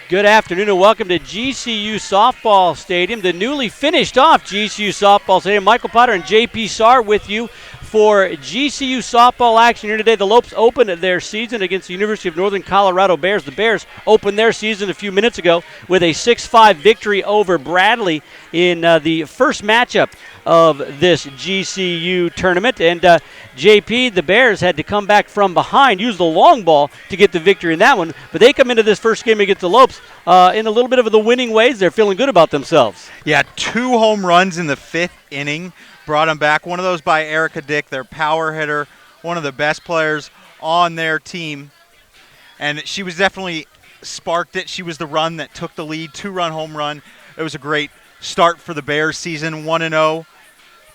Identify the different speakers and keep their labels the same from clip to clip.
Speaker 1: Good afternoon and welcome to GCU Softball Stadium, the newly finished off GCU Softball Stadium. Michael Potter and JP Sarr with you for GCU softball action here today. The Lopes opened their season against the University of Northern Colorado Bears. The Bears opened their season a few minutes ago with a 6-5 victory over Bradley in the first matchup of this GCU tournament. And JP, the Bears had to come back from behind, use the long ball to get the victory in that one. But they come into this first game against the Lopes in a little bit of the winning ways. They're feeling good about themselves.
Speaker 2: Yeah, 2 home runs in the 5th inning. Brought them back. One of those by Erica Dick, their power hitter, one of the best players on their team. And she was definitely sparked it. She was the run that took the lead, 2-run home run. It was a great start for the Bears season, 1-0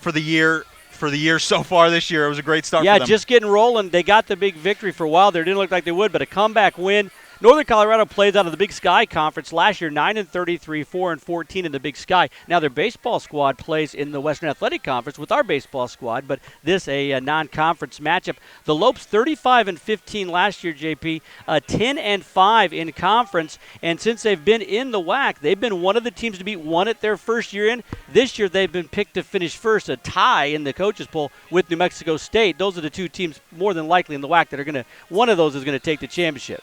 Speaker 2: for the year. For the year so far this year, it was a great start for them.
Speaker 1: Yeah, just getting rolling. They got the big victory for a while there. It didn't look like they would, but a comeback win. Northern Colorado plays out of the Big Sky Conference last year, 9-33, 4-14 in the Big Sky. Now their baseball squad plays in the Western Athletic Conference with our baseball squad, but this a non-conference matchup. The Lopes 35-15 last year, JP, 10-5 in conference, and since they've been in the WAC, they've been one of the teams to beat one at their first year in. This year they've been picked to finish first, a tie in the coaches poll with New Mexico State. Those are the two teams more than likely in the WAC that are going to, one of those is going to take the championship.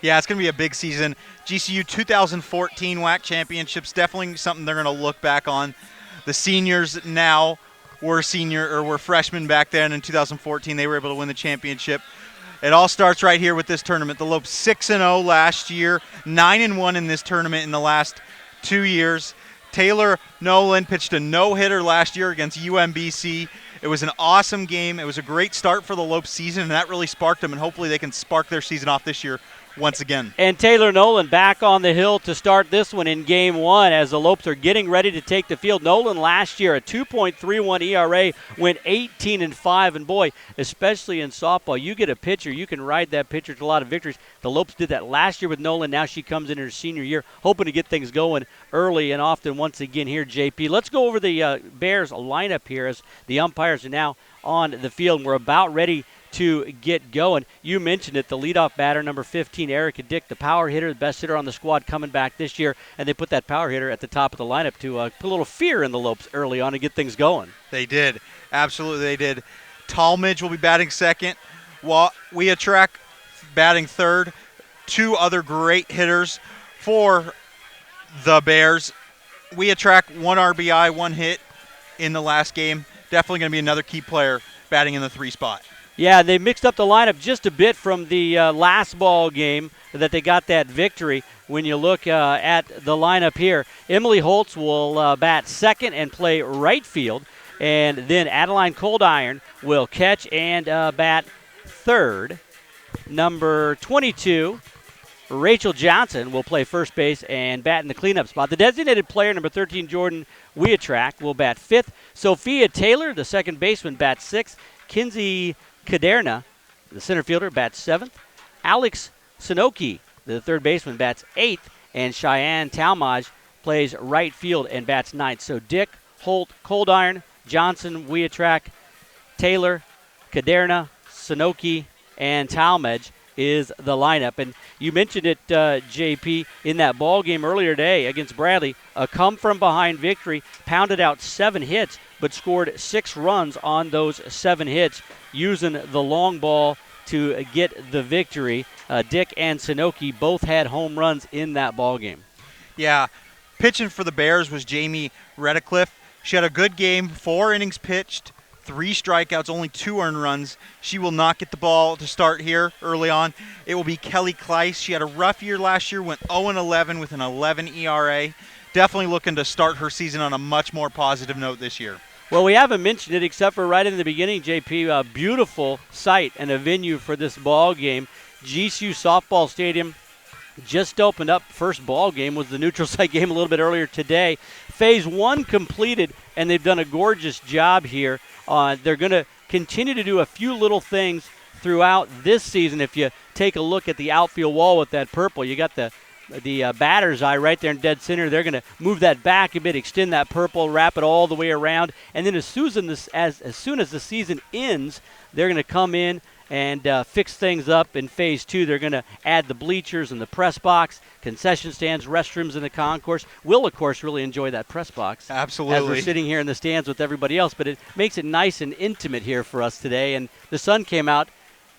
Speaker 2: Yeah, it's going to be a big season. GCU 2014 WAC Championships, definitely something they're going to look back on. The seniors now were freshmen back then in 2014. They were able to win the championship. It all starts right here with this tournament. The Lopes 6-0 last year, 9-1 in this tournament in the last 2 years. Taylor Nolan pitched a no-hitter last year against UMBC. It was an awesome game. It was a great start for the Lopes season, and that really sparked them, and hopefully they can spark their season off this year once again.
Speaker 1: And Taylor Nolan back on the hill to start this one in game one as the Lopes are getting ready to take the field. Nolan last year, a 2.31 ERA, went 18-5. And boy, especially in softball, you get a pitcher, you can ride that pitcher to a lot of victories. The Lopes did that last year with Nolan. Now she comes in her senior year, hoping to get things going early and often once again here, JP. Let's go over the Bears lineup here as the umpires are now on the field. We're about ready to get going. You mentioned it, the leadoff batter, number 15, Erica Dick, the power hitter, the best hitter on the squad coming back this year, and they put that power hitter at the top of the lineup to put a little fear in the Lopes early on and get things going.
Speaker 2: They did. Absolutely they did. Talmadge will be batting second. Wiatrak batting third. 2 other great hitters for the Bears. Wiatrak, 1 RBI, 1 hit in the last game. Definitely going to be another key player batting in the 3 spot.
Speaker 1: Yeah, they mixed up the lineup just a bit from the last ball game that they got that victory. When you look at the lineup here, Emily Holtz will bat second and play right field. And then Adeline Coldiron will catch and bat third. Number 22, Rachel Johnson, will play first base and bat in the cleanup spot. The designated player, number 13, Jordan Wiatrak, will bat fifth. Sophia Taylor, the second baseman, bats sixth. Kinsey Caderna, the center fielder, bats seventh. Alex Sinoki, the third baseman, bats eighth. And Cheyenne Talmadge plays right field and bats ninth. So Dick, Holt, Coldiron, Johnson, Wiatrak, Taylor, Caderna, Sinoki, and Talmadge is the lineup. And you mentioned it, JP, in that ball game earlier today against Bradley, a come-from-behind victory, pounded out 7 hits, but scored 6 runs on those 7 hits, using the long ball to get the victory. Dick and Sinoki both had home runs in that ball game.
Speaker 2: Yeah, pitching for the Bears was Jamie Redicliffe. She had a good game, 4 innings pitched, 3 strikeouts, only 2 earned runs. She will not get the ball to start here early on. It will be Kelly Kleiss. She had a rough year last year, went 0-11 with an 11 ERA. Definitely looking to start her season on a much more positive note this year.
Speaker 1: Well, we haven't mentioned it except for right in the beginning, JP. A beautiful site and a venue for this ball game. GCU Softball Stadium just opened up. First ball game was the neutral site game a little bit earlier today. Phase 1 completed, and they've done a gorgeous job here. They're going to continue to do a few little things throughout this season. If you take a look at the outfield wall with that purple, you got the batter's eye right there in dead center. They're going to move that back a bit, extend that purple, wrap it all the way around, and then as soon as the season ends, they're going to come in and fix things up in Phase 2. They're going to add the bleachers and the press box, concession stands, restrooms in the concourse. We'll, of course, really enjoy that press box.
Speaker 2: Absolutely.
Speaker 1: As we're sitting here in the stands with everybody else, but it makes it nice and intimate here for us today. And the sun came out.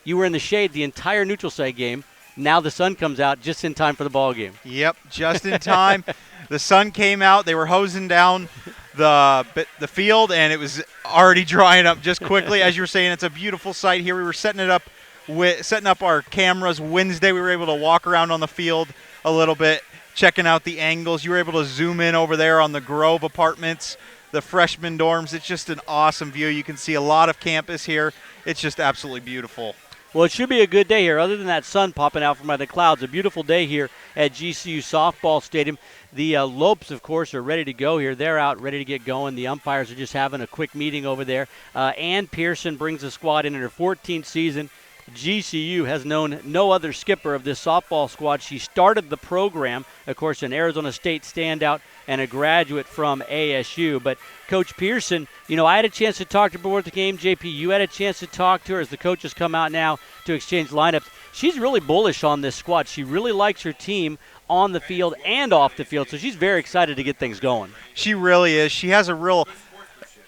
Speaker 1: You were in the shade the entire neutral site game. Now the sun comes out just in time for the ball game.
Speaker 2: Yep, just in time. The sun came out. They were hosing down the field, and it was already drying up just quickly. As you were saying, it's a beautiful sight here. We were setting up our cameras Wednesday. We were able to walk around on the field a little bit, checking out the angles. You were able to zoom in over there on the Grove Apartments, the freshman dorms. It's just an awesome view. You can see a lot of campus here. It's just absolutely beautiful.
Speaker 1: Well, it should be a good day here. Other than that sun popping out from out of the clouds, a beautiful day here at GCU Softball Stadium. The Lopes, of course, are ready to go here. They're out, ready to get going. The umpires are just having a quick meeting over there. Ann Pearson brings the squad in her 14th season. GCU has known no other skipper of this softball squad. She started the program, of course, an Arizona State standout and a graduate from ASU. But Coach Pearson, I had a chance to talk to her before the game. JP, you had a chance to talk to her as the coaches come out now to exchange lineups. She's really bullish on this squad. She really likes her team on the field and off the field, so she's very excited to get things going.
Speaker 2: She really is. She has a real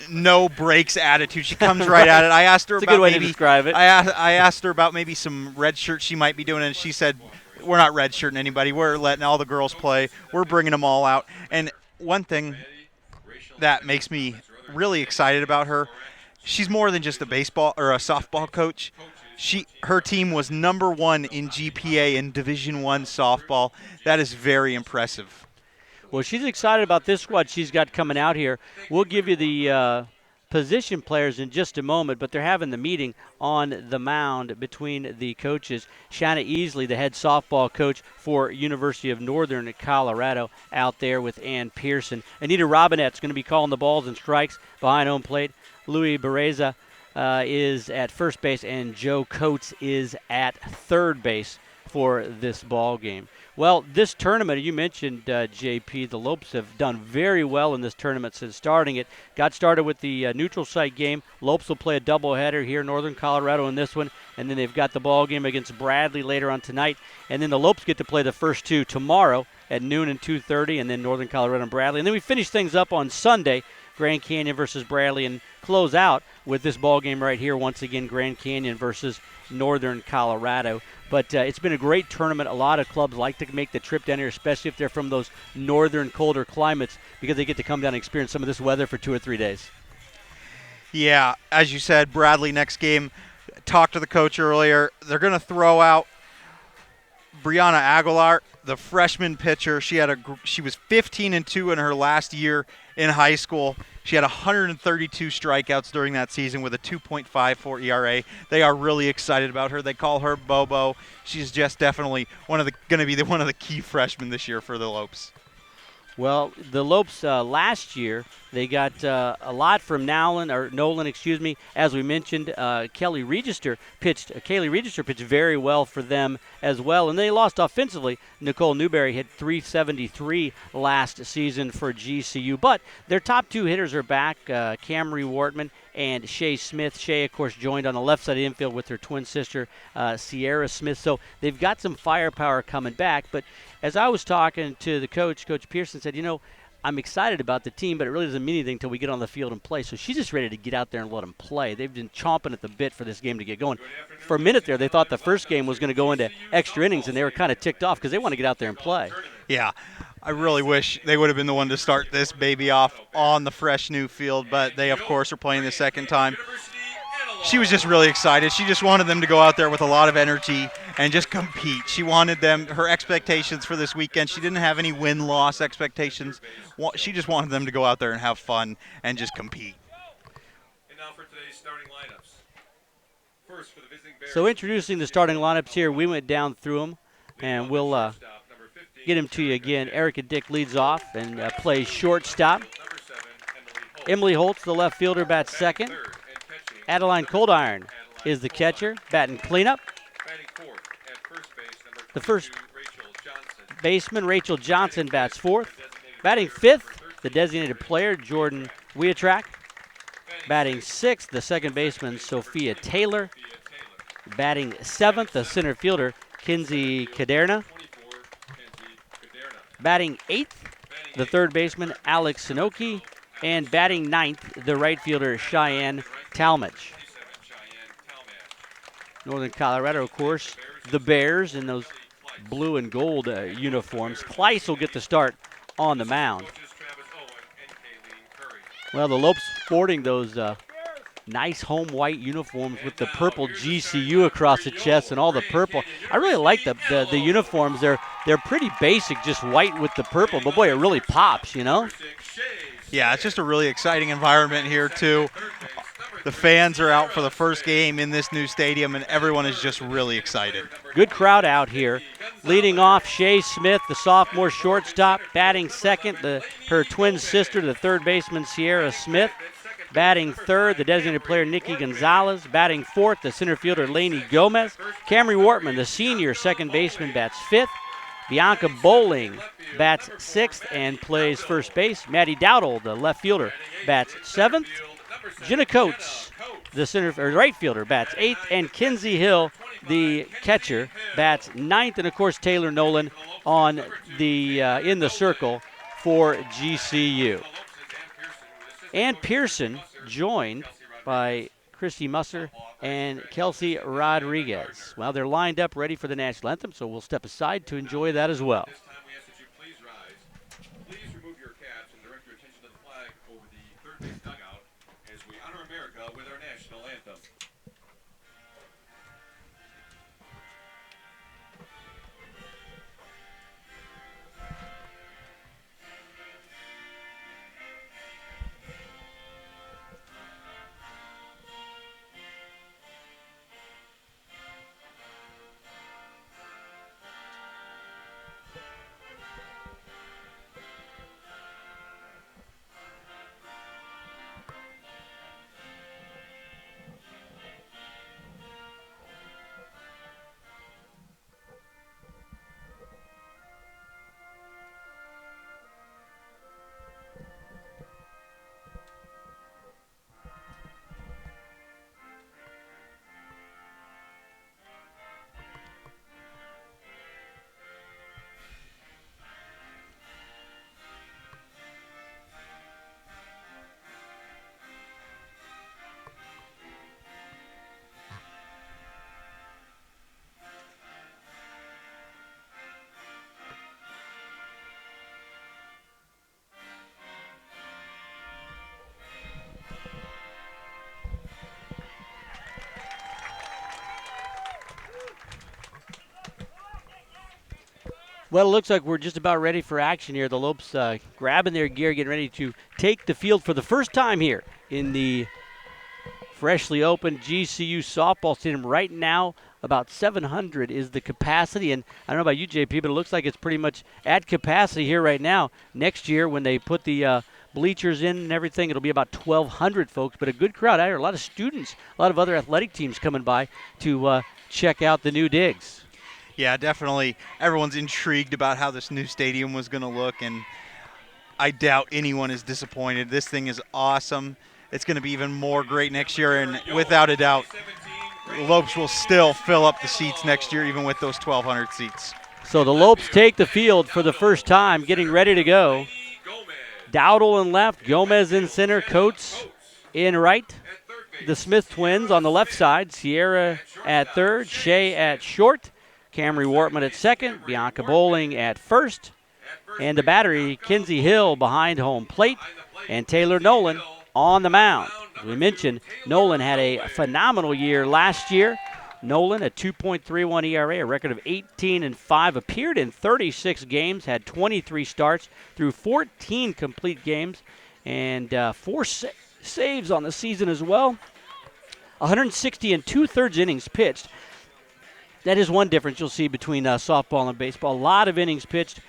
Speaker 2: no breaks attitude. She comes right at it. I asked her
Speaker 1: It's
Speaker 2: about
Speaker 1: a good way
Speaker 2: maybe,
Speaker 1: to describe it.
Speaker 2: I asked her about maybe some red shirts she might be doing, and she said, we're not red shirting anybody. We're letting all the girls play. We're bringing them all out. And one thing that makes me really excited about her, she's more than just a baseball or a softball coach. Her team was #1 in GPA in Division I softball. That is very impressive.
Speaker 1: Well, she's excited about this squad she's got coming out here. We'll give you the position players in just a moment, but they're having the meeting on the mound between the coaches. Shanna Easley, the head softball coach for University of Northern Colorado, out there with Ann Pearson. Anita Robinette's going to be calling the balls and strikes behind home plate. Louis Bereza is at first base, and Joe Coates is at third base for this ball game. Well, this tournament, you mentioned, JP, the Lopes have done very well in this tournament since starting it. Got started with the neutral site game. Lopes will play a doubleheader here in Northern Colorado in this one, and then they've got the ball game against Bradley later on tonight. And then the Lopes get to play the first two tomorrow at noon and 2:30, and then Northern Colorado and Bradley. And then we finish things up on Sunday, Grand Canyon versus Bradley, and close out with this ball game right here, once again, Grand Canyon versus Northern Colorado. But it's been a great tournament. A lot of clubs like to make the trip down here, especially if they're from those northern, colder climates, because they get to come down and experience some of this weather for 2 or 3 days.
Speaker 2: Yeah, as you said, Bradley next game. Talked to the coach earlier. They're going to throw out Brianna Aguilar, the freshman pitcher. She was 15-2 in her last year in high school. She had 132 strikeouts during that season with a 2.54 ERA. They are really excited about her. They call her Bobo. She's just definitely one of the key freshmen this year for the Lopes.
Speaker 1: Well, the Lopes last year, they got a lot from Nolan, as we mentioned. Kaylee Register pitched very well for them as well. And they lost offensively. Nicole Newberry hit .373 last season for GCU. But their top two hitters are back, Camry Wortman and Shay Smith. Shay, of course, joined on the left side of the infield with her twin sister, Sierra Smith. So they've got some firepower coming back. But as I was talking to the coach, Coach Pearson said, I'm excited about the team, but it really doesn't mean anything until we get on the field and play. So she's just ready to get out there and let them play. They've been chomping at the bit for this game to get going. For a minute there, they thought the first game was going to go into extra innings, and they were kind of ticked off because they want to get out there and play.
Speaker 2: Yeah, I really wish they would have been the one to start this baby off on the fresh new field, but they, of course, are playing the second time. She was just really excited. She just wanted them to go out there with a lot of energy and just compete. She wanted her expectations for this weekend. She didn't have any win-loss expectations. She just wanted them to go out there and have fun and just compete.
Speaker 3: And now for today's starting lineups. First for the visiting Bears.
Speaker 1: So introducing the starting lineups here, we went down through them, and we'll get them to you again. Erica Dick leads off and plays shortstop. Emily Holtz, the left fielder, bats second. Adeline Coldiron is the catcher, batting cleanup. The first baseman, Rachel Johnson, bats fourth. Batting fifth, the designated player, Jordan Wiatrak. Batting sixth, the second baseman, Sophia Taylor. Batting 7th, the center fielder, Kinsey Caderna.
Speaker 3: 24, Kenzie Caderna.
Speaker 1: Batting 8th, the third baseman, Alex Sinoki. And batting 9th, the right fielder, Cheyenne Talmadge.
Speaker 3: 27, Cheyenne Talmadge.
Speaker 1: Northern Colorado, of course, the Bears in those blue and gold uniforms. Kleiss will get the start on the mound.
Speaker 3: Coaches Travis Owen and Kayleen Curry.
Speaker 1: Well, the Lopes sporting those nice home white uniforms with the purple GCU across the chest and all the purple. I really like the uniforms. They're pretty basic, just white with the purple, but boy, it really pops, you know?
Speaker 2: Yeah, it's just a really exciting environment here, too. The fans are out for the first game in this new stadium, and everyone is just really excited.
Speaker 1: Good crowd out here. Leading off, Shay Smith, the sophomore shortstop. Batting second, her twin sister, the third baseman, Sierra Smith. Batting third, the designated player, Nikki Gonzalez. Batting fourth, the center fielder, Lainey Gomez. Camry Wortman, the senior second baseman, bats fifth. Bianca Bowling bats sixth and plays first base. Maddie Dowdle, the left fielder, bats seventh. Jenna Coates, the right fielder, bats eighth. And Kinsey Hill, the catcher, bats ninth. And, of course, Taylor Nolan on the in the circle for GCU. Ann Pearson joined by Christy Musser and Kelsey Rodriguez. Well, they're lined up ready for the national anthem, so we'll step aside to enjoy that as well.
Speaker 3: This time we ask that you please rise. Please remove your caps and direct your attention to the flag over the third base dugout as we honor America with our national anthem.
Speaker 1: Well, it looks like we're just about ready for action here. The Lopes grabbing their gear, getting ready to take the field for the first time here in the freshly opened GCU softball stadium. Right now, about 700 is the capacity. And I don't know about you, JP, but it looks like it's pretty much at capacity here right now. Next year, when they put the bleachers in and everything, it'll be about 1,200 folks. But a good crowd out here. A lot of students, a lot of other athletic teams coming by to check out the new digs.
Speaker 2: Yeah, definitely. Everyone's intrigued about how this new stadium was going to look, and I doubt anyone is disappointed. This thing is awesome. It's going to be even more great next year, and without a doubt, the Lopes will still fill up the seats next year, even with those 1,200 seats.
Speaker 1: So the Lopes take the field for the first time, getting ready to go. Dowdle in left, Gomez in center, Coates in right. The Smith twins on the left side, Sierra at third, Shea at short. Camry Wortman at second, Bianca Bowling at first, and the battery, Kinsey Hill behind home plate, and Taylor Nolan on the mound. As we mentioned, Nolan had a phenomenal year last year. Nolan, a 2.31 ERA, a record of 18-5, appeared in 36 games, had 23 starts through 14 complete games, and 4 saves on the season as well. 160 and 2/3 innings pitched. That is one difference you'll see between softball and baseball. A lot of innings pitched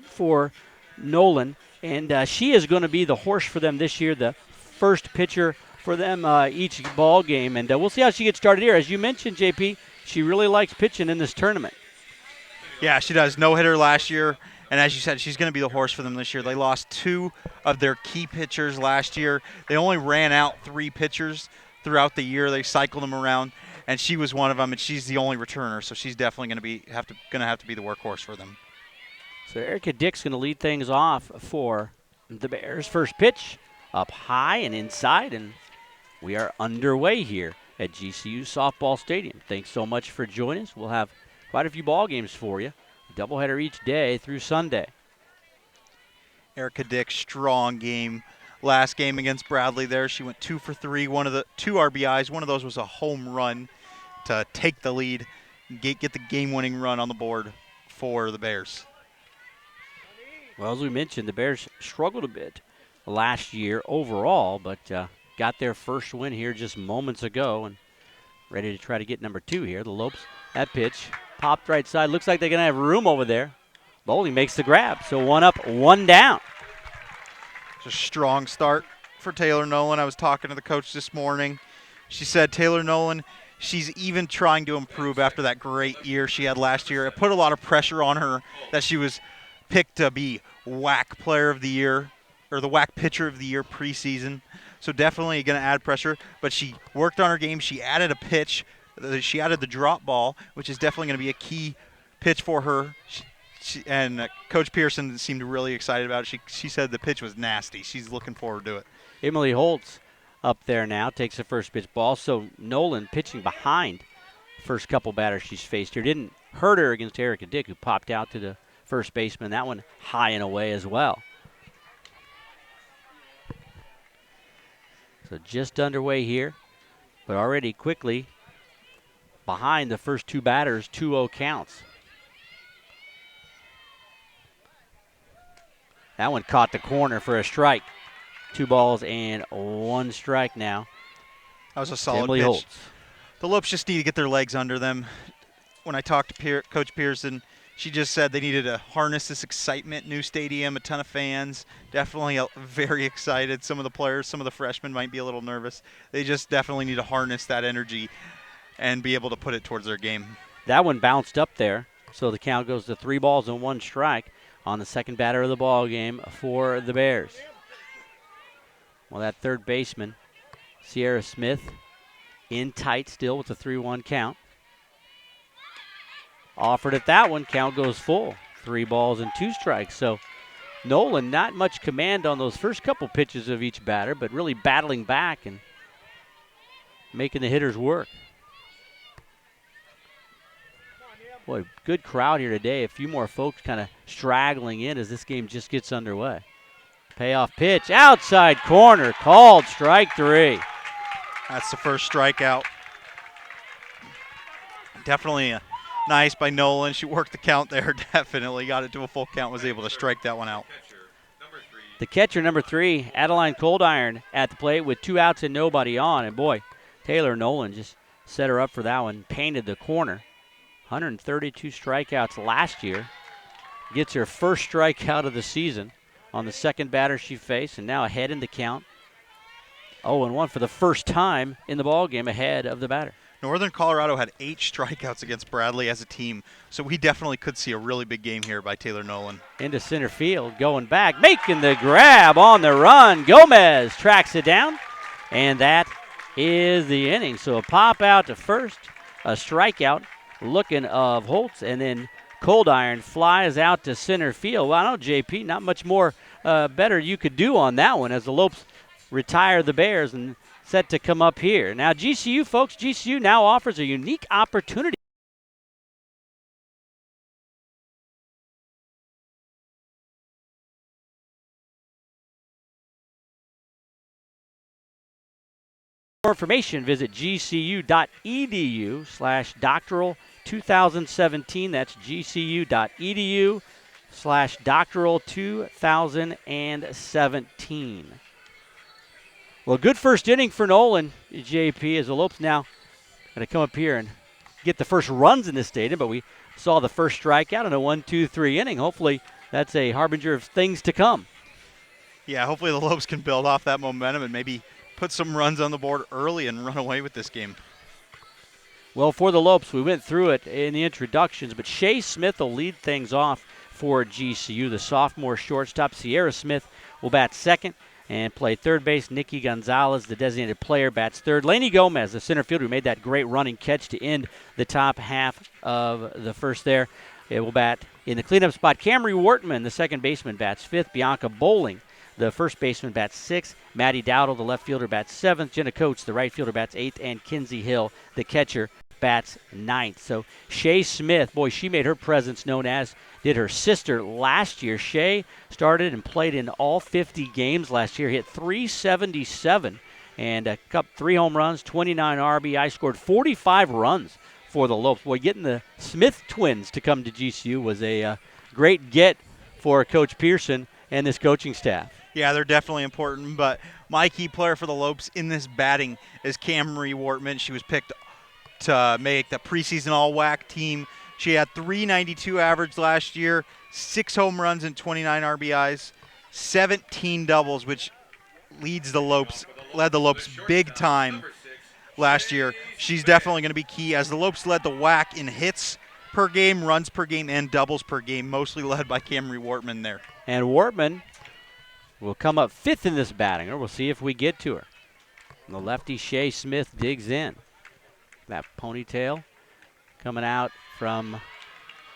Speaker 1: for Nolan, and she is going to be the horse for them this year, the first pitcher for them each ball game. And we'll see how she gets started here. As you mentioned, JP, she really likes pitching in this tournament.
Speaker 2: Yeah, she does. No-hitter last year, and as you said, she's going to be the horse for them this year. They lost 2 of their key pitchers last year. They only ran out 3 pitchers throughout the year. They cycled them around. and she was one of them, and she's the only returner, so she's definitely going to have to be the workhorse for them.
Speaker 1: So Erica Dick's going to lead things off for the Bears. First pitch up high and inside, and we are underway here at GCU Softball Stadium. Thanks so much for joining us. We'll have quite a few ball games for you. Doubleheader each day through Sunday.
Speaker 2: Erica Dick, strong game. Last game against Bradley there, she went 2 for 3, one of the 2 RBIs. One of those was a home run to take the lead, get the game-winning run on the board for the Bears.
Speaker 1: Well, as we mentioned, the Bears struggled a bit last year overall, but got their first win here just moments ago and ready to try to get number 2 here. The Lopes, that pitch, popped right side. Looks like they're going to have room over there. Bowling makes the grab, so 1 up, 1 down.
Speaker 2: It's a strong start for Taylor Nolan. I was talking to the coach this morning. She said Taylor Nolan, she's even trying to improve after that great year she had last year. It put a lot of pressure on her that she was picked to be WAC Player of the Year or the WAC Pitcher of the Year preseason. So definitely going to add pressure. But she worked on her game. She added a pitch. She added the drop ball, which is definitely going to be a key pitch for her. And Coach Pearson seemed really excited about it. She said the pitch was nasty. She's looking forward to it.
Speaker 1: Emily Holtz up there now takes the first pitch ball. So Nolan pitching behind first couple batters she's faced here. Didn't hurt her against Erica Dick, who popped out to the first baseman. That one high and away as well. So just underway here, but already quickly behind the first 2 batters, 2-0 counts. That one caught the corner for a strike. 2 balls and 1 strike now.
Speaker 2: That was a solid
Speaker 1: Emily
Speaker 2: pitch.
Speaker 1: Holtz.
Speaker 2: The Lopes just need to get their legs under them. When I talked to Coach Pearson, she just said they needed to harness this excitement. New stadium, a ton of fans. Definitely very excited. Some of the players, some of the freshmen might be a little nervous. They just definitely need to harness that energy and be able to put it towards their game.
Speaker 1: That one bounced up there, so the count goes to 3 balls and 1 strike on the second batter of the ball game for the Bears. Well, that third baseman, Sierra Smith, in tight still with the 3-1 count. Offered at that one, count goes full. 3 balls and 2 strikes. So Nolan, not much command on those first couple pitches of each batter, but really battling back and making the hitters work. Boy, good crowd here today. A few more folks kind of straggling in as this game just gets underway. Payoff pitch, outside corner, called strike 3.
Speaker 2: That's the first strikeout. Definitely nice by Nolan. She worked the count there, definitely. Got it to a full count, was able to strike that one out.
Speaker 1: The catcher, number 3, Adeline Coldiron, at the plate with 2 outs and nobody on. And boy, Taylor Nolan just set her up for that one, painted the corner. 132 strikeouts last year. Gets her first strikeout of the season on the second batter she faced, and now ahead in the count. 0-1 for the first time in the ballgame, ahead of the batter.
Speaker 2: Northern Colorado had 8 strikeouts against Bradley as a team, so we definitely could see a really big game here by Taylor Nolan.
Speaker 1: Into center field, going back, making the grab on the run. Gomez tracks it down, and that is the inning. So a pop out to first, a strikeout looking of Holtz, and then Coldiron flies out to center field. Well, I don't know, JP, not much more better you could do on that one as the Lopes retire the Bears and set to come up here. Now, GCU, folks, GCU now offers a unique opportunity. For more information, visit gcu.edu/doctoral 2017. That's gcu.edu/doctoral 2017. Well, good first inning for Nolan, JP, as the Lopes now going to come up here and get the first runs in this stadium, but we saw the first strikeout in a 1-2-3 inning. Hopefully that's a harbinger of things to come.
Speaker 2: Yeah, hopefully the Lopes can build off that momentum and maybe put some runs on the board early and run away with this game.
Speaker 1: Well, for the Lopes, we went through it in the introductions, but Shay Smith will lead things off for GCU. The sophomore shortstop, Sierra Smith, will bat second, And play third base, Nikki Gonzalez, the designated player, bats third. Laney Gomez, the center fielder, who made that great running catch to end the top half of the first there. It will bat in the cleanup spot. Camry Wortman, the second baseman, bats fifth. Bianca Bowling, the first baseman, bats sixth. Maddie Dowdle, the left fielder, bats seventh. Jenna Coates, the right fielder, bats eighth. And Kinsey Hill, the catcher, bats ninth. So Shay Smith, boy, she made her presence known, as did her sister last year. Shay started and played in all 50 games last year, hit .377 and got 3 home runs, 29 RBI, scored 45 runs for the Lopes. Boy, getting the Smith twins to come to GCU was a great get for Coach Pearson and this coaching staff.
Speaker 2: Yeah, they're definitely important, but my key player for the Lopes in this batting is Camry Wortman. She was picked to make the preseason all-WAC team. She had .392 average last year, 6 home runs and 29 RBIs, 17 doubles, which led the Lopes big time last year. She's definitely going to be key, as the Lopes led the WAC in hits per game, runs per game, and doubles per game, mostly led by Camry Wortman there.
Speaker 1: And Wortman will come up fifth in this batting, or we'll see if we get to her. And the lefty Shay Smith digs in. That ponytail coming out from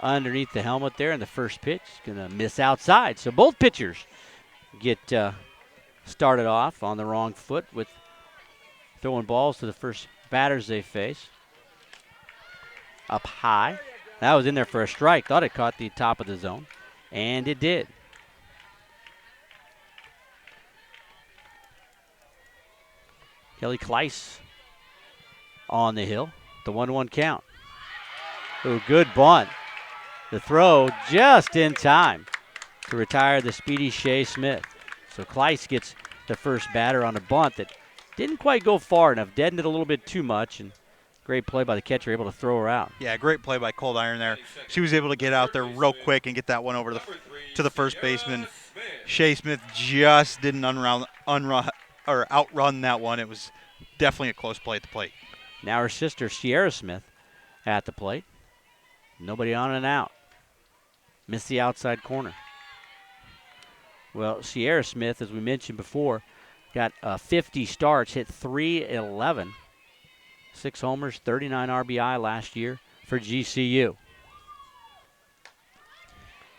Speaker 1: underneath the helmet there, and the first pitch is going to miss outside. So both pitchers get started off on the wrong foot with throwing balls to the first batters they face. Up high. That was in there for a strike. Thought it caught the top of the zone, and it did. Kelly Kleiss on the hill. The 1-1 count. Ooh, good bunt. The throw just in time to retire the speedy Shay Smith. So Kleiss gets the first batter on a bunt that didn't quite go far enough, deadened it a little bit too much, and great play by the catcher, able to throw her out.
Speaker 2: Yeah, great play by Cold Iron there. She was able to get out there real quick and get that one over to the first baseman. Shay Smith just didn't outrun that one. It was definitely a close play at the plate.
Speaker 1: Now her sister, Sierra Smith, at the plate. Nobody on and out. Missed the outside corner. Well, Sierra Smith, as we mentioned before, got 50 starts, hit .311. 6 homers, 39 RBI last year for GCU.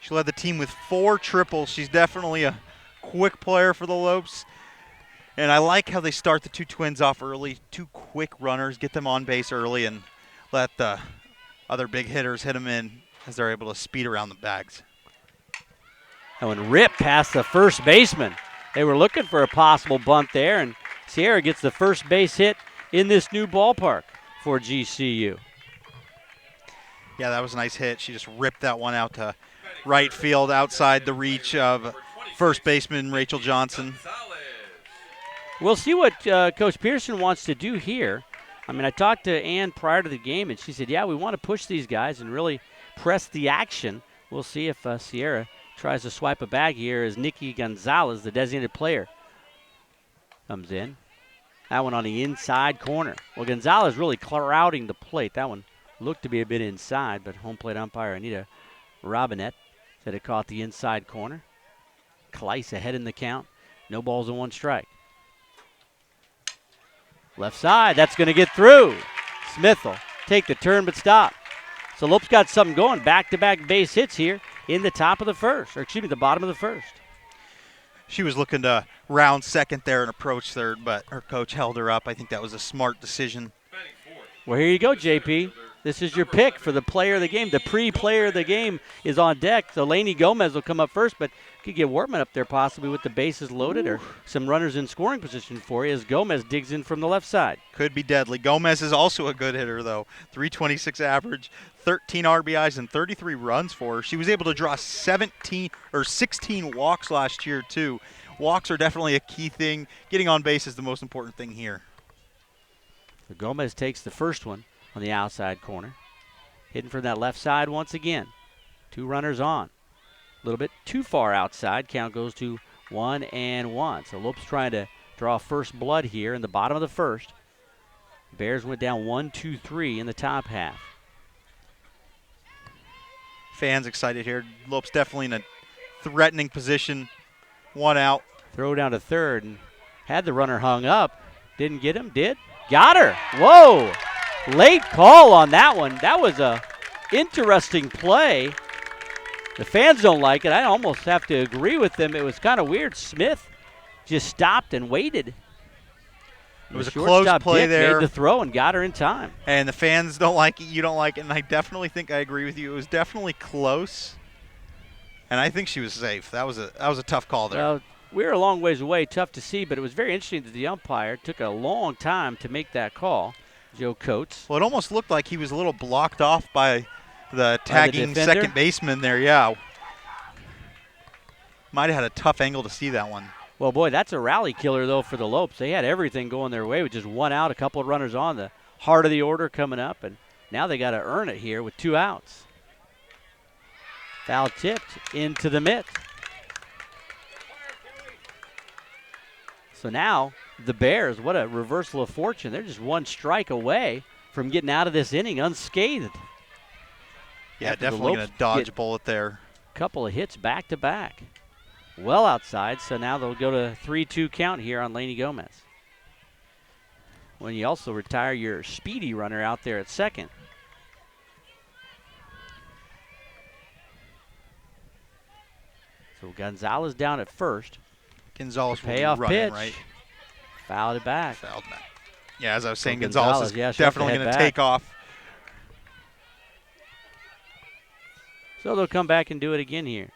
Speaker 2: She led the team with 4 triples. She's definitely a quick player for the Lopes. And I like how they start the 2 twins off early. 2 quick runners, get them on base early, and let the other big hitters hit them in as they're able to speed around the bags.
Speaker 1: And when Rip past the first baseman, they were looking for a possible bunt there, and Sierra gets the first base hit in this new ballpark for GCU.
Speaker 2: Yeah, that was a nice hit. She just ripped that one out to right field, outside the reach of first baseman Rachel Johnson.
Speaker 1: We'll see what Coach Pearson wants to do here. I mean, I talked to Ann prior to the game, and she said, yeah, we want to push these guys and really press the action. We'll see if Sierra tries to swipe a bag here as Nikki Gonzalez, the designated player, comes in. That one on the inside corner. Well, Gonzalez really crowding the plate. That one looked to be a bit inside, but home plate umpire Anita Robinette said it caught the inside corner. Kleiss ahead in the count. No balls and 1 strike. Left side, that's going to get through. Smith will take the turn but stop. So Lopes got something going. Back-to-back base hits here in the top of the first, or excuse me, the bottom of the first.
Speaker 2: She was looking to round second there and approach third, but her coach held her up. I think that was a smart decision.
Speaker 1: Well, here you go, JP. This is your pick for the player of the game. The pre-player of the game is on deck. So Laney Gomez will come up first, but could get Wortman up there possibly with the bases loaded or some runners in scoring position for you as Gomez digs in from the left side.
Speaker 2: Could be deadly. Gomez is also a good hitter, though. .326 average, 13 RBIs, and 33 runs for her. She was able to draw 16 walks last year, too. Walks are definitely a key thing. Getting on base is the most important thing here.
Speaker 1: So Gomez takes the first one on the outside corner. Hitting from that left side once again. 2 runners on. A little bit too far outside. Count goes to 1-1. So Lopes trying to draw first blood here in the bottom of the first. Bears went down 1-2-3 in the top half.
Speaker 2: Fans excited here. Lopes definitely in a threatening position. 1 out.
Speaker 1: Throw down to third and had the runner hung up. Didn't get him, did? Got her. Whoa. Late call on that one. That was a interesting play. The fans don't like it. I almost have to agree with them. It was kind of weird. Smith just stopped and waited.
Speaker 2: It was a close play
Speaker 1: Dick
Speaker 2: there.
Speaker 1: made the throw and got her in time.
Speaker 2: And the fans don't like it, you don't like it, and I definitely think I agree with you. It was definitely close, and I think she was safe. That was a tough call there.
Speaker 1: Well, we were a long ways away, tough to see, but it was very interesting that the umpire took a long time to make that call, Joe Coates.
Speaker 2: Well, it almost looked like he was a little blocked off by the tagging
Speaker 1: defender?
Speaker 2: second baseman there, yeah. Might have had a tough angle to see that one.
Speaker 1: Well, boy, that's a rally killer, though, for the Lopes. They had everything going their way with just one out, a couple of runners on, the heart of the order coming up, and now they got to earn it here with 2 outs. Foul tipped into the mitt. So now the Bears, what a reversal of fortune. They're just 1 strike away from getting out of this inning unscathed.
Speaker 2: Yeah,
Speaker 1: After the
Speaker 2: definitely going
Speaker 1: Lopes
Speaker 2: to dodge
Speaker 1: get
Speaker 2: a bullet there.
Speaker 1: a couple of hits back to back. Well outside, so now they'll go to 3-2 count here on Laney Gomez. When you also retire your speedy runner out there at second. So Gonzalez down at first.
Speaker 2: Gonzalez will be
Speaker 1: Payoff
Speaker 2: running,
Speaker 1: pitch.
Speaker 2: right?
Speaker 1: Fouled it back.
Speaker 2: Fouled back. Yeah, as I was saying,
Speaker 1: Gonzalez,
Speaker 2: Gonzalez is
Speaker 1: yeah, she'll have to
Speaker 2: definitely
Speaker 1: head
Speaker 2: going to
Speaker 1: back.
Speaker 2: take off.
Speaker 1: So they'll come back and do it again here.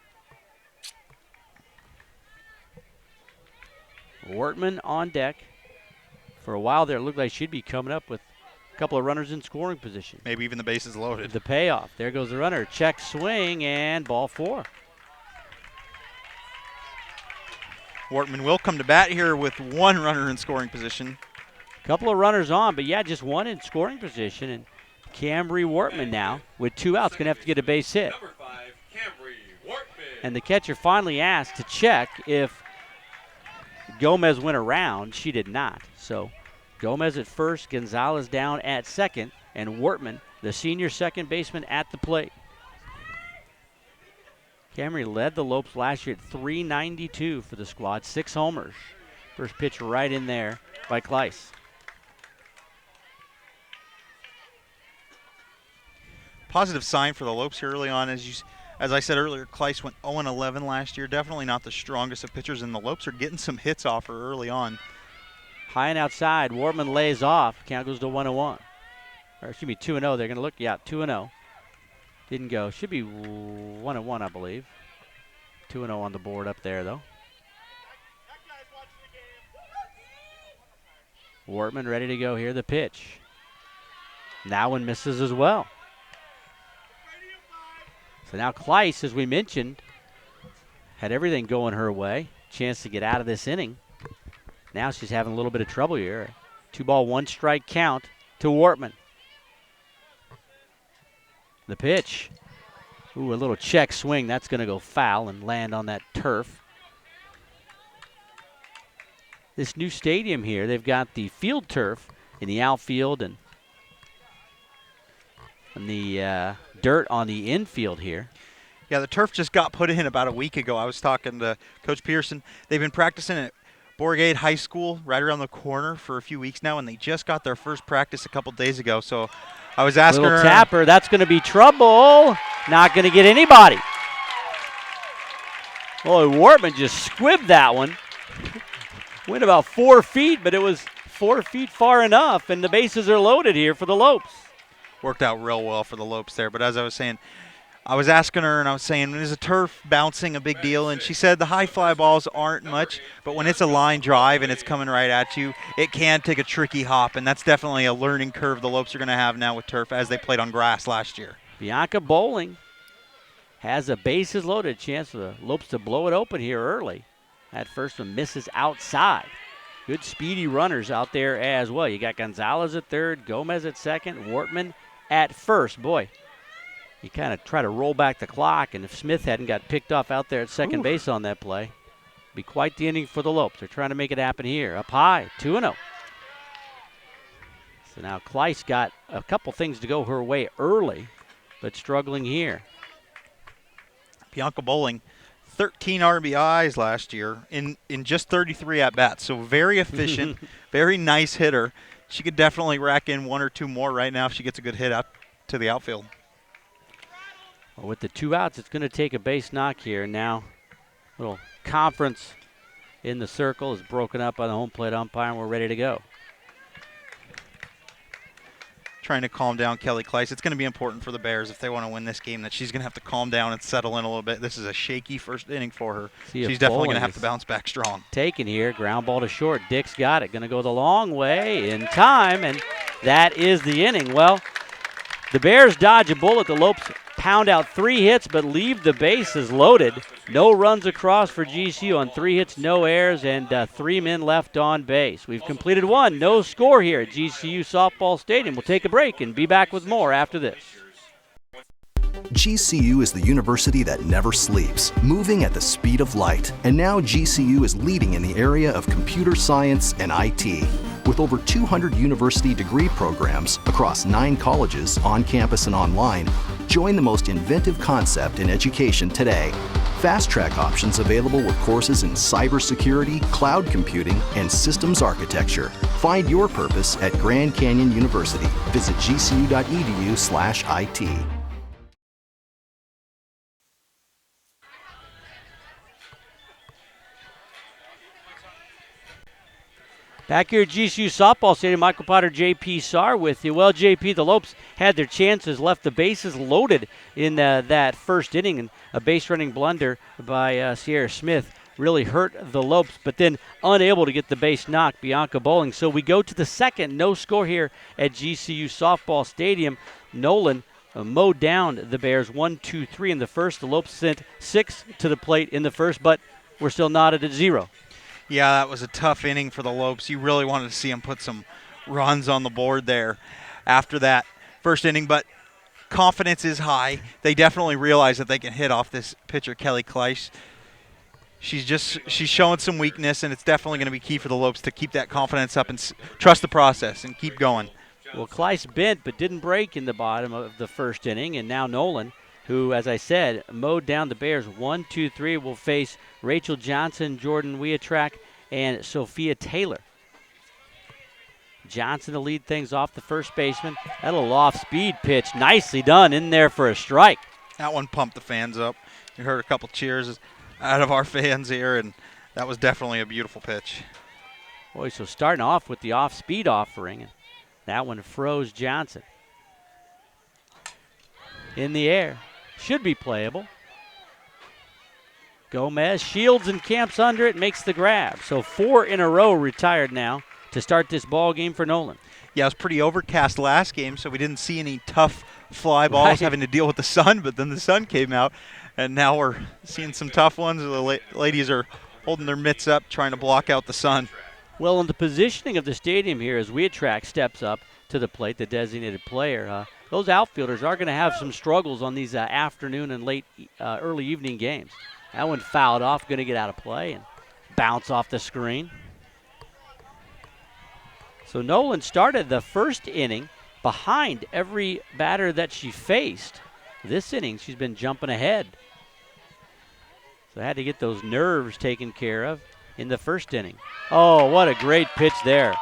Speaker 1: Wortman on deck. For a while there, it looked like she'd be coming up with a couple of runners in scoring position.
Speaker 2: Maybe even the bases loaded.
Speaker 1: The payoff. There goes the runner. Check swing and ball 4.
Speaker 2: Wortman will come to bat here with 1 runner in scoring position.
Speaker 1: Couple of runners on, but yeah, just 1 in scoring position. And Camry Wortman now with 2 outs going to have to get a base hit.
Speaker 3: Number 5, Camry Wortman.
Speaker 1: And the catcher finally asked to check if Gomez went around. She did not. So Gomez at first, Gonzalez down at second, and Wortman, the senior second baseman, at the plate. Camry led the Lopes last year at .392 for the squad, 6 homers. First pitch right in there by Kleiss.
Speaker 2: Positive sign for the Lopes here early on. As I said earlier, Kleiss went 0-11 last year. Definitely not the strongest of pitchers, and the Lopes are getting some hits off her early on.
Speaker 1: High and outside, Wortman lays off. Count goes to 1-1. Or excuse me, 2-0. They're going to look, 2-0. Didn't go. Should be 1-1, I believe. 2-0 on the board up there, though. Wortman ready to go here. The pitch. Now one misses as well. So now Kleiss, as we mentioned, had everything going her way. Chance to get out of this inning. Now she's having a little bit of trouble here. 2-ball, 1 strike count to Wortman. The pitch. Ooh, a little check swing. That's going to go foul and land on that turf. This new stadium here, they've got the field turf in the outfield and the dirt on the infield here.
Speaker 2: Yeah, the turf just got put in about a week ago. I was talking to Coach Pearson. They've been practicing at Borgade High School right around the corner for a few weeks now, and they just got their first practice a couple days ago. So I was asking
Speaker 1: Little
Speaker 2: her.
Speaker 1: Tapper, that's going to be trouble. Not going to get anybody. Boy, Wortman just squibbed that one. Went about 4 feet, but it was 4 feet far enough, and the bases are loaded here for the Lopes.
Speaker 2: Worked out real well for the Lopes there. But as I was saying, I was asking her, and I was saying, is a turf bouncing a big deal? And she said the high fly balls aren't much, but when it's a line drive and it's coming right at you, it can take a tricky hop, and that's definitely a learning curve the Lopes are going to have now with turf as they played on grass last year.
Speaker 1: Bianca Bowling has a bases loaded chance for the Lopes to blow it open here early. That first one misses outside. Good speedy runners out there as well. You got Gonzalez at third, Gomez at second, Wortman at first. Boy, you kind of try to roll back the clock, and if Smith hadn't got picked off out there at second base on that play, be quite the inning for the Lopes. They're trying to make it happen here. Up high, 2-0. So now Kleiss got a couple things to go her way early, but struggling here.
Speaker 2: Bianca Bowling, 13 RBIs last year in just 33 at-bats. So very efficient, very nice hitter. She could definitely rack in 1 or 2 more right now if she gets a good hit up to the outfield.
Speaker 1: Well, with the 2 outs, it's going to take a base knock here. Now, little conference in the circle is broken up by the home plate umpire, and we're ready to go.
Speaker 2: Trying to calm down Kelly Kleiss. It's going to be important for the Bears if they want to win this game that she's going to have to calm down and settle in a little bit. This is a shaky first inning for her. She's definitely going to have to bounce back strong.
Speaker 1: Taken here, ground ball to short. Dick's got it. Going to go the long way in time, and that is the inning. Well, the Bears dodge a bullet. The Lopes pound out 3 hits but leave the bases loaded. No runs across for GCU on 3 hits, no errors, and 3 men left on base. We've completed 1. No score here at GCU Softball Stadium. We'll take a break and be back with more after this.
Speaker 4: GCU is the university that never sleeps, moving at the speed of light. And now GCU is leading in the area of computer science and IT. With over 200 university degree programs across 9 colleges, on campus and online, join the most inventive concept in education today. Fast track options available with courses in cybersecurity, cloud computing, and systems architecture. Find your purpose at Grand Canyon University. Visit gcu.edu/IT.
Speaker 1: Back here at GCU Softball Stadium, Michael Potter, J.P. Sarr with you. Well, J.P., the Lopes had their chances, left the bases loaded in that first inning, and a base-running blunder by Sierra Smith really hurt the Lopes, but then unable to get the base knock, Bianca Bowling. So we go to the second, no score here at GCU Softball Stadium. Nolan mowed down the Bears 1-2-3 in the first. The Lopes sent 6 to the plate in the first, but we're still knotted at 0.
Speaker 2: Yeah, that was a tough inning for the Lopes. You really wanted to see them put some runs on the board there after that first inning, but confidence is high. They definitely realize that they can hit off this pitcher, Kelly Kleiss. She's showing some weakness, and it's definitely going to be key for the Lopes to keep that confidence up and trust the process and keep going.
Speaker 1: Well, Kleiss bent but didn't break in the bottom of the first inning, and now Nolan, who, as I said, mowed down the Bears 1-2-3, will face Rachel Johnson, Jordan Wiatrak, and Sophia Taylor. Johnson to lead things off, the first baseman. That little off-speed pitch, nicely done in there for a strike.
Speaker 2: That one pumped the fans up. You heard a couple cheers out of our fans here, and that was definitely a beautiful pitch.
Speaker 1: Boy, so starting off with the off-speed offering, and that one froze Johnson. In the air. Should be playable. Gomez shields and camps under it, makes the grab. So 4 in a row retired now to start this ball game for Nolan.
Speaker 2: Yeah, it was pretty overcast last game, so we didn't see any tough fly balls having to deal with the sun, but then the sun came out, and now we're seeing some tough ones. The ladies are holding their mitts up, trying to block out the sun.
Speaker 1: Well, in the positioning of the stadium here, as Wiatrak steps up to the plate, the designated player, those outfielders are going to have some struggles on these afternoon and late early evening games. That one fouled off, going to get out of play and bounce off the screen. So Nolan started the first inning behind every batter that she faced. This inning, she's been jumping ahead. So had to get those nerves taken care of in the first inning. Oh, what a great pitch there.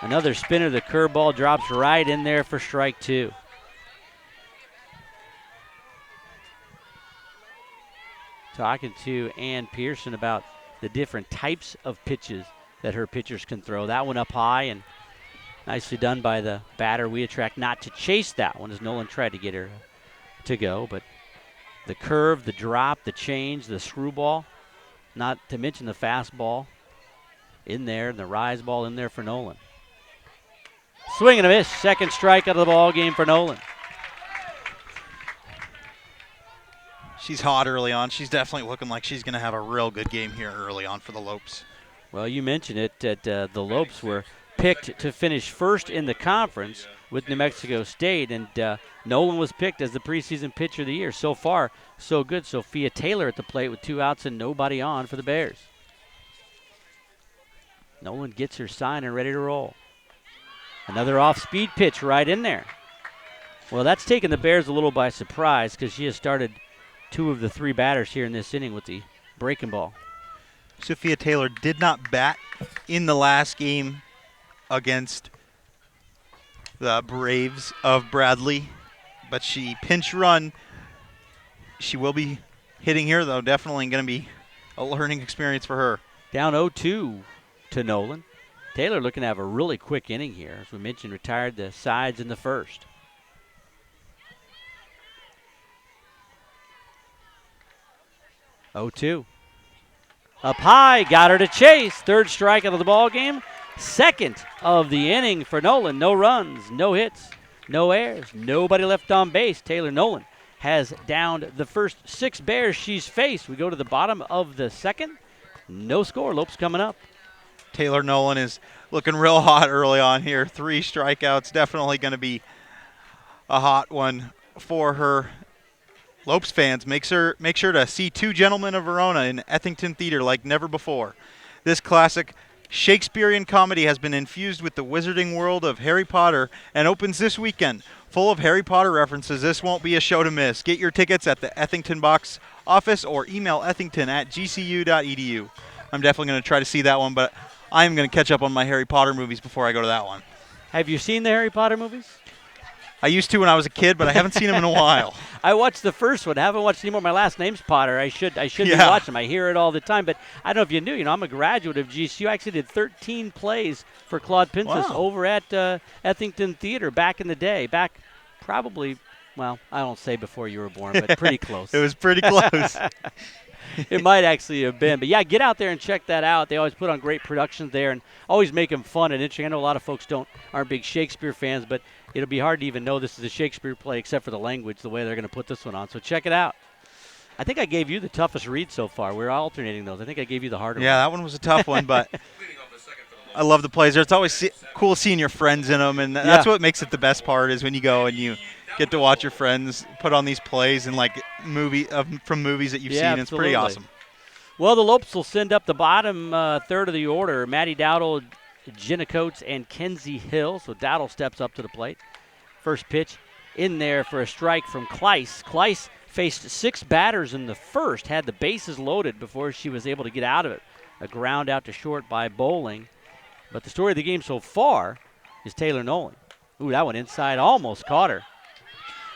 Speaker 1: Another spinner, the curveball drops right in there for strike 2. Talking to Ann Pearson about the different types of pitches that her pitchers can throw. That one up high, and nicely done by the batter, Wiatrak, not to chase that one as Nolan tried to get her to go. But the curve, the drop, the change, the screwball, not to mention the fastball in there, and the rise ball in there for Nolan. Swing and a miss. Second strikeout of the ball game for Nolan.
Speaker 2: She's hot early on. She's definitely looking like she's going to have a real good game here early on for the Lopes.
Speaker 1: Well, you mentioned it, that the Lopes were picked to finish first in the conference with New Mexico State, and Nolan was picked as the preseason pitcher of the year. So far, so good. Sophia Taylor at the plate with 2 outs and nobody on for the Bears. Nolan gets her sign and ready to roll. Another off-speed pitch right in there. Well, that's taken the Bears a little by surprise because she has started 2 of the 3 batters here in this inning with the breaking ball.
Speaker 2: Sophia Taylor did not bat in the last game against the Braves of Bradley, but she pinch run. She will be hitting here, though. Definitely going to be a learning experience for her.
Speaker 1: Down 0-2 to Nolan. Taylor looking to have a really quick inning here. As we mentioned, retired the sides in the first. 0-2. Up high, got her to chase. Third strikeout of the ball game. Second of the inning for Nolan. No runs, no hits, no errors, nobody left on base. Taylor Nolan has downed the first 6 Bears she's faced. We go to the bottom of the second. No score. Lopes coming up.
Speaker 2: Taylor Nolan is looking real hot early on here. 3 strikeouts, definitely going to be a hot one for her. Lopes fans, make sure to see Two Gentlemen of Verona in Ethington Theater like never before. This classic Shakespearean comedy has been infused with the wizarding world of Harry Potter and opens this weekend. Full of Harry Potter references, this won't be a show to miss. Get your tickets at the Ethington box office or email ethington@gcu.edu. I'm definitely going to try to see that one, but I am going to catch up on my Harry Potter movies before I go to that one.
Speaker 1: Have you seen the Harry Potter movies?
Speaker 2: I used to when I was a kid, but I haven't seen them in a while.
Speaker 1: I watched the first one. I haven't watched anymore. My last name's Potter. I should be
Speaker 2: Yeah.
Speaker 1: watching them. I hear it all the time. But I don't know if you knew. I'm a graduate of GCU. I actually did 13 plays for Claude Pincus
Speaker 2: Wow.
Speaker 1: over at Ethington Theater back in the day. Back probably, well, I don't say before you were born, but pretty close.
Speaker 2: It was pretty close.
Speaker 1: It might actually have been. But, yeah, get out there and check that out. They always put on great productions there and always make them fun and interesting. I know a lot of folks aren't big Shakespeare fans, but it'll be hard to even know this is a Shakespeare play except for the language, the way they're going to put this one on. So check it out. I think I gave you the toughest read so far. We're alternating those. I think I gave you the harder
Speaker 2: Yeah,
Speaker 1: one.
Speaker 2: that one was a tough one, but
Speaker 3: Leading off the second for the
Speaker 2: I love the plays. It's always cool seeing your friends in them, and that's what makes it the best part is when you go and you get to watch your friends put on these plays and like from movies that you've
Speaker 1: Yeah,
Speaker 2: seen. It's pretty
Speaker 1: absolutely.
Speaker 2: awesome.
Speaker 1: Well, the Lopes will send up the bottom third of the order. Maddie Dowdle, Jenna Coates, and Kenzie Hill. So Dowdle steps up to the plate. First pitch in there for a strike from Kleiss. Kleiss faced 6 batters in the first, had the bases loaded before she was able to get out of it. A ground out to short by Bowling. But the story of the game so far is Taylor Nolan. Ooh, that one inside almost caught her.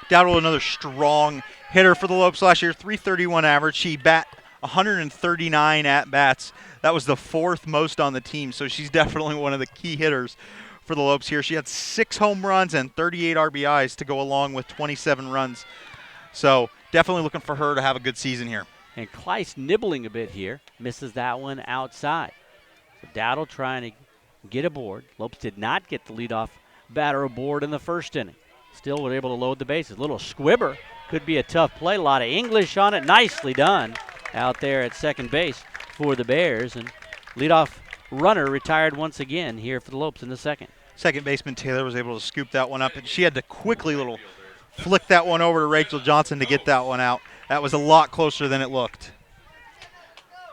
Speaker 2: Dowdle, another strong hitter for the Lopes last year, 331 average. She bat 139 at-bats. That was the 4th most on the team, so she's definitely one of the key hitters for the Lopes here. She had 6 home runs and 38 RBIs to go along with 27 runs. So definitely looking for her to have a good season here.
Speaker 1: And Kleiss nibbling a bit here. Misses that one outside. So Dowdle trying to get aboard. Lopes did not get the leadoff batter aboard in the first inning. Still were able to load the bases. Little squibber. Could be a tough play. A lot of English on it. Nicely done out there at second base for the Bears. And leadoff runner retired once again here for the Lopes in the second.
Speaker 2: Second baseman Taylor was able to scoop that one up, and she had to quickly flick that one over to Rachel Johnson to get that one out. That was a lot closer than it looked.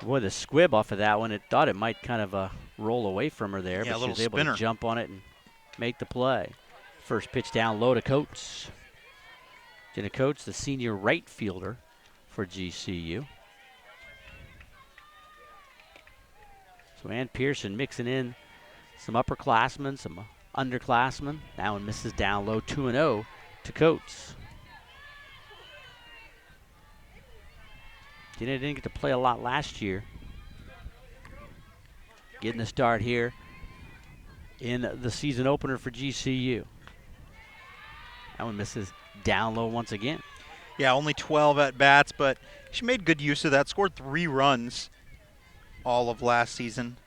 Speaker 1: Boy, the squib off of that one, it thought it might kind of roll away from her there,
Speaker 2: Yeah, a
Speaker 1: but she
Speaker 2: little
Speaker 1: was able
Speaker 2: spinner.
Speaker 1: to jump on it and make the play. First pitch down low to Coates. Jenna Coates, the senior right fielder for GCU. So Ann Pearson mixing in some upperclassmen, some underclassmen. That one misses down low, 2-0 to Coates. Jenna didn't get to play a lot last year. Getting the start here in the season opener for GCU. That one misses down low once again.
Speaker 2: Yeah, only 12 at-bats, but she made good use of that. Scored 3 runs all of last season.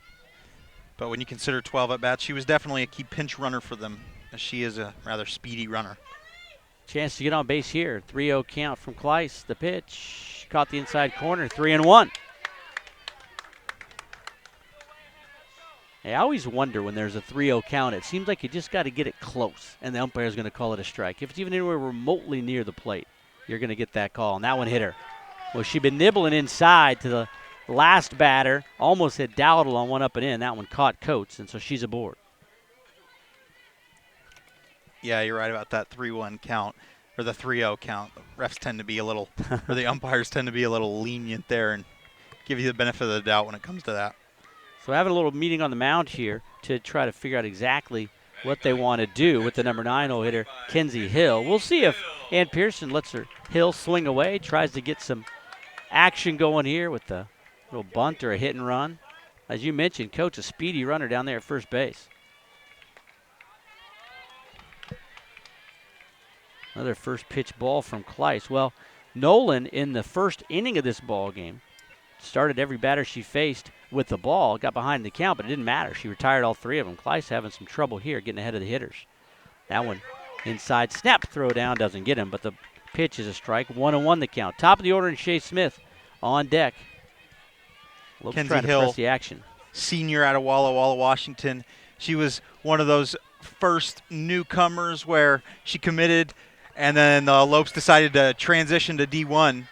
Speaker 2: But when you consider 12 at-bats, she was definitely a key pinch runner for them, as she is a rather speedy runner.
Speaker 1: Chance to get on base here. 3-0 count from Kleiss. The pitch. Caught the inside corner. 3-1. I always wonder when there's a 3-0 count. It seems like you just got to get it close, and the umpire's going to call it a strike. If it's even anywhere remotely near the plate, you're going to get that call. And that one hit her. Well, she'd been nibbling inside to the last batter. Almost hit Dowdle on one up and in. That one caught Coates, and so she's aboard.
Speaker 2: Yeah, you're right about that 3-1 count, or the 3-0 count. The refs tend to be a little, or the umpires tend to be a little lenient there and give you the benefit of the doubt when it comes to that.
Speaker 1: So having a little meeting on the mound here to try to figure out exactly what they want to do with the number 9 hole hitter, Kenzie Hill. We'll see if Ann Pearson lets her Hill swing away, tries to get some action going here with the little bunt or a hit and run. As you mentioned, Coach, a speedy runner down there at first base. Another first pitch ball from Kleiss. Well, Nolan in the first inning of this ball game started every batter she faced with the ball, got behind the count, but it didn't matter. She retired all 3 of them. Kleiss having some trouble here getting ahead of the hitters. That one inside, snap, throw down, doesn't get him, but the pitch is a strike. 1-1 the count. Top of the order, and Shea Smith on deck. Lopes
Speaker 2: Kenzie
Speaker 1: trying to
Speaker 2: Hill,
Speaker 1: press the action.
Speaker 2: senior out of Walla Walla, Washington. She was one of those first newcomers where she committed, and then Lopes decided to transition to D1.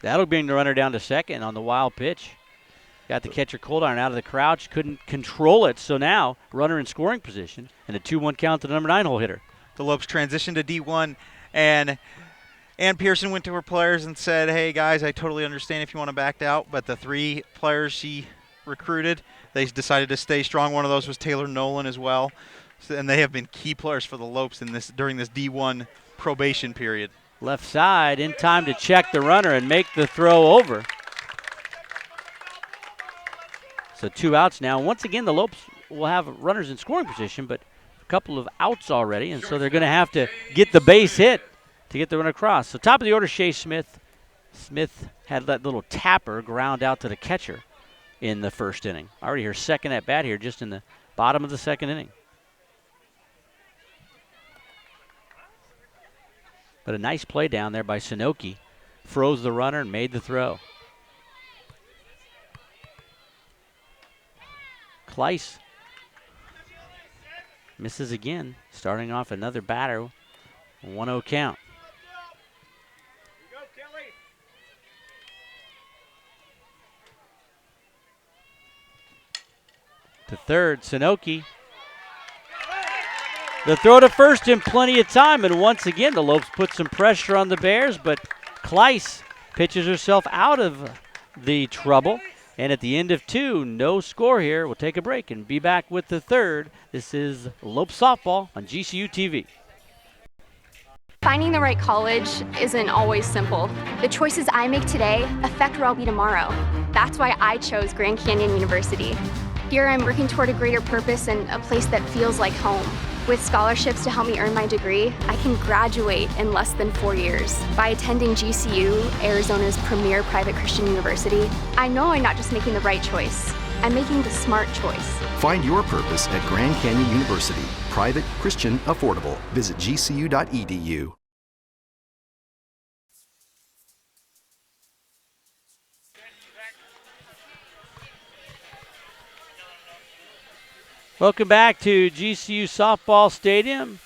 Speaker 1: That'll bring the runner down to second on the wild pitch. Got the catcher Coldiron out of the crouch, couldn't control it, so now runner in scoring position and a 2-1 count to the number 9 hole hitter.
Speaker 2: The Lopes transitioned to D1, and Ann Pearson went to her players and said, hey, guys, I totally understand if you want to back out, but the 3 players she recruited, they decided to stay strong. One of those was Taylor Nolan as well, and they have been key players for the Lopes during this D1 probation period.
Speaker 1: Left side, in time to check the runner and make the throw over. So 2 outs now. Once again, the Lopes will have runners in scoring position, but a couple of outs already, and so they're going to have to get the base hit to get the run across. So top of the order, Shea Smith. Smith had that little tapper ground out to the catcher in the first inning. Already her second at bat here just in the bottom of the second inning. But a nice play down there by Sunoki. Froze the runner and made the throw. Kleiss misses again, starting off another batter. 1-0 count. To third, Sunoki. The throw to first in plenty of time, and once again the Lopes put some pressure on the Bears, but Kleiss pitches herself out of the trouble. And at the end of 2, no score here. We'll take a break and be back with the third. This is Lopes Softball on GCU TV.
Speaker 5: Finding the right college isn't always simple. The choices I make today affect where I'll be tomorrow. That's why I chose Grand Canyon University. Here I'm working toward a greater purpose and a place that feels like home. With scholarships to help me earn my degree, I can graduate in less than 4 years. By attending GCU, Arizona's premier private Christian university, I know I'm not just making the right choice, I'm making the smart choice.
Speaker 4: Find your purpose at Grand Canyon University. Private, Christian, affordable. Visit gcu.edu.
Speaker 1: Welcome back to GCU Softball Stadium.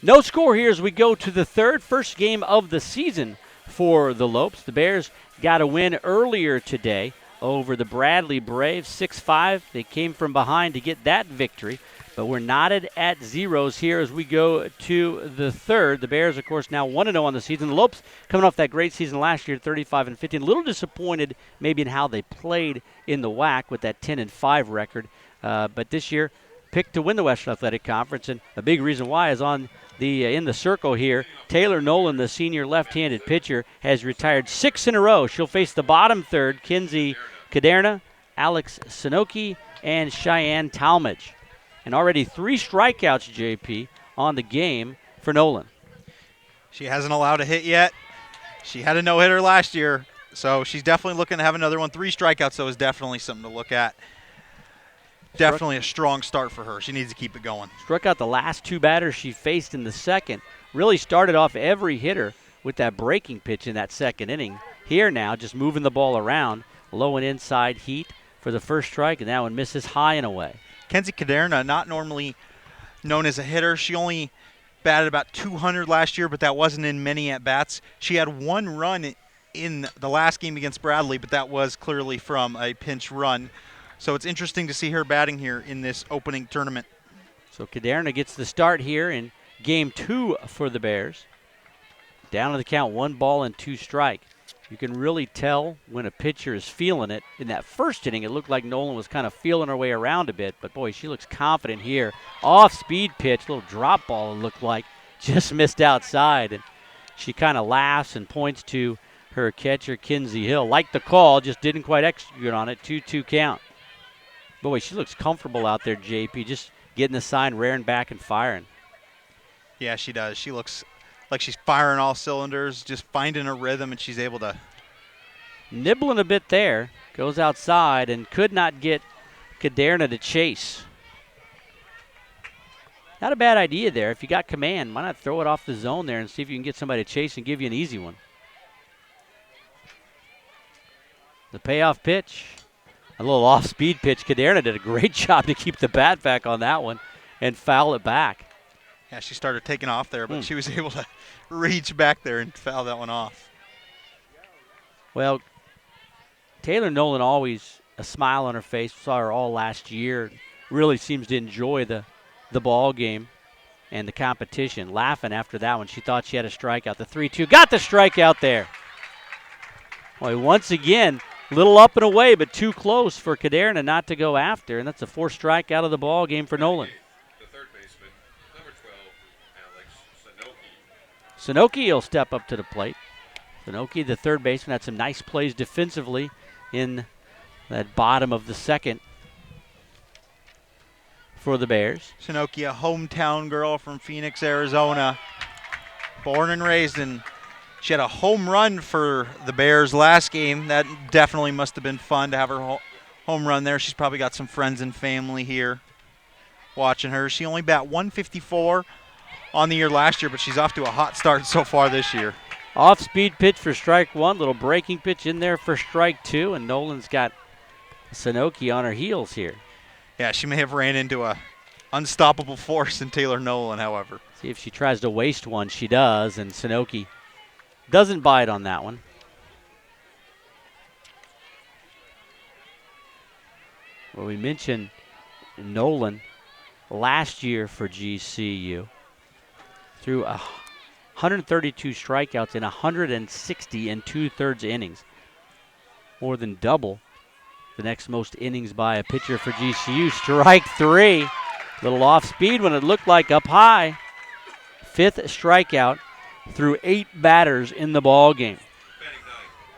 Speaker 1: No score here as we go to the first game of the season for the Lopes. The Bears got a win earlier today over the Bradley Braves, 6-5. They came from behind to get that victory, but we're knotted at zeros here as we go to the third. The Bears, of course, now 1-0 on the season. The Lopes coming off that great season last year, 35-15. A little disappointed maybe in how they played in the WAC with that 10-5 record. But this year, picked to win the Western Athletic Conference, and a big reason why is on the in the circle here. Taylor Nolan, the senior left-handed pitcher, has retired 6 in a row. She'll face the bottom third, Kinsey Caderna, Alex Sunoki, and Cheyenne Talmadge. And already 3 strikeouts, JP, on the game for Nolan.
Speaker 2: She hasn't allowed a hit yet. She had a no-hitter last year, so she's definitely looking to have another one. 3 strikeouts, though, is definitely something to look at. Definitely a strong start for her. She needs to keep it going.
Speaker 1: Struck out the last 2 batters she faced in the second. Really started off every hitter with that breaking pitch in that second inning. Here now, just moving the ball around. Low and inside heat for the first strike, and that one misses high and away.
Speaker 2: Kenzie Caderna, not normally known as a hitter. She only batted about 200 last year, but that wasn't in many at-bats. She had 1 run in the last game against Bradley, but that was clearly from a pinch run. So it's interesting to see her batting here in this opening tournament.
Speaker 1: So Caderna gets the start here in game 2 for the Bears. Down to the count, 1 ball and 2 strike. You can really tell when a pitcher is feeling it. In that first inning, it looked like Nolan was kind of feeling her way around a bit, but boy, she looks confident here. Off-speed pitch, little drop ball it looked like, just missed outside, and she kind of laughs and points to her catcher, Kinsey Hill. Liked the call, just didn't quite execute on it. 2-2 count. Boy, she looks comfortable out there, JP, just getting the sign, rearing back and firing.
Speaker 2: Yeah, she does. She looks like she's firing all cylinders, just finding a rhythm, and she's able to.
Speaker 1: Nibbling a bit there, goes outside and could not get Caderna to chase. Not a bad idea there. If you got command, why not throw it off the zone there and see if you can get somebody to chase and give you an easy one. The payoff pitch, a little off-speed pitch. Caderna did a great job to keep the bat back on that one and foul it back.
Speaker 2: Yeah, she started taking off there, but she was able to reach back there and foul that one off.
Speaker 1: Well, Taylor Nolan always a smile on her face. We saw her all last year. Really seems to enjoy the ball game and the competition. Laughing after that one. She thought she had a strikeout. The 3-2. Got the strikeout there. Boy, once again, little up and away, but too close for Caderna not to go after. And that's a 4th strikeout of the ball game for Nolan.
Speaker 3: The third baseman, number 12, Alex Sanoki.
Speaker 1: Sanoki will step up to the plate. Sanoki, the third baseman, had some nice plays defensively in that bottom of the second for the Bears.
Speaker 2: Sanoki, a hometown girl from Phoenix, Arizona. Born and raised, and she had a home run for the Bears last game. That definitely must have been fun to have her home run there. She's probably got some friends and family here watching her. She only bat 154 on the year last year, but she's off to a hot start so far this year.
Speaker 1: Off-speed pitch for strike 1, little breaking pitch in there for strike 2, and Nolan's got Sanoki on her heels here.
Speaker 2: Yeah, she may have ran into a unstoppable force in Taylor Nolan, however.
Speaker 1: See if she tries to waste one. She does, and Sanoki doesn't bite on that one. Well, we mentioned Nolan last year for GCU. Threw 132 strikeouts in 160 and 2/3 innings. More than double the next most innings by a pitcher for GCU. Strike 3. Little off speed when it looked like up high. 5th strikeout through 8 batters in the ball game.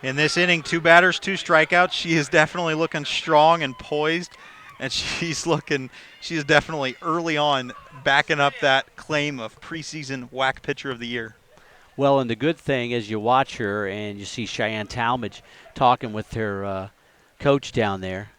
Speaker 2: In this inning, 2 batters, 2 strikeouts. She is definitely looking strong and poised, and she is definitely early on backing up that claim of preseason WAC Pitcher of the Year.
Speaker 1: Well, and the good thing is you watch her and you see Cheyenne Talmadge talking with her coach down there.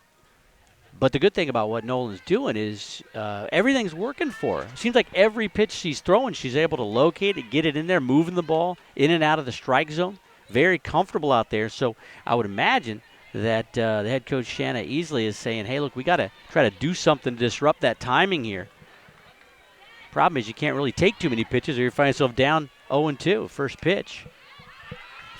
Speaker 1: But the good thing about what Nolan's doing is everything's working for her. Seems like every pitch she's throwing, she's able to locate it, get it in there, moving the ball in and out of the strike zone. Very comfortable out there. So I would imagine that the head coach, Shanna Easley, is saying, hey, look, we got to try to do something to disrupt that timing here. Problem is you can't really take too many pitches or you find yourself down 0-2, first pitch.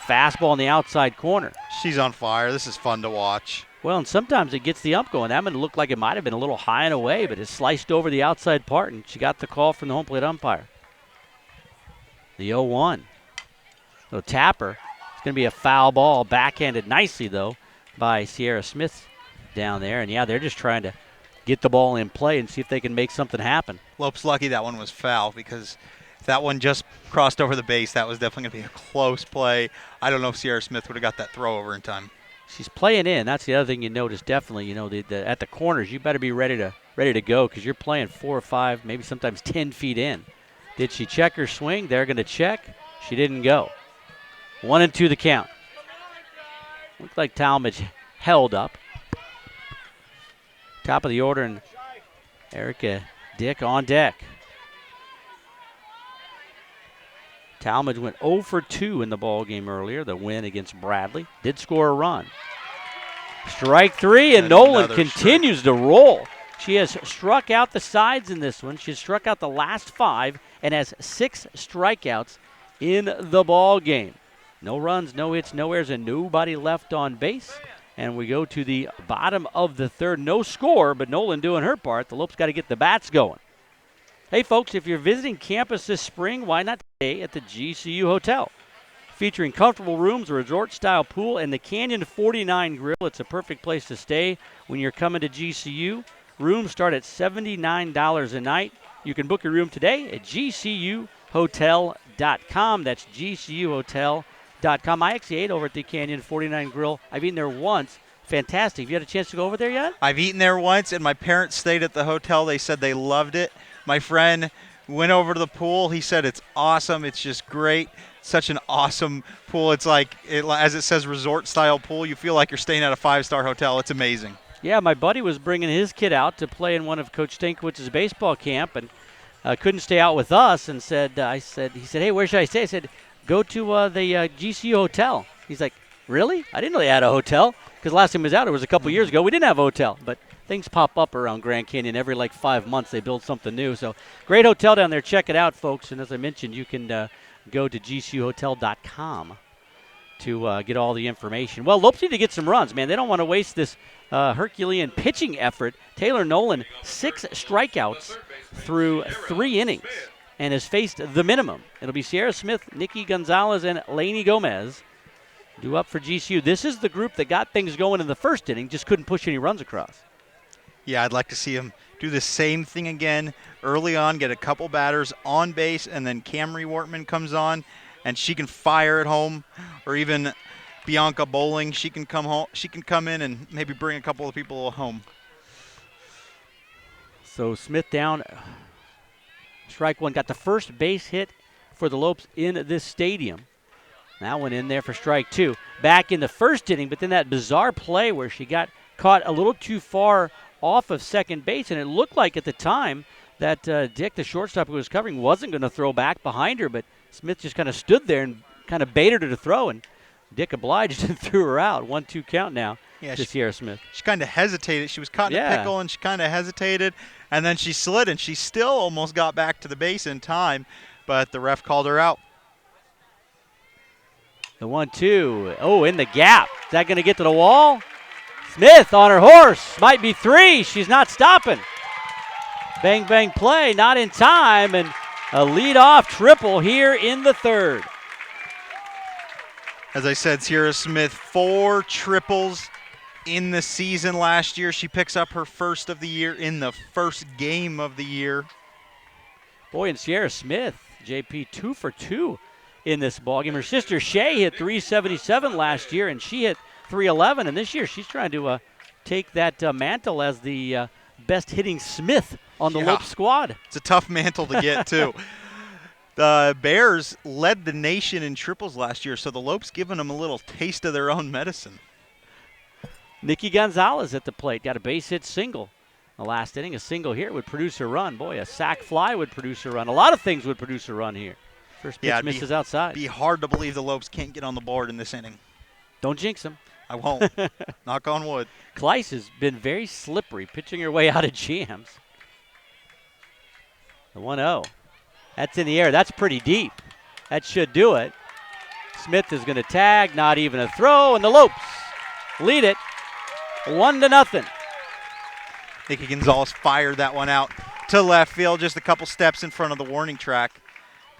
Speaker 1: Fastball in the outside corner.
Speaker 2: She's on fire. This is fun to watch.
Speaker 1: Well, and sometimes it gets the ump going. That one looked like it might have been a little high and away, but it sliced over the outside part, and she got the call from the home plate umpire. The 0-1. So Tapper, it's going to be a foul ball, backhanded nicely, though, by Sierra Smith down there. And, yeah, they're just trying to get the ball in play and see if they can make something happen.
Speaker 2: Lopes lucky that one was foul because if that one just crossed over the base, that was definitely going to be a close play. I don't know if Sierra Smith would have got that throw over in time.
Speaker 1: She's playing in. That's the other thing you notice. Definitely, you know, at the corners, you better be ready to go because you're playing 4 or 5, maybe sometimes 10 feet in. Did she check her swing? They're going to check. She didn't go. 1-2 the count. Looked like Talmadge held up. Top of the order, and Erica Dick on deck. Talmadge went 0 for 2 in the ball game earlier, the win against Bradley. Did score a run. Strike 3, and Nolan continues to roll. She has struck out the sides in this one. She has struck out the last 5 and has 6 strikeouts in the ball game. No runs, no hits, no errors, and nobody left on base. And we go to the bottom of the 3rd. No score, but Nolan doing her part. The Lopes got to get the bats going. Hey, folks, if you're visiting campus this spring, why not stay at the GCU Hotel? featuring comfortable rooms, a resort-style pool, and the Canyon 49 Grill. It's a perfect place to stay when you're coming to GCU. Rooms start at $79 a night. You can book your room today at gcuhotel.com. That's gcuhotel.com. I actually ate over at the Canyon 49 Grill. I've eaten there once. Fantastic. Have you had a chance to go over there yet?
Speaker 2: I've eaten there once, and my parents stayed at the hotel. They said they loved it. My friend went over to the pool. He said it's awesome. It's just great. Such an awesome pool. It's like, as it says, resort-style pool. You feel like you're staying at a 5-star hotel. It's amazing.
Speaker 1: Yeah, my buddy was bringing his kid out to play in one of Coach Stankiewicz's baseball camp, and couldn't stay out with us. And he said, "Hey, where should I stay?" I said, "Go to the GCU hotel." He's like, "Really? I didn't know they had a hotel." Because last time he was out, it was a couple years ago. We didn't have a hotel, but things pop up around Grand Canyon. Every 5 months they build something new. So great hotel down there. Check it out, folks. And as I mentioned, you can go to gcuhotel.com to get all the information. Well, Lopes need to get some runs, man. They don't want to waste this Herculean pitching effort. Taylor Nolan, 6 strikeouts through 3 innings and has faced the minimum. It'll be Sierra Smith, Nikki Gonzalez, and Lainey Gomez due up for GCU. This is the group that got things going in the first inning, just couldn't push any runs across.
Speaker 2: Yeah, I'd like to see him do the same thing again early on, get a couple batters on base, and then Camry Wortman comes on, and she can fire at home, or even Bianca Bowling. She can come home. She can come in and maybe bring a couple of people home.
Speaker 1: So Smith down, strike one, got the first base hit for the Lopes in this stadium. That one in there for strike 2. Back in the first inning, but then that bizarre play where she got caught a little too far off of second base, and it looked like at the time that Dick, the shortstop who was covering, wasn't going to throw back behind her, but Smith just kind of stood there and kind of baited her to throw, and Dick obliged and threw her out. 1-2 count now to Sierra Smith.
Speaker 2: She kind of hesitated. She was caught in a pickle, and she kind of hesitated, and then she slid, and she still almost got back to the base in time, but the ref called her out.
Speaker 1: The 1-2. Oh, in the gap. Is that going to get to the wall? Smith on her horse. Might be 3. She's not stopping. Bang, bang play. Not in time. And a leadoff triple here in the third.
Speaker 2: As I said, Sierra Smith, 4 triples in the season last year. She picks up her first of the year in the first game of the year.
Speaker 1: Boy, and Sierra Smith, JP, 2 for 2 in this ballgame. Her sister Shay hit .377 last year, and she hit .311. And this year she's trying to take that mantle as the best hitting Smith on the Lopes squad.
Speaker 2: It's a tough mantle to get, too. The Bears led the nation in triples last year, so the Lopes giving them a little taste of their own medicine.
Speaker 1: Nikki Gonzalez at the plate. Got a base hit single. The last inning, a single here would produce a run. Boy, a sac fly would produce a run. A lot of things would produce a run here. First pitch misses outside.
Speaker 2: Be hard to believe the Lopes can't get on the board in this inning.
Speaker 1: Don't jinx them.
Speaker 2: I won't. Knock on wood.
Speaker 1: Kleiss has been very slippery, pitching her way out of jams. The 1-0. That's in the air. That's pretty deep. That should do it. Smith is going to tag, not even a throw, and the Lopes lead it 1-0.
Speaker 2: Nikki Gonzalez fired that one out to left field, just a couple steps in front of the warning track.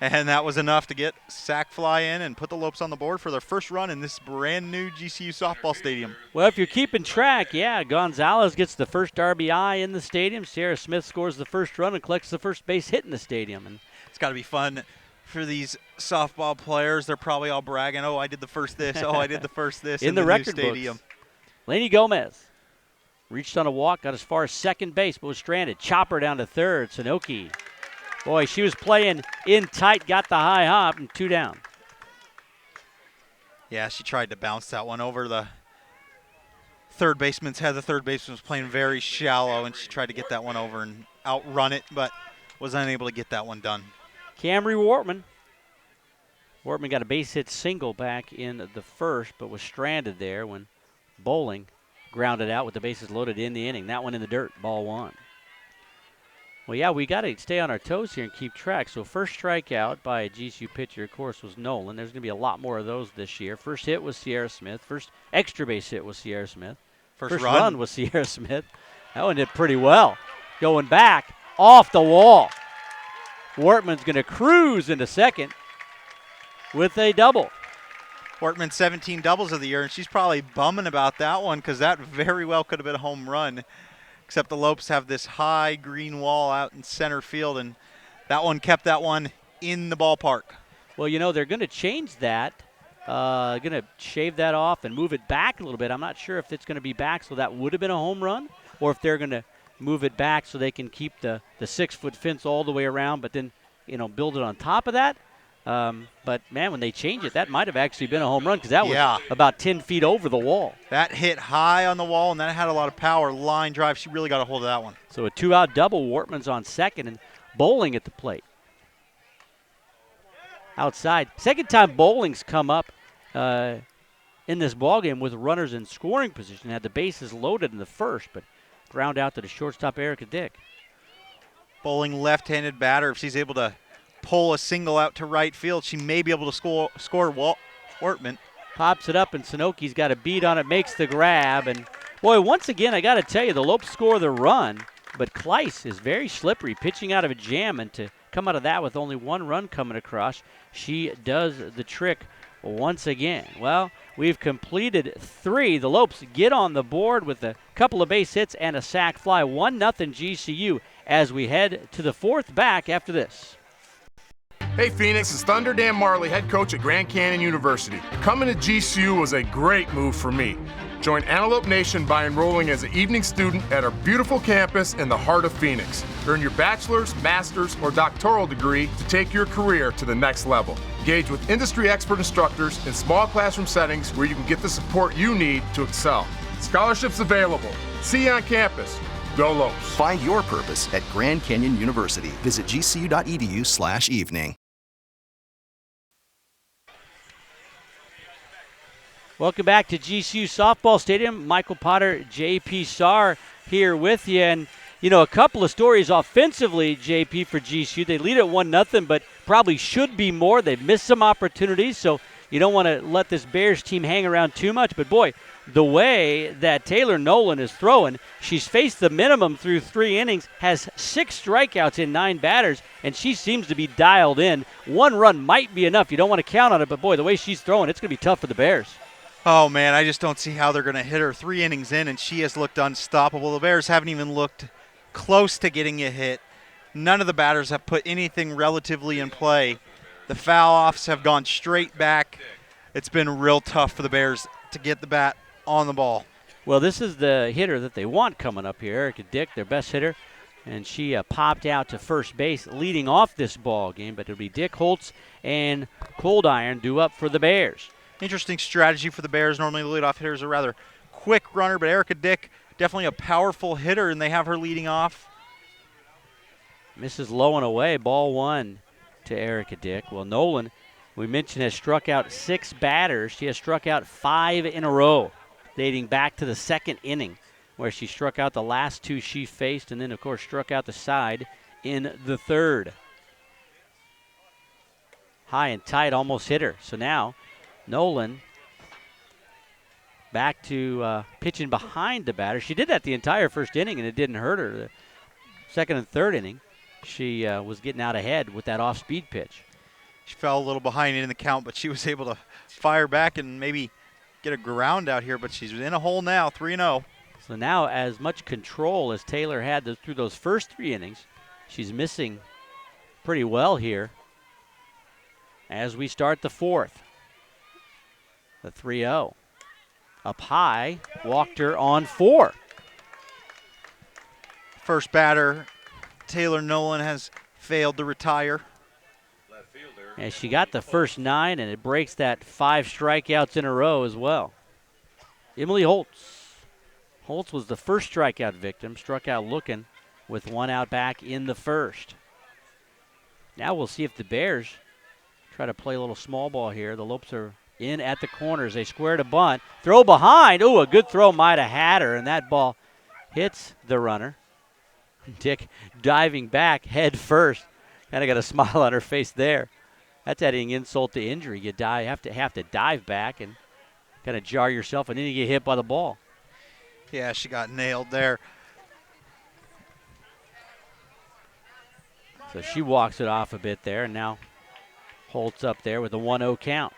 Speaker 2: And that was enough to get sac fly in and put the Lopes on the board for their first run in this brand new GCU softball stadium.
Speaker 1: Well, if you're keeping track, Gonzalez gets the first RBI in the stadium. Sierra Smith scores the first run and collects the first base hit in the stadium. And
Speaker 2: it's got to be fun for these softball players. They're probably all bragging, oh, I did the first this, oh, I did the first this in the
Speaker 1: record
Speaker 2: new stadium.
Speaker 1: Books. Lainey Gomez reached on a walk, got as far as second base, but was stranded. Chopper down to third. Sanoki. Boy, she was playing in tight, got the high hop, and 2 down.
Speaker 2: Yeah, she tried to bounce that one over the third baseman's head. The third baseman was playing very shallow, and she tried to get that one over and outrun it, but was unable to get that one done.
Speaker 1: Camry Wortman. Wortman got a base hit single back in the first, but was stranded there when Bowling grounded out with the bases loaded in the inning. That one in the dirt, ball 1. Well, we got to stay on our toes here and keep track. So first strikeout by a GCU pitcher, of course, was Nolan. There's going to be a lot more of those this year. First hit was Sierra Smith. First extra base hit was Sierra Smith. First run was Sierra Smith. That one did pretty well. Going back, off the wall. Wortman's going to cruise into second with a double.
Speaker 2: Wortman 17 doubles of the year, and she's probably bumming about that one because that very well could have been a home run. Except the Lopes have this high green wall out in center field, and that one kept that one in the ballpark.
Speaker 1: Well, you know, they're going to change that. Going to shave that off and move it back a little bit. I'm not sure if it's going to be back so that would have been a home run, or if they're going to move it back so they can keep the 6-foot fence all the way around, but then, you know, build it on top of that. But, man, when they change it, that might have actually been a home run because that was about 10 feet over the wall.
Speaker 2: That hit high on the wall, and that had a lot of power. Line drive, she really got a hold of that one.
Speaker 1: So a 2-out double. Wortman's on second and Bowling at the plate. Outside. Second time Bowling's come up in this ballgame with runners in scoring position. Had the bases loaded in the first, but ground out to the shortstop, Erica Dick.
Speaker 2: Bowling left-handed batter. If she's able to pull a single out to right field, she may be able to score Wortman.
Speaker 1: Pops it up, and Sanoki's got a beat on it, makes the grab. And, boy, once again, I got to tell you, the Lopes score the run, but Kleiss is very slippery, pitching out of a jam, and to come out of that with only one run coming across, she does the trick once again. Well, we've completed 3. The Lopes get on the board with a couple of base hits and a sac fly. 1-0 GCU as we head to the 4th back after this.
Speaker 6: Hey Phoenix, it's Thunder Dan Marley, head coach at Grand Canyon University. Coming to GCU was a great move for me. Join Antelope Nation by enrolling as an evening student at our beautiful campus in the heart of Phoenix. Earn your bachelor's, master's, or doctoral degree to take your career to the next level. Engage with industry expert instructors in small classroom settings where you can get the support you need to excel. Scholarships available. See you on campus. Go Lopes.
Speaker 4: Find your purpose at Grand Canyon University. Visit gcu.edu/evening.
Speaker 1: Welcome back to GCU Softball Stadium. Michael Potter, JP Sarr here with you. And, you know, a couple of stories offensively, JP, for GCU. They lead at 1-0, but probably should be more. They've missed some opportunities, so you don't want to let this Bears team hang around too much. But, boy, the way that Taylor Nolan is throwing, she's faced the minimum through 3 innings, has 6 strikeouts in 9 batters, and she seems to be dialed in. 1 run might be enough. You don't want to count on it, but, boy, the way she's throwing, it's going to be tough for the Bears.
Speaker 2: Oh, man, I just don't see how they're going to hit her 3 innings in, and she has looked unstoppable. The Bears haven't even looked close to getting a hit. None of the batters have put anything relatively in play. The foul-offs have gone straight back. It's been real tough for the Bears to get the bat on the ball.
Speaker 1: Well, this is the hitter that they want coming up here, Erica Dick, their best hitter, and she popped out to first base leading off this ball game, but it'll be Dick Holtz and Cold Iron due up for the Bears.
Speaker 2: Interesting strategy for the Bears. Normally the leadoff hitter is a rather quick runner, but Erica Dick, definitely a powerful hitter, and they have her leading off.
Speaker 1: Misses low and away, ball 1 to Erica Dick. Well, Nolan, we mentioned, has struck out 6 batters. She has struck out 5 in a row, dating back to the 2nd inning, where she struck out the last 2 she faced, and then, of course, struck out the side in the 3rd. High and tight, almost hit her. So now Nolan back to pitching behind the batter. She did that the entire 1st inning, and it didn't hurt her. The 2nd and 3rd inning, she was getting out ahead with that off-speed pitch.
Speaker 2: She fell a little behind in the count, but she was able to fire back and maybe get a ground out here, but she's in a hole now, 3-0.
Speaker 1: So now as much control as Taylor had through those first 3 innings, she's missing pretty well here as we start the 4th. The 3-0. Up high, walked her on 4.
Speaker 2: First batter, Taylor Nolan, has failed to retire.
Speaker 1: And she got the first 9, and it breaks that 5 strikeouts in a row as well. Emily Holtz. Holtz was the first strikeout victim, struck out looking with 1 out back in the 1st. Now we'll see if the Bears try to play a little small ball here. The Lopes are in at the corners. They squared a bunt. Throw behind. Ooh, a good throw might have had her, and that ball hits the runner. Dick diving back head first. Kind of got a smile on her face there. That's adding insult to injury. You have to dive back and kind of jar yourself, and then you get hit by the ball.
Speaker 2: Yeah, she got nailed there.
Speaker 1: So she walks it off a bit there, and now Holtz up there with a 1-0 count.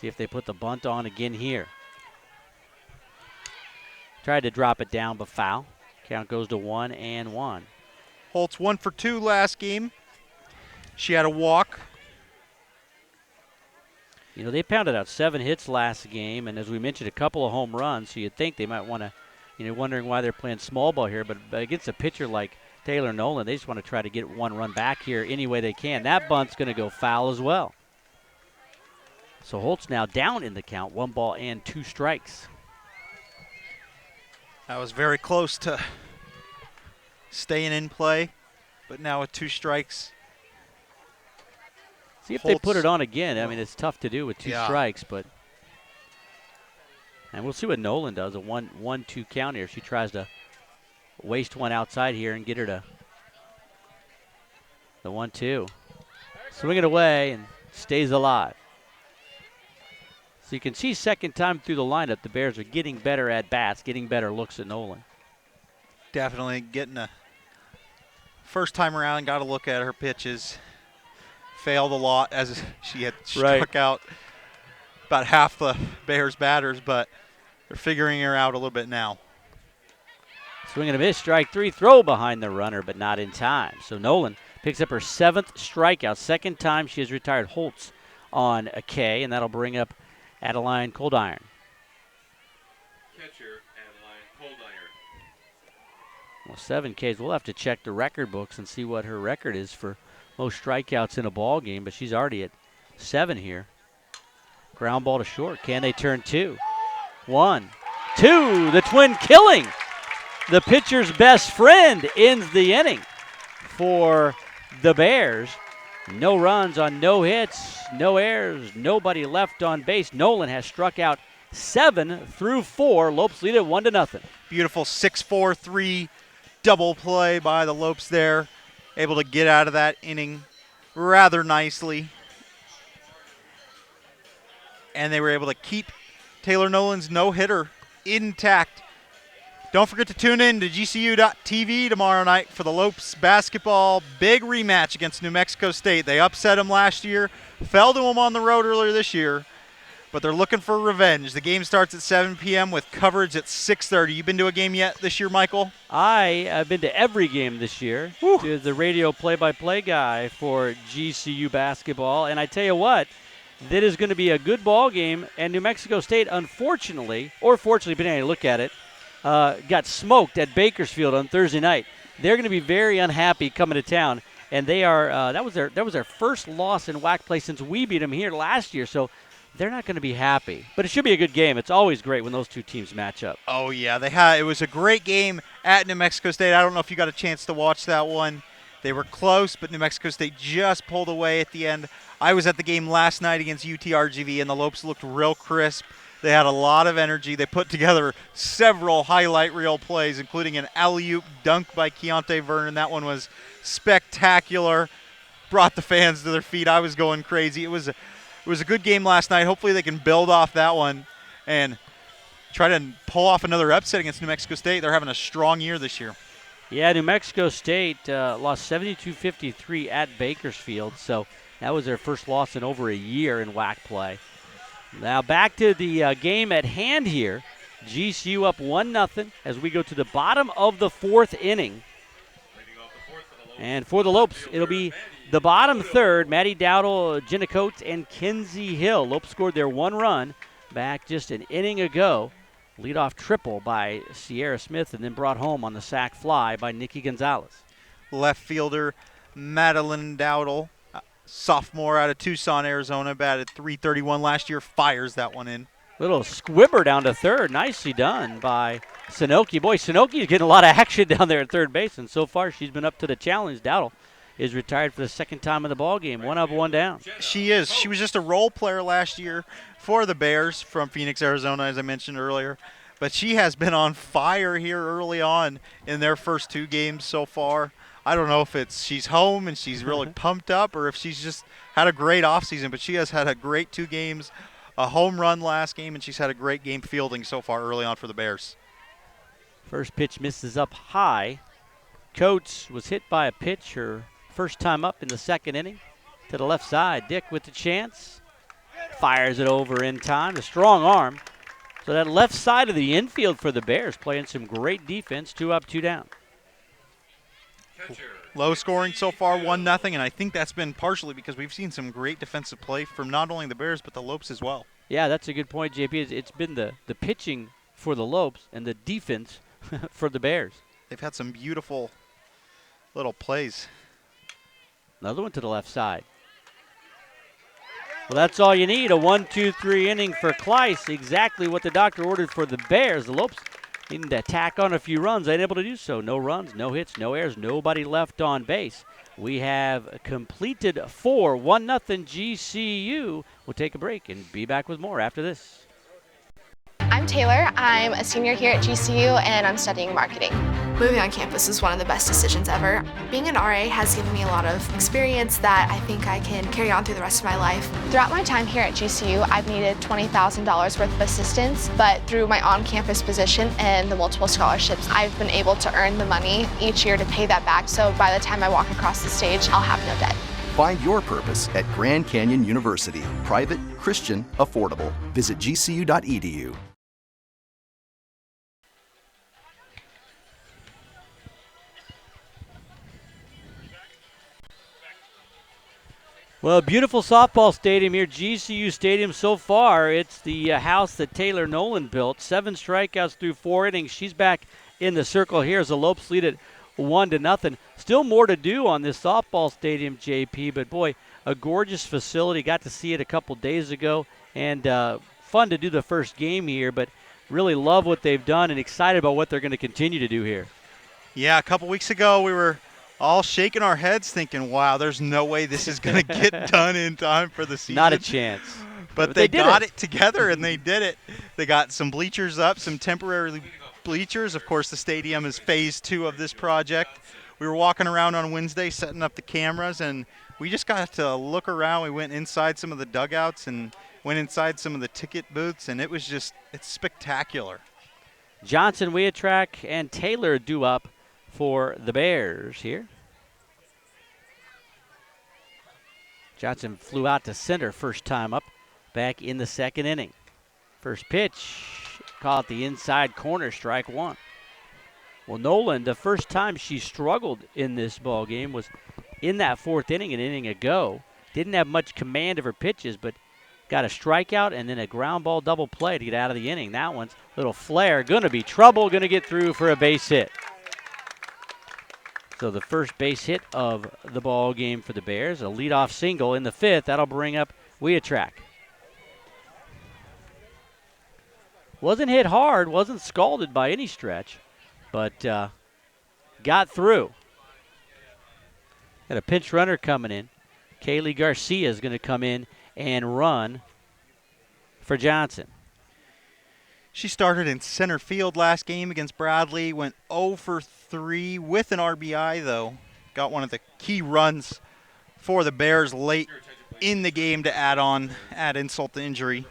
Speaker 1: See if they put the bunt on again here. Tried to drop it down, but foul. Count goes to 1-1.
Speaker 2: Holtz 1 for 2 last game. She had a walk.
Speaker 1: You know, they pounded out 7 hits last game, and as we mentioned, a couple of home runs, so you'd think they might want to, you know, wondering why they're playing small ball here, but against a pitcher like Taylor Nolan, they just want to try to get 1 run back here any way they can. That bunt's going to go foul as well. So Holtz now down in the count, 1 ball and 2 strikes.
Speaker 2: That was very close to staying in play, but now with 2 strikes.
Speaker 1: See if they put it on again. I mean, it's tough to do with 2 strikes, but. And we'll see what Nolan does, a 1-2 count here. She tries to waste one outside here and get her to the 1-2. Swing it away and stays alive. So you can see second time through the lineup, the Bears are getting better at bats, getting better looks at Nolan.
Speaker 2: Definitely getting a first time around, got to look at her pitches. Failed a lot as she had struck out about half the Bears batters, but they're figuring her out a little bit now.
Speaker 1: Swing and a miss, strike 3, throw behind the runner, but not in time. So Nolan picks up her 7th strikeout, second time she has retired Holtz on a K, and that'll bring up Adeline Coldiron.
Speaker 3: Catcher, Adeline Coldiron.
Speaker 1: Well, 7 Ks. We'll have to check the record books and see what her record is for most strikeouts in a ball game, but she's already at 7 here. Ground ball to short. Can they turn 2? 1, 2. The twin killing. The pitcher's best friend ends the inning for the Bears. No runs on no hits, no errors, nobody left on base. Nolan has struck out 7 through 4. Lopes lead it 1-0.
Speaker 2: Beautiful 6-4-3 double play by the Lopes there. Able to get out of that inning rather nicely. And they were able to keep Taylor Nolan's no-hitter intact. Don't forget to tune in to GCU.TV tomorrow night for the Lopes basketball big rematch against New Mexico State. They upset them last year, fell to them on the road earlier this year, but they're looking for revenge. The game starts at 7 p.m. with coverage at 6:30. You been to a game yet this year, Michael?
Speaker 1: I've been to every game this year. To the radio play-by-play guy for GCU basketball, and I tell you what, that is going to be a good ball game. And New Mexico State, unfortunately, or fortunately, depending on how you look at it, got smoked at Bakersfield on Thursday night. They're going to be very unhappy coming to town, and they are. That was their first loss in WAC play since we beat them here last year. So they're not going to be happy. But it should be a good game. It's always great when those two teams match up.
Speaker 2: Oh yeah, it was a great game at New Mexico State. I don't know if you got a chance to watch that one. They were close, but New Mexico State just pulled away at the end. I was at the game last night against UTRGV, and the Lopes looked real crisp. They had a lot of energy. They put together several highlight reel plays, including an alley-oop dunk by Keontae Vernon. That one was spectacular. Brought the fans to their feet. I was going crazy. It was a good game last night. Hopefully they can build off that one and try to pull off another upset against New Mexico State. They're having a strong year this year.
Speaker 1: Yeah, New Mexico State lost 72-53 at Bakersfield, so that was their first loss in over a year in WAC play. Now back to the game at hand here. GCU up 1-0 as we go to the bottom of the 4th inning. And for the Lopes, it'll be the bottom third. Maddie Dowdle, Jenna Coates, and Kenzie Hill. Lopes scored their 1 run back just an inning ago. Leadoff triple by Sierra Smith and then brought home on the sac fly by Nikki Gonzalez.
Speaker 2: Left fielder Madeline Dowdle, sophomore out of Tucson, Arizona, batted .331 last year, fires that one in.
Speaker 1: Little squibber down to third. Nicely done by Sanoki. Boy, Sanoki is getting a lot of action down there at third base, and so far she's been up to the challenge. Dowdle is retired for the second time in the ball game. 1 up, 1 down.
Speaker 2: She is. She was just a role player last year for the Bears from Phoenix, Arizona, as I mentioned earlier. But she has been on fire here early on in their first 2 games so far. I don't know if it's she's home and she's really pumped up or if she's just had a great offseason, but she has had a great 2 games, a home run last game, and she's had a great game fielding so far early on for the Bears.
Speaker 1: First pitch misses up high. Coates was hit by a pitch her first time up in the 2nd inning to the left side. Dick with the chance. fires it over in time. A strong arm. So that left side of the infield for the Bears playing some great defense. 2 up, 2 down.
Speaker 2: Low scoring so far, 1-0, and I think that's been partially because we've seen some great defensive play from not only the Bears but the Lopes as well.
Speaker 1: Yeah, that's a good point, JP. It's been the pitching for the Lopes and the defense for the Bears.
Speaker 2: They've had some beautiful little plays.
Speaker 1: Another one to the left side. Well, that's all you need, a 1-2-3 inning for Kleiss. Exactly what the doctor ordered for the Bears. The Lopes needing to tack on a few runs, ain't able to do so. No runs, no hits, no errors, nobody left on base. We have completed 4, 1-0 GCU. We'll take a break and be back with more after this.
Speaker 7: I'm Taylor. I'm a senior here at GCU and I'm studying marketing. Moving on campus was one of the best decisions ever. Being an RA has given me a lot of experience that I think I can carry on through the rest of my life. Throughout my time here at GCU, I've needed $20,000 worth of assistance, but through my on-campus position and the multiple scholarships, I've been able to earn the money each year to pay that back, so by the time I walk across the stage, I'll have no debt.
Speaker 4: Find your purpose at Grand Canyon University. Private, Christian, affordable. Visit gcu.edu.
Speaker 1: Well, beautiful softball stadium here, GCU Stadium so far. It's the house that Taylor Nolan built. 7 strikeouts through 4 innings. She's back in the circle here as the Lopes lead it 1-0. Still more to do on this softball stadium, JP, but boy, a gorgeous facility. Got to see it a couple days ago, and fun to do the first game here, but really love what they've done and excited about what they're going to continue to do here.
Speaker 2: Yeah, a couple weeks ago we were all shaking our heads thinking, wow, there's no way this is going to get done in time for the season.
Speaker 1: Not a chance.
Speaker 2: But they got it together, and they did it. They got some bleachers up, some temporary bleachers. Of course, the stadium is phase 2 of this project. We were walking around on Wednesday setting up the cameras, and we just got to look around. We went inside some of the dugouts and went inside some of the ticket booths, and it's spectacular.
Speaker 1: Johnson, Weatrack, and Taylor due up for the Bears here. Johnson flew out to center first time up back in the second inning. First pitch, caught the inside corner, strike 1. Well, Nolan, the first time she struggled in this ball game was in that 4th inning, an inning ago. Didn't have much command of her pitches, but got a strikeout and then a ground ball double play to get out of the inning. That one's a little flare, going to be trouble, going to get through for a base hit. So the first base hit of the ball game for the Bears, a leadoff single in the 5th. That'll bring up Weatrack. Wasn't hit hard, wasn't scalded by any stretch, but got through. Got a pinch runner coming in. Kaylee Garcia is going to come in and run for Johnson.
Speaker 2: She started in center field last game against Bradley, went 0 for 3 with an RBI, though. Got one of the key runs for the Bears late in the game to add insult to injury.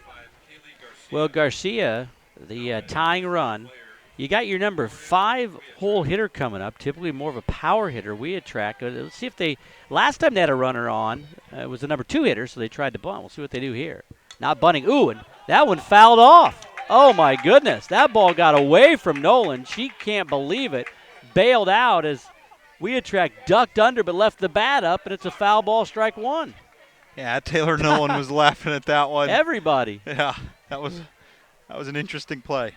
Speaker 1: Well, Garcia, the tying run, you got your number 5 hole hitter coming up, typically more of a power hitter. Weatrack. Let's see if they, last time they had a runner on, it was the number 2 hitter, so they tried to bunt. We'll see what they do here. Not bunting. Ooh, and that one fouled off. Oh, my goodness. That ball got away from Nolan. She can't believe it. Bailed out as Weatrack ducked under but left the bat up, and it's a foul ball, strike 1.
Speaker 2: Yeah, Taylor Nolan was laughing at that one.
Speaker 1: Everybody.
Speaker 2: Yeah, that was an interesting play.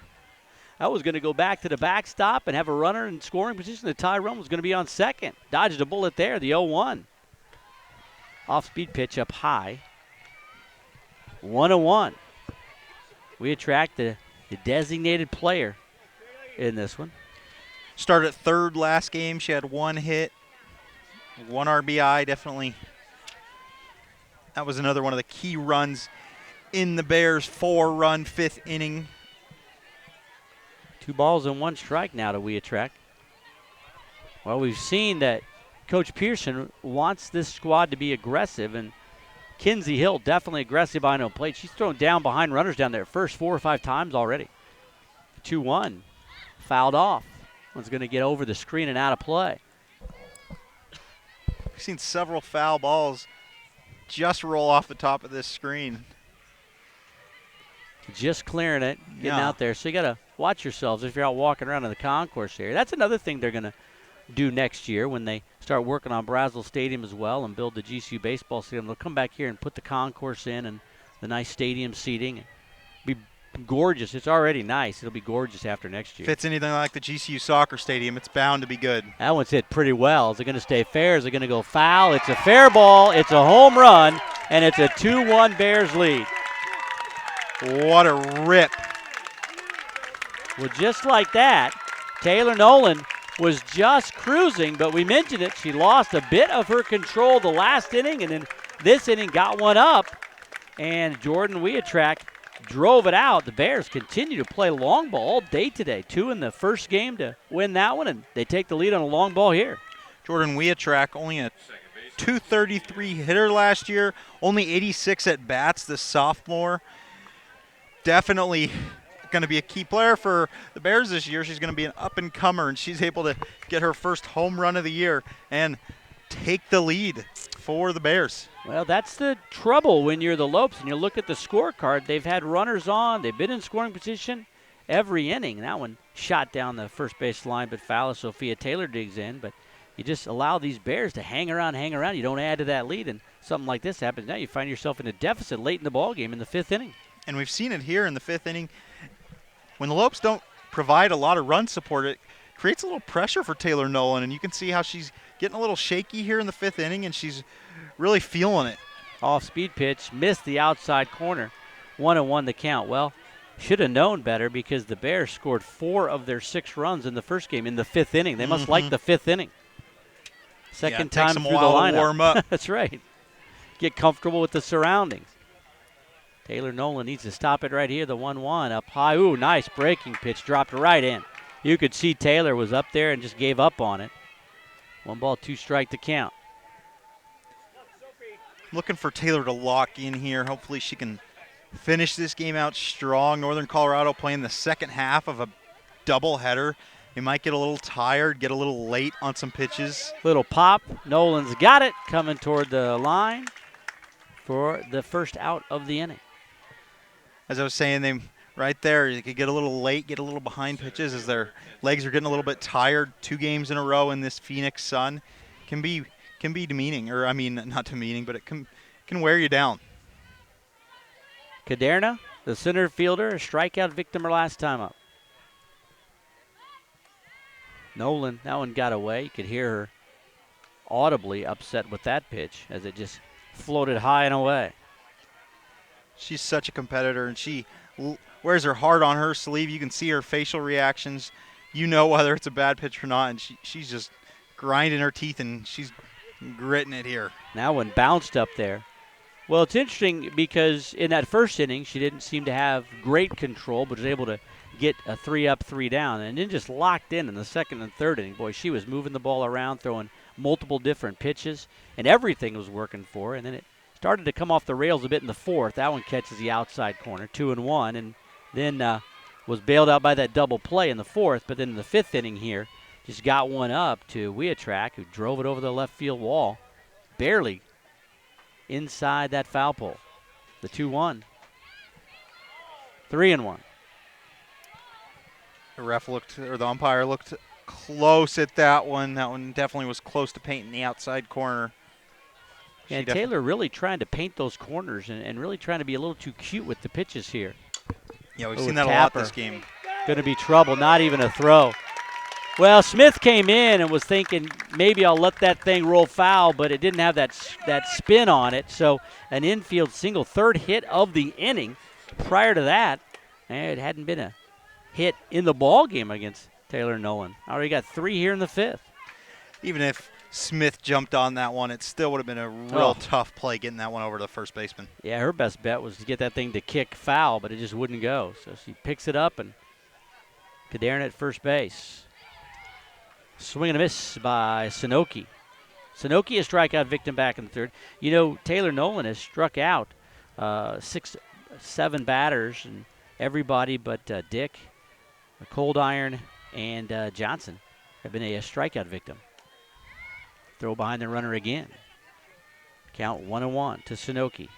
Speaker 1: I was going to go back to the backstop and have a runner in scoring position. The tie run was going to be on second. Dodged a bullet there, the 0-1. Off-speed pitch up high. 1-1. Weatrack the designated player in this one.
Speaker 2: Started 3rd last game. She had 1 hit, 1 RBI. Definitely, that was another one of the key runs in the Bears' 4-run 5th inning.
Speaker 1: 2 balls and 1 strike now to Weatrack. Well, we've seen that Coach Pearson wants this squad to be aggressive, and Kinsey Hill definitely aggressive on home plate. She's thrown down behind runners down there first 4 or 5 times already. 2-1. Fouled off. One's going to get over the screen and out of play.
Speaker 2: We've seen several foul balls just roll off the top of this screen.
Speaker 1: just clearing it, getting
Speaker 2: Yeah.
Speaker 1: out there. So you got to watch yourselves if you're out walking around in the concourse area. That's another thing they're going to do next year when they start working on Brazel Stadium as well and build the GCU baseball stadium. They'll come back here and put the concourse in and the nice stadium seating. Be gorgeous. It's already nice. It'll be gorgeous after next year.
Speaker 2: If it's anything like the GCU soccer stadium, it's bound to be good.
Speaker 1: That one's hit pretty well. Is it going to stay fair? Is it going to go foul? It's a fair ball. It's a home run, and it's a 2-1 Bears lead.
Speaker 2: What a rip.
Speaker 1: Well, just like that, Taylor Nolan was just cruising, but we mentioned it. She lost a bit of her control the last inning, and then this inning got one up, and Jordan Weatrack drove it out. The Bears continue to play long ball all day today. 2 in the first game to win that one, and they take the lead on a long ball here.
Speaker 2: Jordan Weatrack, only a .233 hitter last year, only 86 at bats, the sophomore. Definitely going to be a key player for the Bears this year. She's going to be an up-and-comer, and she's able to get her first home run of the year and take the lead for the Bears.
Speaker 1: Well, that's the trouble when you're the Lopes and you look at the scorecard. They've had runners on. They've been in scoring position every inning. That one shot down the first base line, but foul. Sophia Taylor digs in. But you just allow these Bears to hang around. You don't add to that lead, and something like this happens. Now you find yourself in a deficit late in the ball game in the 5th inning.
Speaker 2: And we've seen it here in the 5th inning. When the Lopes don't provide a lot of run support, it creates a little pressure for Taylor Nolan, and you can see how she's getting a little shaky here in the 5th inning, and she's really feeling it.
Speaker 1: Off-speed pitch, missed the outside corner. 1-1 the count. Well, should have known better because the Bears scored 4 of their 6 runs in the first game in the 5th inning. They must like the 5th inning. Second time
Speaker 2: takes
Speaker 1: through
Speaker 2: them
Speaker 1: the
Speaker 2: a while
Speaker 1: lineup.
Speaker 2: to warm up.
Speaker 1: That's right. Get comfortable with the surroundings. Taylor Nolan needs to stop it right here. The 1-1 up high. Ooh, nice breaking pitch. Dropped right in. You could see Taylor was up there and just gave up on it. 1 ball, 2 strike to count.
Speaker 2: Looking for Taylor to lock in here. Hopefully she can finish this game out strong. Northern Colorado playing the second half of a doubleheader. They might get a little tired, get a little late on some pitches.
Speaker 1: Little pop. Nolan's got it. Coming toward the line for the first out of the inning.
Speaker 2: As I was saying, they right there, they could get a little late, get a little behind pitches as their legs are getting a little bit tired. 2 games in a row in this Phoenix sun can be demeaning, or I mean not demeaning, but it can wear you down.
Speaker 1: Caderna, the center fielder, a strikeout victim her last time up. Nolan, that one got away. You could hear her audibly upset with that pitch as it just floated high and away.
Speaker 2: She's such a competitor, and she wears her heart on her sleeve. You can see her facial reactions. You know whether it's a bad pitch or not, and she's just grinding her teeth, and she's gritting it here.
Speaker 1: Now one bounced up there. Well, it's interesting because in that first inning, she didn't seem to have great control, but was able to get a 3 up, 3 down, and then just locked in the second and third inning. Boy, she was moving the ball around, throwing multiple different pitches, and everything was working for her. And then it started to come off the rails a bit in the 4th. That one catches the outside corner, 2-1, and then was bailed out by that double play in the 4th. But then in the 5th inning here, just got one up to Weatrack, who drove it over the left field wall, barely inside that foul pole. The 2-1. 3-1.
Speaker 2: The umpire looked close at that one. That one definitely was close to painting the outside corner.
Speaker 1: And Taylor really trying to paint those corners and really trying to be a little too cute with the pitches here.
Speaker 2: Yeah, we've seen that a lot this game.
Speaker 1: Going to be trouble, not even a throw. Well, Smith came in and was thinking maybe I'll let that thing roll foul, but it didn't have that spin on it. So an infield single, 3rd hit of the inning. Prior to that, it hadn't been a hit in the ball game against Taylor Nolan. Already got 3 here in the 5th.
Speaker 2: Even if Smith jumped on that one, it still would have been a real tough play getting that one over to the first baseman.
Speaker 1: Yeah, her best bet was to get that thing to kick foul, but it just wouldn't go. So she picks it up, and Caderna at first base. Swing and a miss by Sunoki. Sunoki, a strikeout victim back in the 3rd. You know, Taylor Nolan has struck out 6-7 batters, and everybody but Dick, Cold Iron, and Johnson have been a strikeout victim. Throw behind the runner again. Count 1-1 to Sunoki.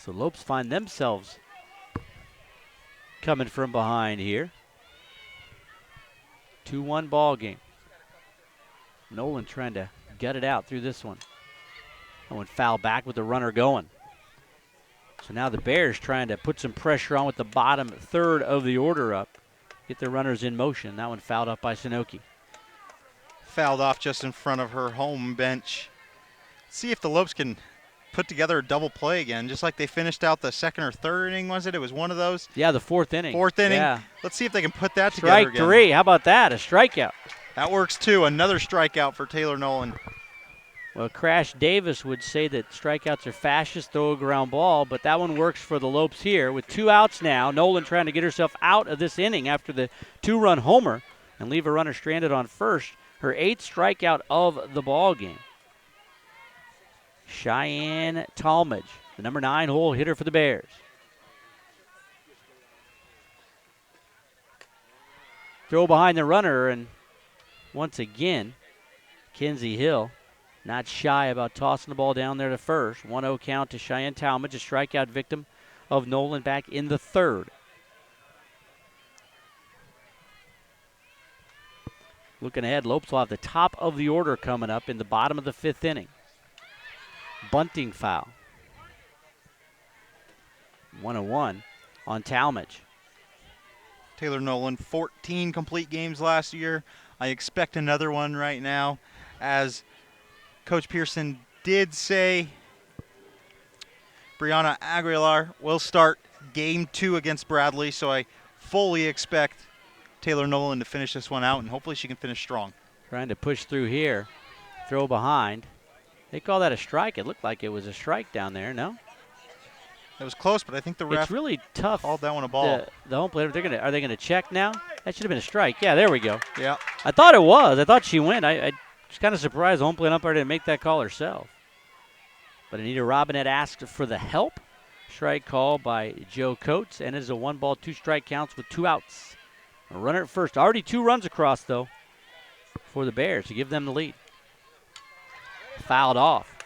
Speaker 1: So Lopes find themselves coming from behind here. 2-1 ball game. Nolan trying to gut it out through this one. That one foul back with the runner going. So now the Bears trying to put some pressure on with the bottom third of the order up. Get their runners in motion. That one fouled up by Sunoki.
Speaker 2: Fouled off just in front of her home bench. See if the Lopes can put together a double play again, just like they finished out the second or third inning, was it? It was one of those.
Speaker 1: Yeah, the fourth inning.
Speaker 2: Fourth inning.
Speaker 1: Yeah.
Speaker 2: Let's see if they can put that
Speaker 1: Strike
Speaker 2: together again.
Speaker 1: three. How about that? A strikeout.
Speaker 2: That works too. Another strikeout for Taylor Nolan.
Speaker 1: Well, Crash Davis would say that strikeouts are fascist, throw a ground ball, but that one works for the Lopes here. With 2 outs now, Nolan trying to get herself out of this inning after the 2-run homer and leave a runner stranded on first. Her 8th strikeout of the ball game. Cheyenne Talmadge, the number 9 hole hitter for the Bears. Throw behind the runner, and once again, Kenzie Hill not shy about tossing the ball down there to first. 1-0 count to Cheyenne Talmadge, a strikeout victim of Nolan back in the third. Looking ahead, Lopes will have the top of the order coming up in the bottom of the 5th inning. Bunting foul. 1-1 on Talmadge.
Speaker 2: Taylor Nolan, 14 complete games last year. I expect another one right now. As Coach Pearson did say, Brianna Aguilar will start game 2 against Bradley, so I fully expect Taylor Nolan to finish this one out, and hopefully she can finish strong.
Speaker 1: Trying to push through here. Throw behind. They call that a strike. It looked like it was a strike down there, no?
Speaker 2: It was close, but I think the ref
Speaker 1: It's really tough.
Speaker 2: called that one a ball.
Speaker 1: The home plate, are they gonna check now? That should have been a strike. Yeah, there we go.
Speaker 2: Yeah.
Speaker 1: I thought it was. I thought she went. I was kind of surprised the home plate umpire didn't make that call herself. But Anita Robinette asked for the help. Strike call by Joe Coates, and it is a 1-ball, 2-strike counts with 2 outs. A runner at first. Already 2 runs across, though, for the Bears to give them the lead. Fouled off.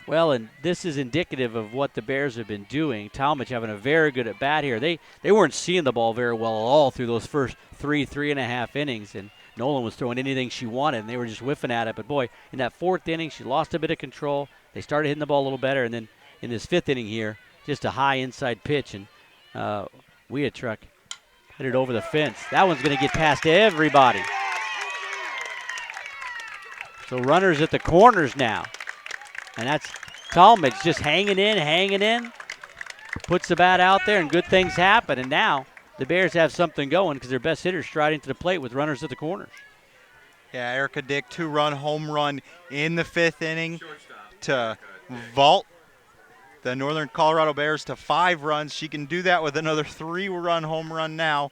Speaker 1: Well, and this is indicative of what the Bears have been doing. Talmadge having a very good at-bat here. They weren't seeing the ball very well at all through those first 3.5 innings, and Nolan was throwing anything she wanted, and they were just whiffing at it. But, boy, in that 4th inning, she lost a bit of control. They started hitting the ball a little better, and then in this 5th inning here, just a high inside pitch, and Weatruck hit it over the fence. That one's going to get past everybody. So runners at the corners now. And that's Talmadge just hanging in. Puts the bat out there, and good things happen. And now the Bears have something going because their best hitter's striding to the plate with runners at the corners.
Speaker 2: Yeah, Erica Dick, 2-run home run in the 5th inning to vault the Northern Colorado Bears to 5 runs. She can do that with another 3-run home run now.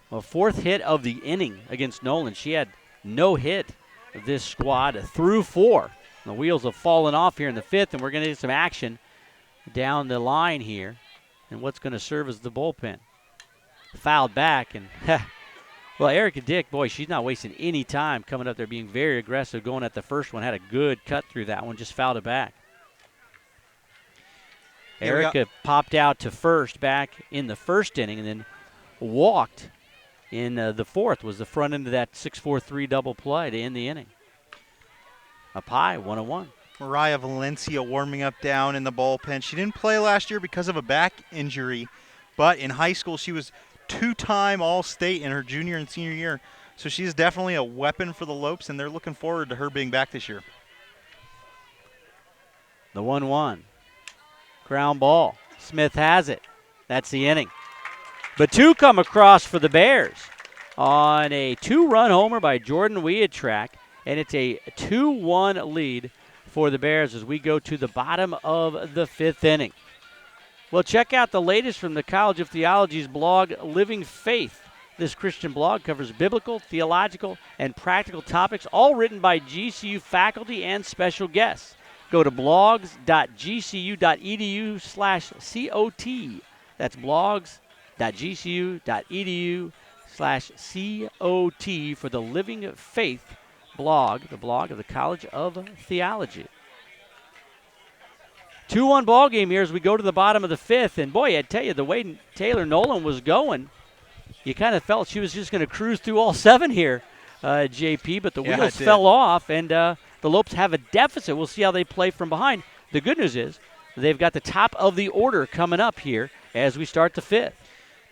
Speaker 1: Well, 4th hit of the inning against Nolan. She had no hit of this squad through 4. The wheels have fallen off here in the 5th, and we're going to get some action down the line here and what's going to serve as the bullpen. Fouled back, and well, Erica Dick, boy, she's not wasting any time coming up there, being very aggressive, going at the first one. Had a good cut through that one, just fouled it back. Erica popped out to first back in the 1st inning and then walked in the 4th, was the front end of that 6-4-3 double play to end the inning. Up high, 1-1.
Speaker 2: Mariah Valencia warming up down in the bullpen. She didn't play last year because of a back injury, but in high school she was 2-time All-State in her junior and senior year. So she's definitely a weapon for the Lopes, and they're looking forward to her being back this year.
Speaker 1: The 1-1. Ground ball. Smith has it. That's the inning. But 2 come across for the Bears on a 2-run homer by Jordan Weatruck, and it's a 2-1 lead for the Bears as we go to the bottom of the 5th inning. Well, check out the latest from the College of Theology's blog, Living Faith. This Christian blog covers biblical, theological, and practical topics, all written by GCU faculty and special guests. Go to blogs.gcu.edu/COT. That's blogs.gcu.edu/COT for the Living Faith blog, the blog of the College of Theology. 2-1 ball game here as we go to the bottom of the 5th. And, boy, I tell you, the way Taylor Nolan was going, you kind of felt she was just going to cruise through all 7 here, JP. But the wheels fell off, and the Lopes have a deficit. We'll see how they play from behind. The good news is they've got the top of the order coming up here as we start the 5th.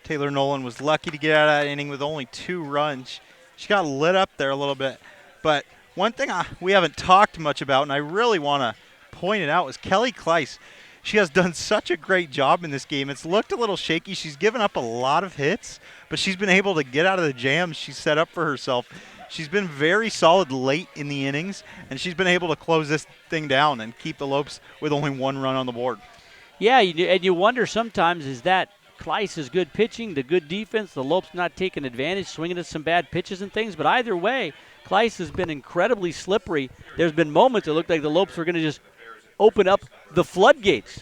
Speaker 2: Taylor Nolan was lucky to get out of that inning with only 2 runs. She got lit up there a little bit. But one thing we haven't talked much about, and I really want to point it out, was Kelly Kleiss. She has done such a great job in this game. It's looked a little shaky. She's given up a lot of hits, but she's been able to get out of the jams she's set up for herself. She's been very solid late in the innings, and she's been able to close this thing down and keep the Lopes with only 1 run on the board. Yeah,
Speaker 1: and you wonder sometimes, is that Kleiss' good pitching, the good defense, the Lopes not taking advantage, swinging at some bad pitches and things, but either way, Kleiss has been incredibly slippery. There's been moments it looked like the Lopes were going to just open up the floodgates,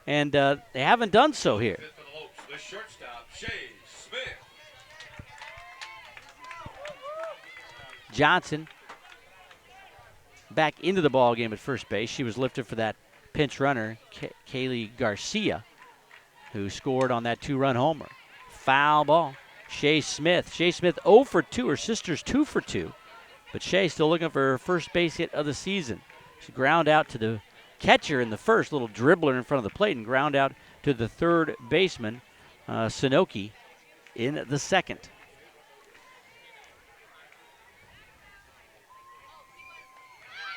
Speaker 1: and they haven't done so here.
Speaker 3: The shortstop, Shay Smith.
Speaker 1: Johnson back into the ball game at first base. She was lifted for that pinch runner, Kaylee Garcia, who scored on that 2-run homer. Foul ball. Shay Smith. Shay Smith 0 for 2. Her sister's 2 for 2. But Shay still looking for her first base hit of the season. She ground out to the catcher in the first, little dribbler in front of the plate, and ground out to the third baseman, Sunoki, in the second.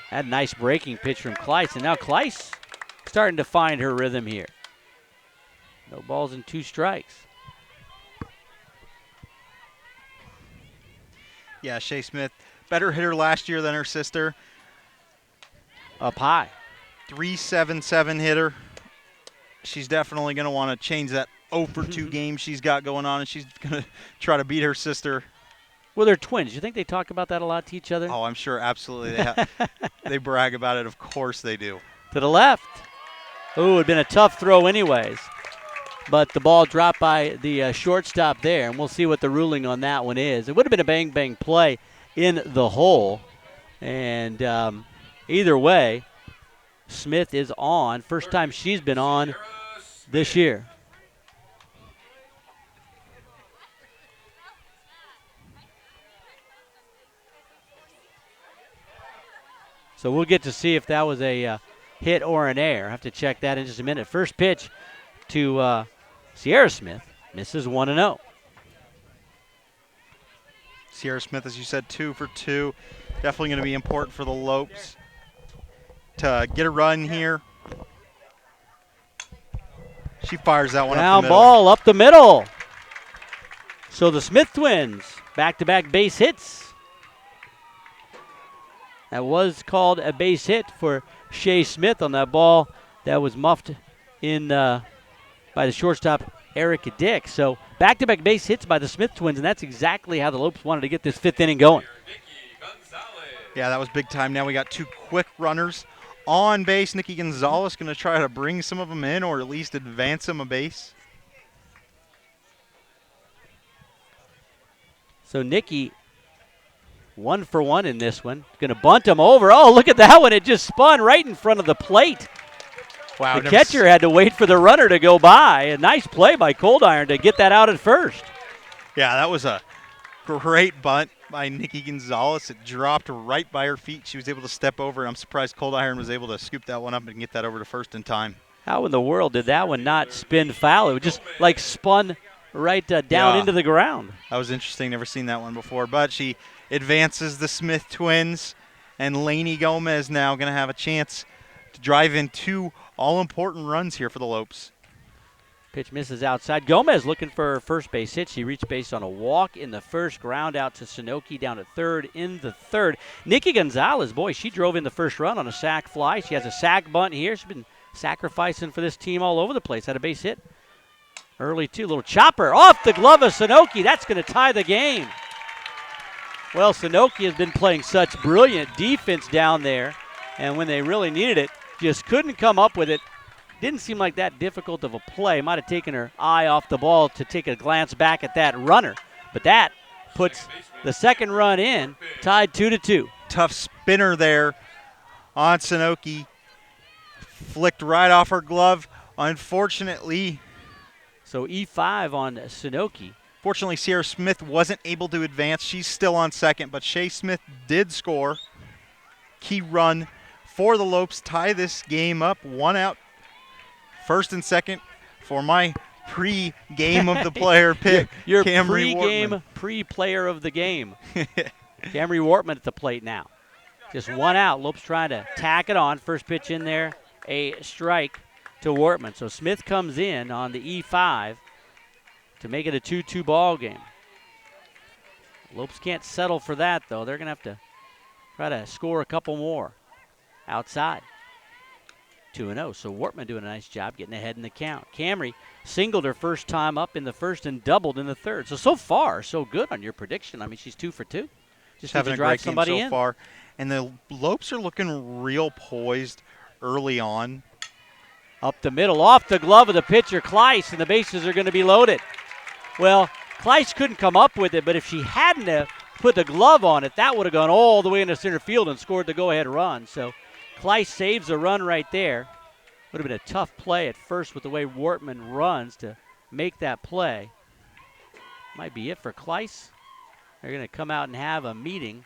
Speaker 1: Had a nice breaking pitch from Kleiss, and now Kleiss starting to find her rhythm here. No balls and 2 strikes.
Speaker 2: Yeah, Shay Smith, better hitter last year than her sister.
Speaker 1: Up high.
Speaker 2: 3.77 hitter. She's definitely going to want to change that 0 for 2 game she's got going on, and she's going to try to beat her sister.
Speaker 1: Well, they're twins. You think they talk about that a lot to each other?
Speaker 2: Oh, I'm sure, absolutely. They brag about it. Of course they do.
Speaker 1: To the left. Ooh, it had been a tough throw anyways. But the ball dropped by the shortstop there, and we'll see what the ruling on that one is. It would have been a bang-bang play in the hole. And either way, Smith is on. First time she's been on this year. So we'll get to see if that was a hit or an error. I'll have to check that in just a minute. First pitch to Sierra Smith, misses 1-0.
Speaker 2: Sierra Smith, as you said, 2 for 2. Definitely going to be important for the Lopes to get a run here. She fires that one up the middle.
Speaker 1: Ball up the middle. So the Smith twins, back-to-back base hits. That was called a base hit for Shay Smith on that ball that was muffed in by the shortstop, Erica Dick. So back-to-back base hits by the Smith twins, and that's exactly how the Lopes wanted to get this 5th inning going.
Speaker 2: Yeah, that was big time. Now we got 2 quick runners on base. Nikki Gonzalez going to try to bring some of them in, or at least advance them a base.
Speaker 1: So Nikki 1 for 1 in this one. Going to bunt him over. Oh, look at that one. It just spun right in front of the plate.
Speaker 2: Wow.
Speaker 1: The catcher had to wait for the runner to go by. A nice play by Cold Iron to get that out at first.
Speaker 2: Yeah, that was a great bunt by Nikki Gonzalez. It dropped right by her feet. She was able to step over. I'm surprised Cold Iron was able to scoop that one up and get that over to first in time.
Speaker 1: How in the world did that one not spin foul? It was just like spun right down into the ground.
Speaker 2: That was interesting. Never seen that one before. But she advances the Smith twins, and Lainey Gomez now going to have a chance to drive in 2 all-important runs here for the Lopes.
Speaker 1: Pitch misses outside. Gomez looking for her first base hit. She reached base on a walk in the first, ground out to Sunoki down at third in the third. Nikki Gonzalez, boy, she drove in the first run on a sac fly. She has a sac bunt here. She's been sacrificing for this team all over the place. Had a base hit early, too. Little chopper off the glove of Sunoki. That's going to tie the game. Well, Sunoki has been playing such brilliant defense down there, and when they really needed it, just couldn't come up with it. Didn't seem like that difficult of a play. Might have taken her eye off the ball to take a glance back at that runner. But that puts the second run in, tied 2-2.
Speaker 2: Tough spinner there on Sunoki. flicked right off her glove. Unfortunately,
Speaker 1: So E5 on Sunoki.
Speaker 2: fortunately, Sierra Smith wasn't able to advance. She's still on second, but Shea Smith did score. Key run for the Lopes, tie this game up. 1 out, first and second for my pre-game of the player pick.
Speaker 1: Your
Speaker 2: Camry
Speaker 1: pre-game,
Speaker 2: Wortman.
Speaker 1: pre-player of the game. Camry Wortman at the plate now. Just 1 out. Lopes trying to tack it on. First pitch in there, a strike to Wortman. So Smith comes in on the E5 to make it a 2-2 ball game. Lopes can't settle for that, though. They're going to have to try to score a couple more outside. 2-0. So Wortman doing a nice job getting ahead in the count. Camry singled her first time up in the first and doubled in the third. So far, so good on your prediction. I mean, she's 2 for 2. Just
Speaker 2: having
Speaker 1: to
Speaker 2: a
Speaker 1: drive
Speaker 2: great game
Speaker 1: somebody
Speaker 2: so
Speaker 1: in.
Speaker 2: far. And the Lopes are looking real poised early on.
Speaker 1: Up the middle, off the glove of the pitcher, Kleiss, and the bases are going to be loaded. Well, Kleiss couldn't come up with it, but if she hadn't have put the glove on it, that would have gone all the way into center field and scored the go-ahead run. So Kleiss saves a run right there. Would have been a tough play at first with the way Wortman runs to make that play. Might be it for Kleiss. They're going to come out and have a meeting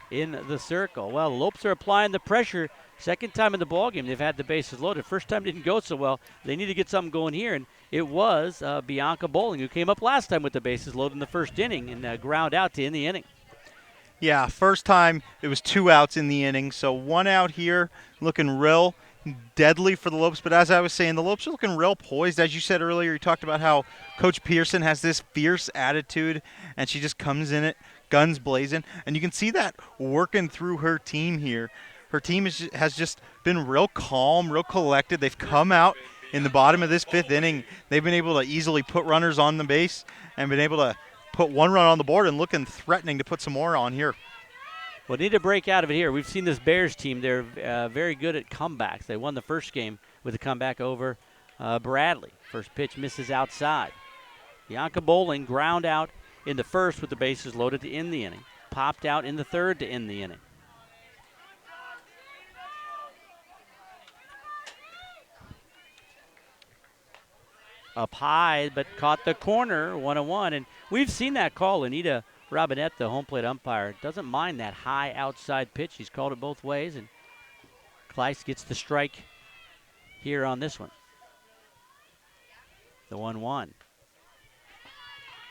Speaker 1: in the circle. Well, the Lopes are applying the pressure. Second time in the ballgame they've had the bases loaded. First time didn't go so well. They need to get something going here, and it was Bianca Bowling who came up last time with the bases loaded in the first inning and ground out to end the inning.
Speaker 2: Yeah, first time it was 2 outs in the inning, so 1 out here, looking real deadly for the Lopes. But as I was saying, the Lopes are looking real poised. As you said earlier, you talked about how Coach Pearson has this fierce attitude, and she just comes in it, guns blazing. And you can see that working through her team here. Her team has just been real calm, real collected. They've come out in the bottom of this 5th inning. They've been able to easily put runners on the base and been able to put 1 run on the board and looking threatening to put some more on here.
Speaker 1: Well, need to break out of it here. We've seen this Bears team. They're very good at comebacks. They won the first game with a comeback over Bradley. First pitch misses outside. Bianca Bowling ground out in the first with the bases loaded to end the inning. Popped out in the third to end the inning. Up high, but caught the corner, 1-1. And we've seen that call. Anita Robinette, the home plate umpire, doesn't mind that high outside pitch. He's called it both ways, and Kleiss gets the strike here on this one. The 1-1.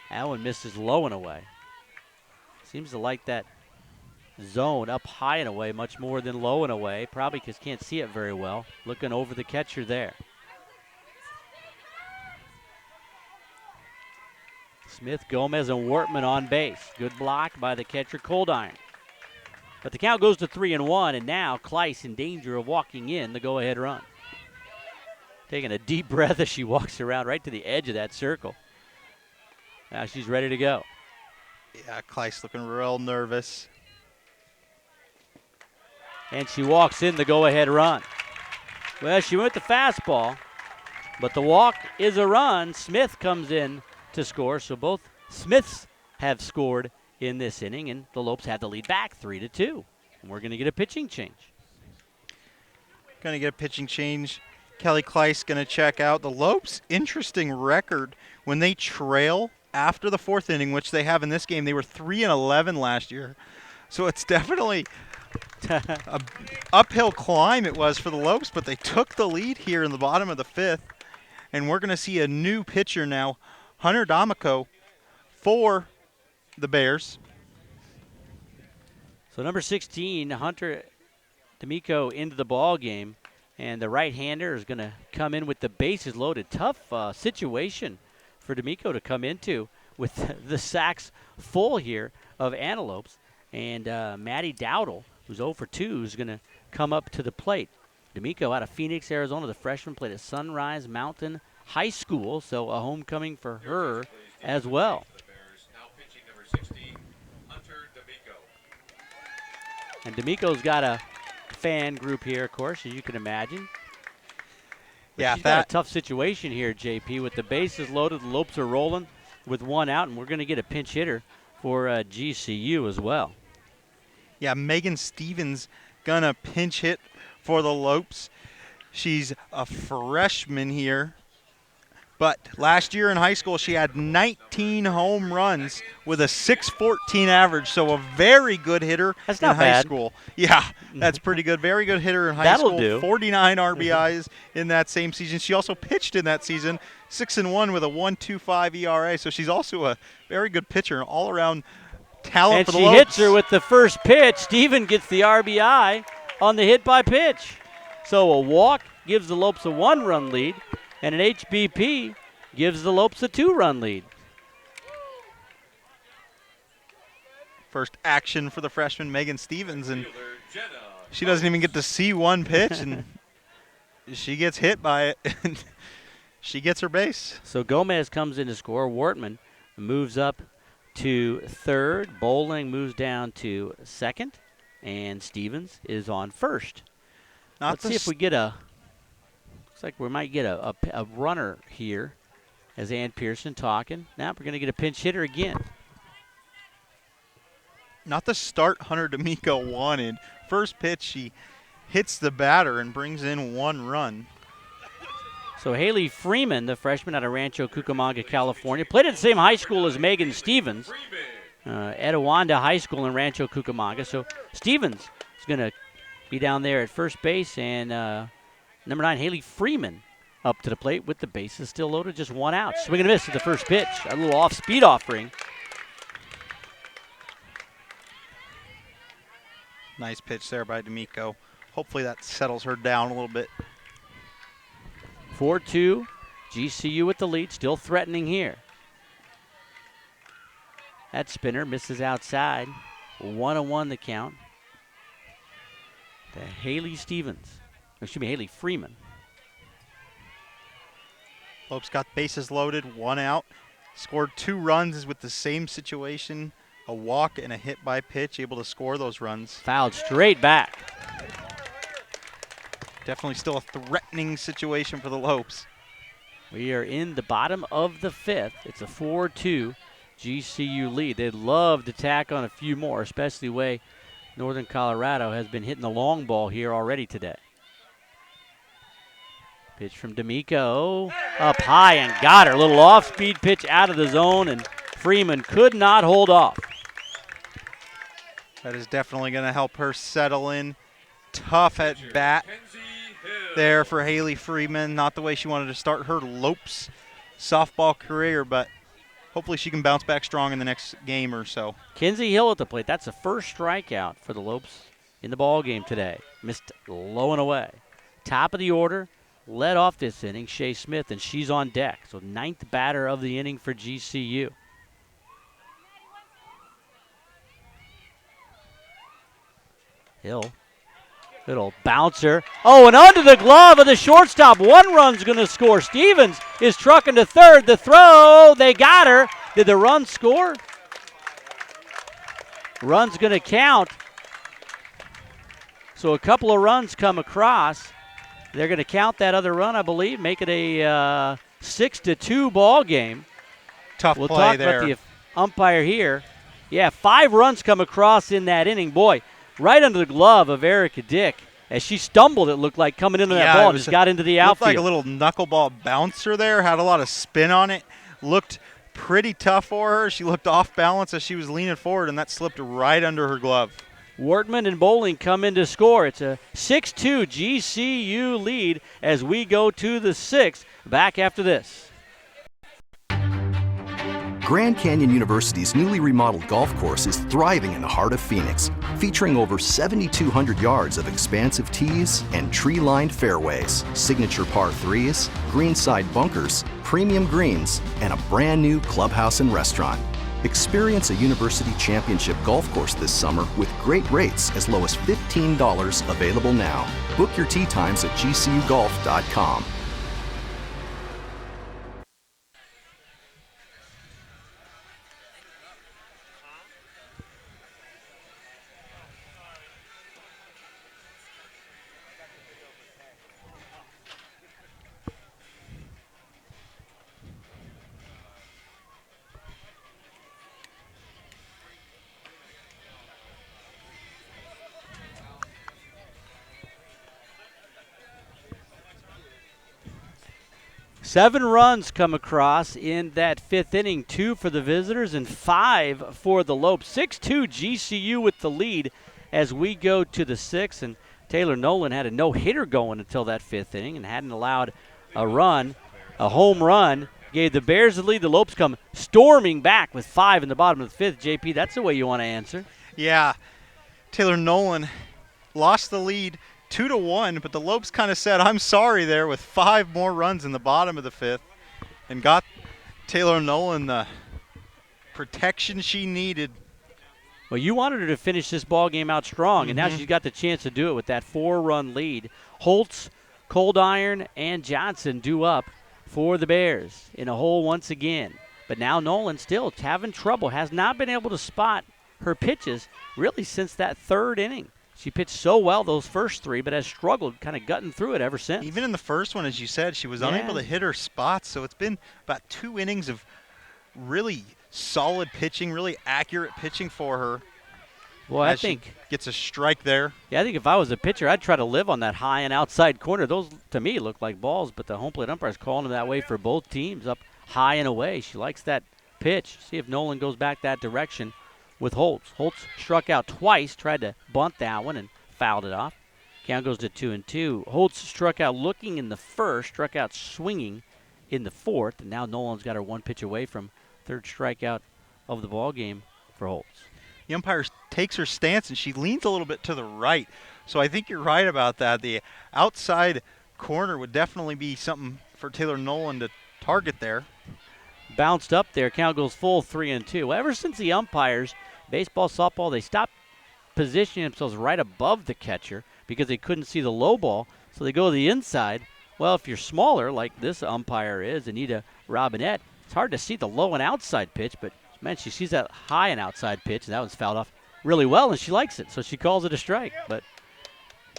Speaker 1: That one misses low and away. Seems to like that zone up high and away much more than low and away, probably because can't see it very well. Looking over the catcher there. Smith, Gomez, and Wortman on base. Good block by the catcher, Coldiron. But the count goes to 3-1, and now Kleiss in danger of walking in the go-ahead run. Taking a deep breath as she walks around right to the edge of that circle. Now she's ready to go.
Speaker 2: Yeah, Kleiss looking real nervous.
Speaker 1: And she walks in the go-ahead run. Well, she went the fastball, but the walk is a run. Smith comes in to score, so both Smiths have scored in this inning, and the Lopes had the lead back 3-2. And we're going to get a pitching change.
Speaker 2: Going to get a pitching change. Kelly Kleiss going to check out. The Lopes, interesting record when they trail after the 4th inning, which they have in this game. They were 3-11 last year, so it's definitely a uphill climb it was for the Lopes, but they took the lead here in the bottom of the 5th, and we're going to see a new pitcher now, Hunter D'Amico, for the Bears.
Speaker 1: So number 16, Hunter D'Amico into the ball game, and the right-hander is going to come in with the bases loaded. Tough situation for D'Amico to come into with the sacks full here of Antelopes, and Maddie Dowdle, who's 0 for 2, is going to come up to the plate. D'Amico out of Phoenix, Arizona, the freshman, played at Sunrise Mountain High School, so a homecoming for her as well.
Speaker 3: Now pitching number 16, Hunter D'Amico.
Speaker 1: And D'Amico's got a fan group here, of course, as you can imagine. But
Speaker 2: Yeah,
Speaker 1: she's got a tough situation here, JP, with the bases loaded, the Lopes are rolling with 1 out, and we're going to get a pinch hitter for GCU as well.
Speaker 2: Yeah, Megan Stevens gonna pinch hit for the Lopes. She's a freshman here. But last year in high school, she had 19 home runs with a 6.14 average, so a very good hitter
Speaker 1: That's
Speaker 2: in
Speaker 1: not
Speaker 2: high
Speaker 1: bad.
Speaker 2: school. Yeah, that's pretty good. Very good hitter in high
Speaker 1: That'll
Speaker 2: school.
Speaker 1: do.
Speaker 2: 49 RBIs in that same season. She also pitched in that season, 6-1 with a 1.25 ERA. So she's also a very good pitcher, an all-around talent
Speaker 1: And
Speaker 2: for the
Speaker 1: she
Speaker 2: Lopes.
Speaker 1: hits her with the first pitch. Steven gets the RBI on the hit by pitch. So a walk gives the Lopes a 1-run lead, and an HBP gives the Lopes a 2-run lead.
Speaker 2: First action for the freshman Megan Stevens, and
Speaker 3: Fielder Jenna
Speaker 2: she doesn't even get to see one pitch, and she gets hit by it, and she gets her base.
Speaker 1: So Gomez comes in to score. Wortman moves up to third. Bowling moves down to second, and Stevens is on first.
Speaker 2: Not
Speaker 1: Let's
Speaker 2: the
Speaker 1: see if we get a. Looks like we might get a runner here, as Ann Pearson talking. Now we're going to get a pinch hitter again.
Speaker 2: Not the start Hunter D'Amico wanted. First pitch, she hits the batter and brings in 1 run.
Speaker 1: So Haley Freeman, the freshman out of Rancho Cucamonga, California, played at the same high school as Megan Stevens, Etowanda High School in Rancho Cucamonga. So Stevens is going to be down there at first base, and number 9, Haley Freeman, up to the plate with the bases still loaded, just 1 out. Swing and a miss at the first pitch. A little off-speed offering.
Speaker 2: Nice pitch there by D'Amico. Hopefully that settles her down a little bit.
Speaker 1: 4-2, GCU with the lead, still threatening here. That spinner misses outside. 1-1 the count. To Haley Haley Freeman.
Speaker 2: Lopes got bases loaded, 1 out. Scored 2 runs with the same situation. A walk and a hit by pitch, able to score those runs.
Speaker 1: Fouled straight back.
Speaker 2: Definitely still a threatening situation for the Lopes.
Speaker 1: We are in the bottom of the 5th. It's a 4-2 GCU lead. They'd love to tack on a few more, especially the way Northern Colorado has been hitting the long ball here already today. Pitch from D'Amico, up high and got her. A little off-speed pitch out of the zone, and Freeman could not hold off.
Speaker 2: That is definitely going to help her settle in. Tough at bat there for Haley Freeman. Not the way she wanted to start her Lopes softball career, but hopefully she can bounce back strong in the next game or so.
Speaker 1: Kinsey Hill at the plate. That's the first strikeout for the Lopes in the ball game today. Missed low and away. Top of the order, led off this inning, Shea Smith, and she's on deck. So 9th batter of the inning for GCU. Hill, little bouncer. Oh, and under the glove of the shortstop. 1 run's going to score. Stevens is trucking to third. The throw, they got her. Did the run score? Run's going to count. So a couple of runs come across. They're going to count that other run, I believe, make it a 6-2 ball game.
Speaker 2: Tough
Speaker 1: We'll
Speaker 2: play
Speaker 1: talk
Speaker 2: there.
Speaker 1: about the umpire here. Yeah, 5 runs come across in that inning. Boy, right under the glove of Erica Dick. As she stumbled, it looked like, coming into that ball, and just got into the
Speaker 2: Looked
Speaker 1: outfield.
Speaker 2: like a little knuckleball bouncer there. Had a lot of spin on it. Looked pretty tough for her. She looked off balance as she was leaning forward, and that slipped right under her glove.
Speaker 1: Wortman and Bowling come in to score. It's a 6-2 GCU lead as we go to the 6th. Back after this.
Speaker 4: Grand Canyon University's newly remodeled golf course is thriving in the heart of Phoenix, featuring over 7,200 yards of expansive tees and tree-lined fairways, signature par 3s, greenside bunkers, premium greens, and a brand new clubhouse and restaurant. Experience a University Championship golf course this summer with great rates as low as $15 available now. Book your tee times at gcugolf.com.
Speaker 1: 7 runs come across in that 5th inning, 2 for the visitors and 5 for the Lopes. 6-2 GCU with the lead as we go to the 6th. And Taylor Nolan had a no-hitter going until that 5th inning and hadn't allowed a run, a home run. Gave the Bears the lead. The Lopes come storming back with 5 in the bottom of the 5th. JP, that's the way you want to answer.
Speaker 2: Yeah, Taylor Nolan lost the lead 2-1, but the Lopes kind of said, I'm sorry there, with 5 more runs in the bottom of the 5th and got Taylor Nolan the protection she needed.
Speaker 1: Well, you wanted her to finish this ball game out strong, and now she's got the chance to do it with that 4-run lead. Holtz, Cold Iron, and Johnson due up for the Bears in a hole once again. But now Nolan still having trouble, has not been able to spot her pitches really since that 3rd inning. She pitched so well those first 3, but has struggled kind of gutting through it ever since.
Speaker 2: Even in the first one, as you said, she was unable to hit her spots, so it's been about 2 innings of really solid pitching, really accurate pitching for her.
Speaker 1: Well, I think
Speaker 2: gets a strike there.
Speaker 1: Yeah, I think if I was a pitcher, I'd try to live on that high and outside corner. Those, to me, look like balls, but the home plate umpire's calling them that way for both teams, up high and away. She likes that pitch. See if Nolan goes back that direction with Holtz. Holtz struck out twice, tried to bunt that one and fouled it off. Count goes to 2-2. Holtz struck out looking in the first, struck out swinging in the 4th, and now Nolan's got her 1 pitch away from 3rd strikeout of the ball game for Holtz.
Speaker 2: The umpire takes her stance, and she leans a little bit to the right. So I think you're right about that. The outside corner would definitely be something for Taylor Nolan to target there.
Speaker 1: Bounced up there. Count goes full 3-2. Well, ever since the umpires, baseball, softball, they stopped positioning themselves right above the catcher because they couldn't see the low ball, so they go to the inside. Well, if you're smaller, like this umpire is, Anita Robinette, it's hard to see the low and outside pitch, but man, she sees that high and outside pitch, and that one's fouled off really well, and she likes it, so she calls it a strike. But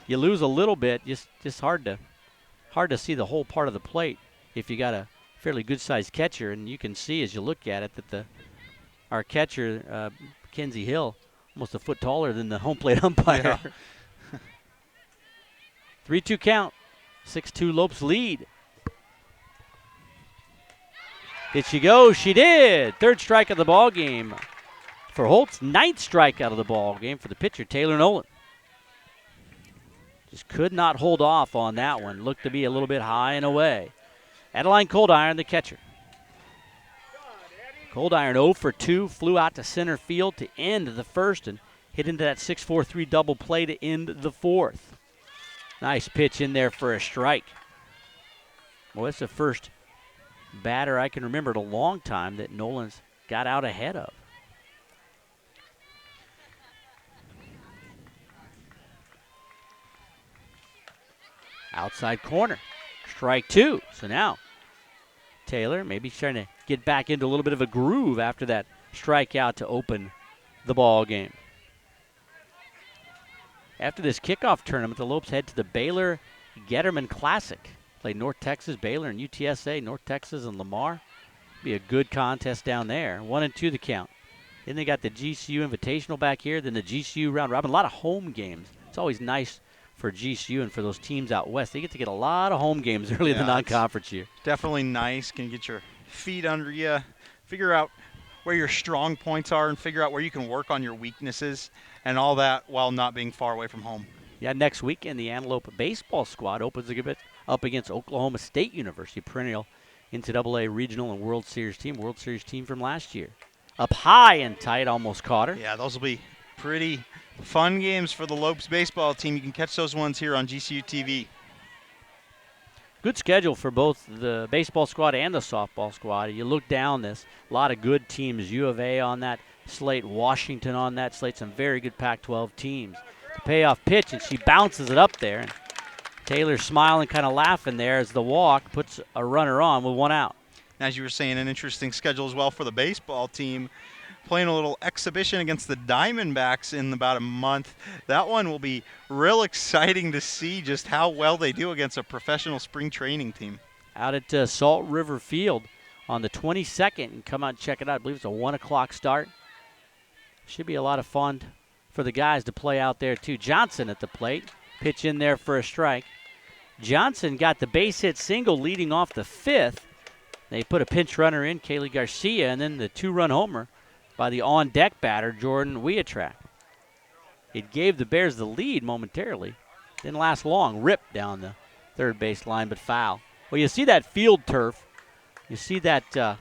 Speaker 1: you lose a little bit, just hard to see the whole part of the plate if you got a fairly good-sized catcher, and you can see as you look at it that our catcher, Kenzie Hill, almost a foot taller than the home plate umpire.
Speaker 2: Yeah.
Speaker 1: 3-2 count, 6-2 Lopes lead. Did she go? She did. 3rd strike of the ball game for Holtz. 9th strikeout of the ball game for the pitcher, Taylor Nolan. Just could not hold off on that one. Looked to be a little bit high and away. Adeline Cold Iron, the catcher. Cold Iron 0 for 2, flew out to center field to end the 1st and hit into that 6-4-3 double play to end the 4th. Nice pitch in there for a strike. Well, it's the first batter I can remember in a long time that Nolan's got out ahead of. Outside corner, strike 2. So now Taylor maybe trying to get back into a little bit of a groove after that strikeout to open the ball game. After this kickoff tournament, the Lopes head to the Baylor Getterman Classic. Play North Texas, Baylor, and UTSA, North Texas and Lamar. Be a good contest down there. 1-2 the count. Then they got the GCU Invitational back here, then the GCU Round Robin. A lot of home games. It's always nice for GCU and for those teams out west. They get to get a lot of home games early in the non-conference year.
Speaker 2: Definitely nice. Can get your feet under you, figure out where your strong points are, and figure out where you can work on your weaknesses and all that while not being far away from home.
Speaker 1: Yeah, next weekend the Antelope baseball squad opens a bit up against Oklahoma State University, perennial NCAA regional and World Series team from last year. Up high and tight, almost caught her.
Speaker 2: Yeah, those will be pretty fun games for the Lopes baseball team. You can catch those ones here on GCU TV.
Speaker 1: Good schedule for both the baseball squad and the softball squad. You look down this, a lot of good teams. U of A on that slate, Washington on that slate, some very good Pac-12 teams. The payoff pitch, and she bounces it up there. And Taylor's smiling, kind of laughing there as the walk puts a runner on with 1 out.
Speaker 2: As you were saying, an interesting schedule as well for the baseball team. Playing a little exhibition against the Diamondbacks in about a month. That one will be real exciting to see just how well they do against a professional spring training team.
Speaker 1: Out at Salt River Field on the 22nd, and come out and check it out. I believe it's a 1 o'clock start. Should be a lot of fun for the guys to play out there too. Johnson at the plate. Pitch in there for a strike. Johnson got the base hit single leading off the 5th. They put a pinch runner in, Kaylee Garcia, and then the 2-run homer by the on-deck batter, Jordan Wiatrak. It gave the Bears the lead momentarily. Didn't last long. Ripped down the third base line, but foul. Well, you see that field turf. You see that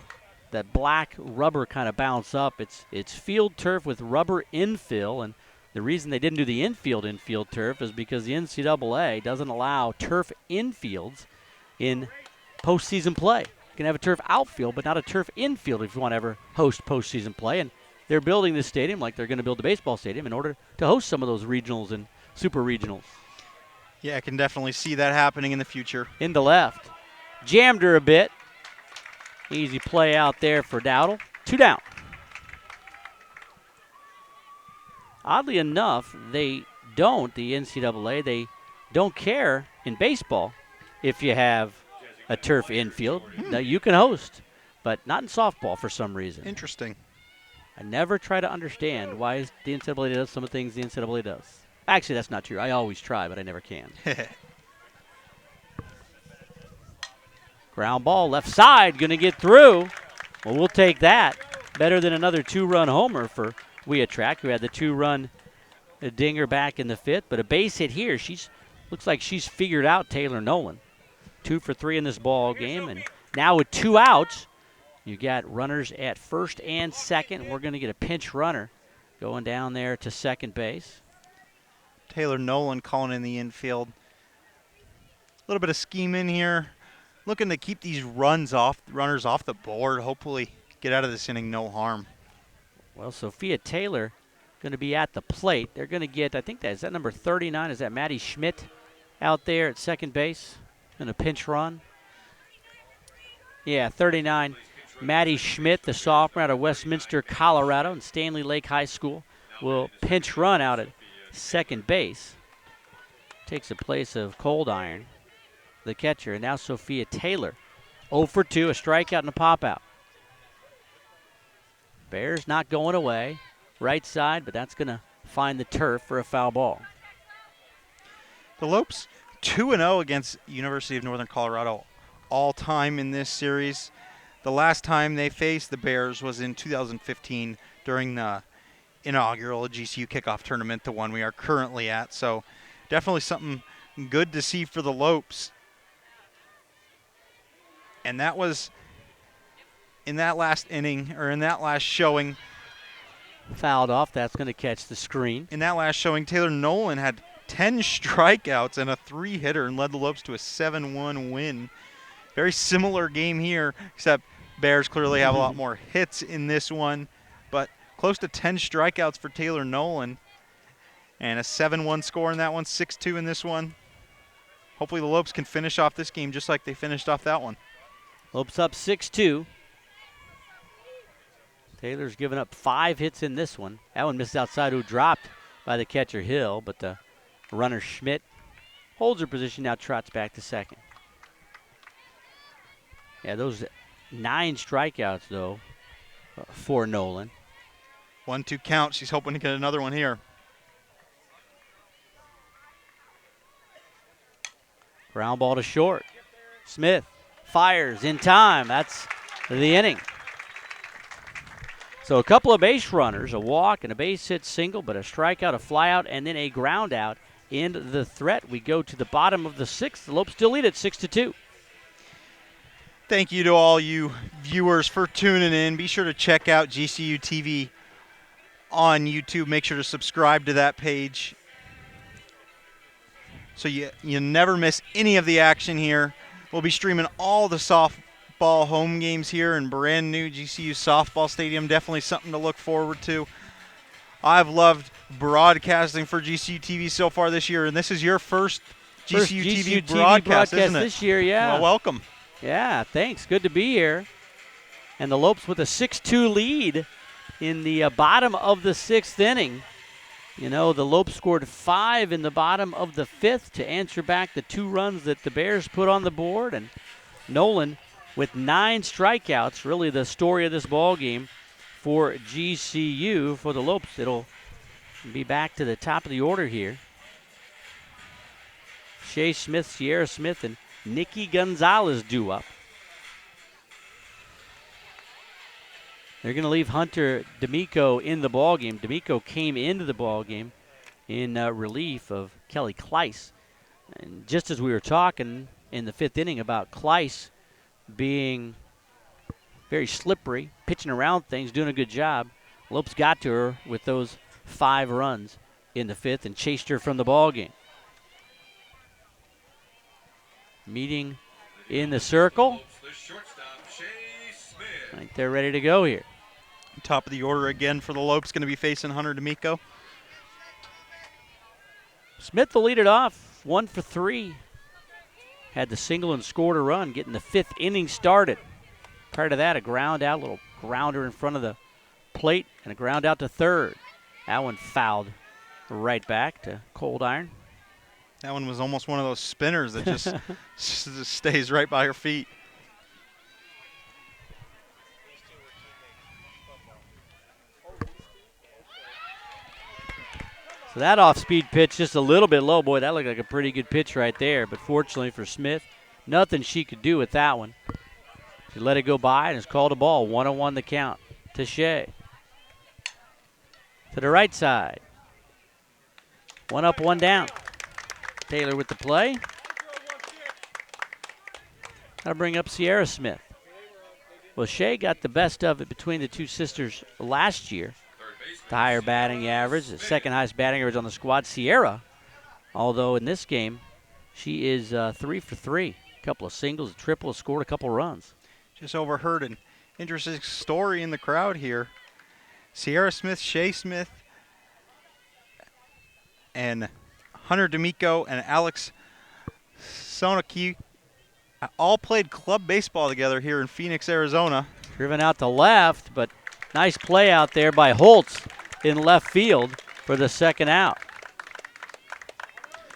Speaker 1: that black rubber kind of bounce up. It's field turf with rubber infill, and the reason they didn't do the infield turf is because the NCAA doesn't allow turf infields in postseason play. You can have a turf outfield, but not a turf infield if you want to ever host postseason play. And they're building this stadium like they're going to build the baseball stadium in order to host some of those regionals and super regionals.
Speaker 2: Yeah, I can definitely see that happening in the future.
Speaker 1: Into left. Jammed her a bit. Easy play out there for Dowdle. 2 down. Oddly enough, the NCAA, they don't care in baseball if you have a turf infield. Now you can host, but not in softball for some reason.
Speaker 2: Interesting.
Speaker 1: I never try to understand why the NCAA does some of the things the NCAA does. Actually, that's not true. I always try, but I never can. Ground ball, left side, going to get through. Well, we'll take that. Better than another 2-run homer for Wiatrak, who had the 2-run dinger back in the 5th. But a base hit here. Looks like she's figured out Taylor Nolan. 2 for 3 in this ball game. And now with 2 outs, you got runners at first and second. We're going to get a pinch runner going down there to second base.
Speaker 2: Taylor Nolan calling in the infield. A little bit of scheme in here. Looking to keep these runners off the board. Hopefully get out of this inning no harm.
Speaker 1: Well, Sophia Taylor going to be at the plate. They're going to get, I think is that number 39? Is that Maddie Schmidt out there at second base? Going to pinch run. Yeah, 39. Maddie Schmidt, the sophomore out of Westminster, Colorado, and Stanley Lake High School, will pinch run out at second base. Takes the place of Cold Iron, the catcher, and now Sophia Taylor. 0 for 2, a strikeout and a pop-out. Bears not going away. Right side, but that's going to find the turf for a foul ball.
Speaker 2: The Lopes 2-0 against University of Northern Colorado all time in this series. The last time they faced the Bears was in 2015 during the inaugural GCU kickoff tournament, the one we are currently at. So definitely something good to see for the Lopes. And that was in that last inning, or in that last showing.
Speaker 1: Fouled off. That's going to catch the screen.
Speaker 2: In that last showing, Taylor Nolan had 10 strikeouts and a 3-hitter and led the Lopes to a 7-1 win. Very similar game here, except Bears clearly have a lot more hits in this one. But close to 10 strikeouts for Taylor Nolan. And a 7-1 score in that one, 6-2 in this one. Hopefully the Lopes can finish off this game just like they finished off that one.
Speaker 1: Lopes up 6-2. Taylor's given up 5 hits in this one. That one missed outside, who dropped by the catcher Hill, but the runner Schmidt holds her position, now trots back to second. Yeah, those 9 strikeouts, though, for Nolan.
Speaker 2: 1-2 count. She's hoping to get another one here.
Speaker 1: Ground ball to short. Smith fires in time. That's the inning. So a couple of base runners, a walk and a base hit single, but a strikeout, a flyout, and then a ground out in the threat. We go to the bottom of the 6th. The Lopes still lead at 6-2.
Speaker 2: Thank you to all you viewers for tuning in. Be sure to check out GCU TV on YouTube. Make sure to subscribe to that page so you never miss any of the action here. We'll be streaming all the softball home games here in brand new GCU softball stadium. Definitely something to look forward to. I've loved broadcasting for GCU TV so far this year, and this is your first GCU TV broadcast, isn't it?
Speaker 1: This year, yeah.
Speaker 2: Well, welcome.
Speaker 1: Yeah, thanks. Good to be here. And the Lopes with a 6-2 lead in the bottom of the 6th inning. You know, the Lopes scored 5 in the bottom of the 5th to answer back the 2 runs that the Bears put on the board. And Nolan with 9 strikeouts, really the story of this ball game for GCU. For the Lopes, it'll be back to the top of the order here. Shea Smith, Sierra Smith, and Nikki Gonzalez due up. They're going to leave Hunter D'Amico in the ballgame. D'Amico came into the ballgame in relief of Kelly Kleiss. And just as we were talking in the 5th inning about Kleiss being very slippery, pitching around things, doing a good job, Lopes got to her with those 5 runs in the 5th and chased her from the ballgame. Meeting in the circle. Right there, ready to go here.
Speaker 2: Top of the order again for the Lopes, going to be facing Hunter D'Amico.
Speaker 1: Smith will lead it off, 1 for 3. Had the single and scored a run, getting the 5th inning started. Prior to that, a ground out, little grounder in front of the plate, and a ground out to third. That one fouled right back to Cold Iron.
Speaker 2: That one was almost one of those spinners that just stays right by her feet.
Speaker 1: So that off-speed pitch just a little bit low. Boy, that looked like a pretty good pitch right there. But fortunately for Smith, nothing she could do with that one. She let it go by and is called a ball. 1-1 the count to Shea. To the right side. 1 up, 1 down. Taylor with the play. That'll bring up Sierra Smith. Well, Shea got the best of it between the two sisters last year. The higher batting average, the second highest batting average on the squad. Sierra, although in this game, she is 3 for 3. A couple of singles, a triple, scored a couple runs.
Speaker 2: Just overheard an interesting story in the crowd here. Sierra Smith, Shea Smith, and Hunter D'Amico and Alex Sonaki all played club baseball together here in Phoenix, Arizona.
Speaker 1: Driven out to left, but nice play out there by Holtz in left field for the second out.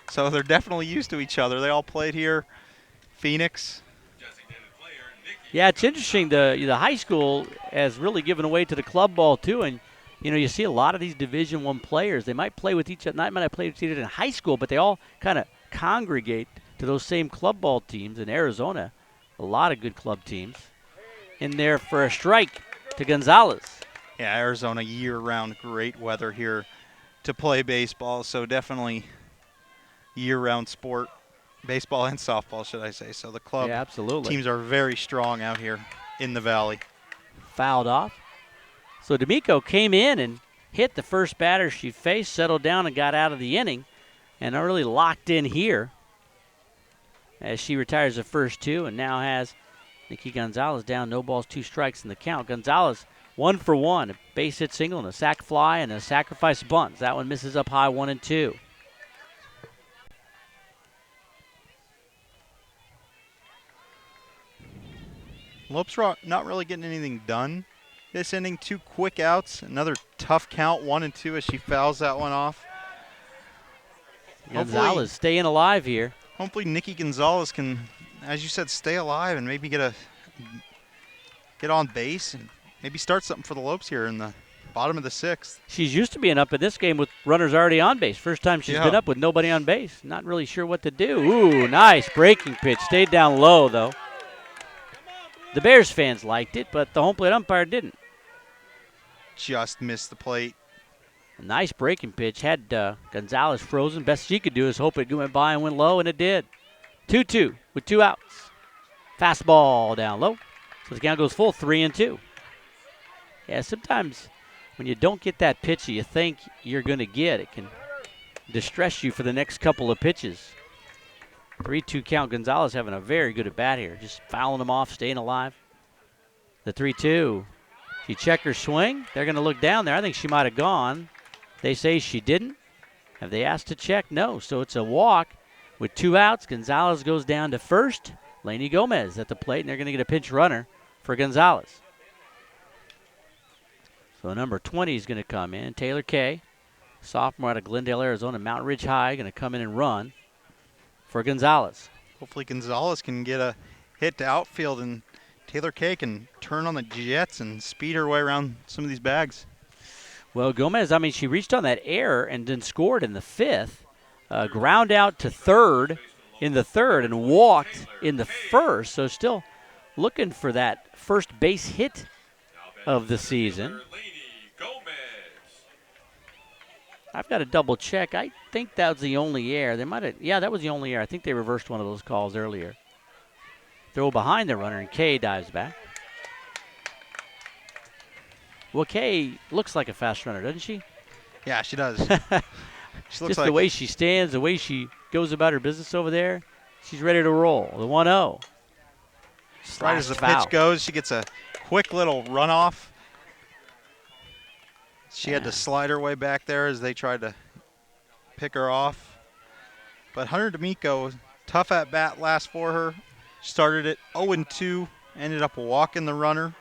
Speaker 2: So they're definitely used to each other. They all played here, Phoenix.
Speaker 1: Yeah, it's interesting. The high school has really given away to the club ball too, and you see a lot of these Division I players. They might play with each other, not might have played with each other in high school, but they all kind of congregate to those same club ball teams in Arizona. A lot of good club teams in there for a strike to Gonzalez.
Speaker 2: Yeah, Arizona year-round, great weather here to play baseball, so definitely year-round sport, baseball and softball, should I say. So the club teams are very strong out here in the Valley.
Speaker 1: Fouled off. So D'Amico came in and hit the first batter she faced, settled down and got out of the inning, and really locked in here as she retires the first 2 and now has Nikki Gonzalez down, no balls, 2 strikes in the count. Gonzalez 1 for 1, a base hit single and a sac fly and a sacrifice bunt. That one misses up high, 1-2.
Speaker 2: Lopes not really getting anything done this inning. 2 quick outs, another tough count, 1-2 as she fouls that one off.
Speaker 1: Gonzalez staying alive here.
Speaker 2: Hopefully Nikki Gonzalez can, as you said, stay alive and maybe get on base and maybe start something for the Lopes here in the bottom of the 6th.
Speaker 1: She's used to being up in this game with runners already on base. First time she's been up with nobody on base. Not really sure what to do. Ooh, nice breaking pitch. Stayed down low, though. The Bears fans liked it, but the home plate umpire didn't.
Speaker 2: Just missed the plate.
Speaker 1: A nice breaking pitch. Had Gonzalez frozen. Best she could do is hope it went by and went low, and it did. 2-2 with 2 outs. Fastball down low. So the count goes full, 3-2. Yeah, sometimes when you don't get that pitch that you think you're going to get, it can distress you for the next couple of pitches. 3-2 count. Gonzalez having a very good at bat here. Just fouling them off, staying alive. The 3-2. She checked her swing. They're going to look down there. I think she might have gone. They say she didn't. Have they asked to check? No. So it's a walk with 2 outs. Gonzalez goes down to first. Lainey Gomez at the plate, and they're going to get a pinch runner for Gonzalez. So number 20 is going to come in. Taylor Kay, sophomore out of Glendale, Arizona, Mountain Ridge High, going to come in and run for Gonzalez.
Speaker 2: Hopefully Gonzalez can get a hit to outfield and Taylor Kay can turn on the jets and speed her way around some of these bags.
Speaker 1: Well, Gomez, I mean, she reached on that error and then scored in the 5th. Ground out to third in the third and walked in the first, so still looking for that first base hit of the season. I've got to double check. I think that was the only error. They might have, yeah, that was the only error. I think they reversed one of those calls earlier. Throw behind the runner, and Kay dives back. Well, Kay looks like a fast runner, doesn't she?
Speaker 2: Yeah, she does. She looks
Speaker 1: Just
Speaker 2: like
Speaker 1: the way she stands, the way she goes about her business over there, she's ready to roll. The 1-0.
Speaker 2: right as the
Speaker 1: foul.
Speaker 2: pitch goes, she gets a quick little runoff. She had to slide her way back there as they tried to pick her off. But Hunter D'Amico, tough at bat last for her. Started it 0-2, ended up walking the runner.